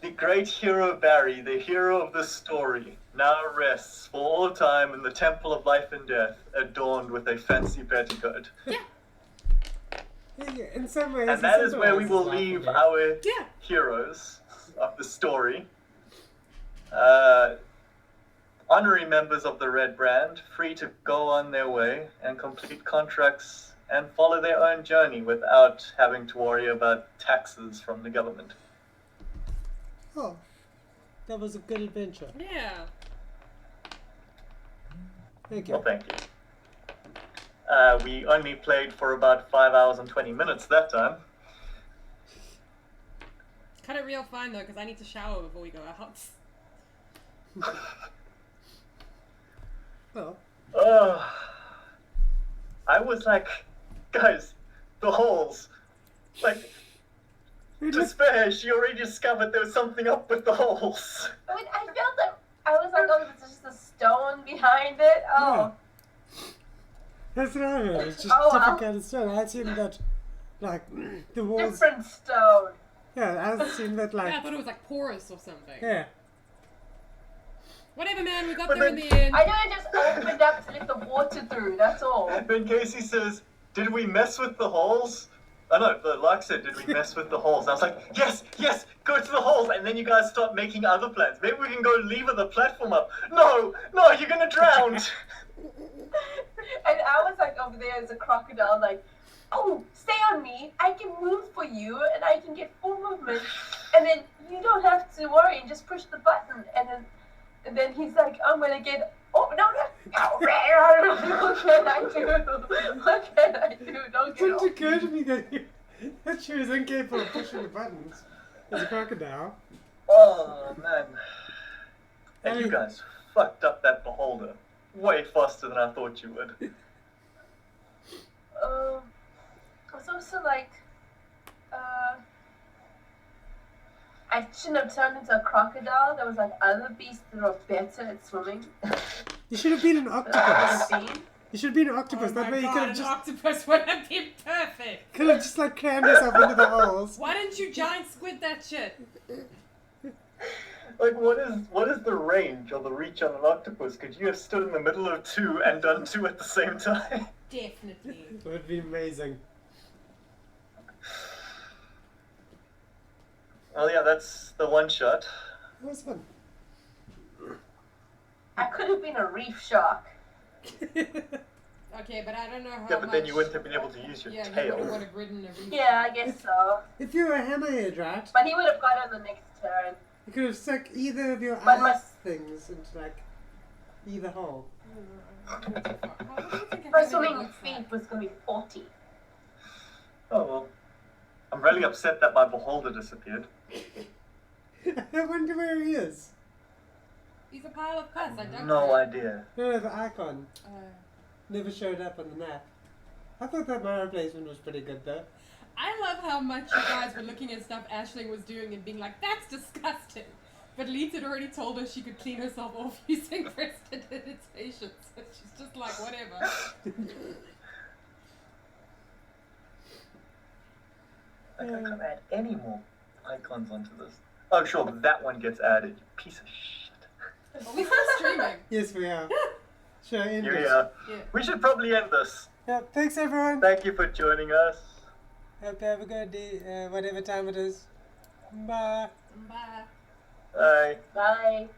The great hero Barry, the hero of the story, now rests for all time in the Temple of Life and Death, adorned with a fancy petticoat. Yeah, in some ways, And he that is where we will symbolises life leave and death. our Yeah. heroes of the story. Honorary members of the Red Brand, free to go on their way and complete contracts and follow their own journey without having to worry about taxes from the government. Oh, that was a good adventure. Yeah. Thank Well, you. thank you. We only played for about 5 hours and 20 minutes that time. Cut it real fine though, because I need to shower before we go out. Well, I was like, guys, the holes. Like, despair, she already discovered there was something up with the holes. I mean, I felt that I was like, oh, there's just a stone behind it. Oh, that's what I heard. It's just Oh, different wow. kind of stone. I assumed that, like, the walls. different stone. Yeah, I assumed that, Yeah, I like, thought it was like porous or something. yeah. Whatever, man. We got But there in then- the end. I know it just opened up to let the water through. That's all. Then Casey says, did we mess with the holes? Oh no, the Lark said, did we mess with the holes? I was like, yes, go to the holes. And then you guys start making other plans. Maybe we can go lever the platform up. No, you're gonna drown. And I was like over there as a crocodile, like, oh, stay on me. I can move for you, and I can get full movement. And then you don't have to worry, and just push the button. And then he's like, I'm gonna get. Oh no! What can I do? What can I do? Don't It get didn't off. occur to me that she was incapable of pushing the buttons as a crocodile. Oh man. And Hey. you guys fucked up that beholder way faster than I thought you would. I was also like, I shouldn't have turned into a crocodile. There was like other beasts that are better at swimming. You should have been an That I octopus. could have been. You should have been an Oh octopus. my That way you god, could have an just octopus would have been perfect. like crammed yourself into the holes. Why didn't you giant squid that shit? Like, what is the range or the reach on an octopus? Could you have stood in the middle of two and done two at the same time? Definitely. It would be amazing. Well, yeah, that's the one shot. That was fun. I could have been a reef shark. Okay, but I don't know how Yeah, but then much- you wouldn't have been able to use your Yeah, you tail. would have ridden a reef. Yeah, I guess so. If you were a hammerhead, right, But he would have got on the next turn. you could have stuck either of your But my- ass things into like either hole. How do you think My everything swimming looks speed like? was going to be 40. Oh well. I'm really upset that my beholder disappeared. I wonder where he is. He's a pile of pus. I don't No know. idea. No, the icon Uh, never showed up on the map. I thought that my replacement was pretty good though. I love how much you guys were looking at stuff Aisling was doing and being like, that's disgusting. But Leeds had already told her she could clean herself off using prestidigitation, so she's just like, whatever. I can't add any more icons onto this. Oh, sure, that one gets added. You piece of shit. Are we still streaming? Yes, we are. Sure, end Here it. we are. Yeah. We should probably end this. Yeah, thanks everyone. Thank you for joining us. Hope you have a good day, whatever time it is. Bye. Bye. Bye. Bye.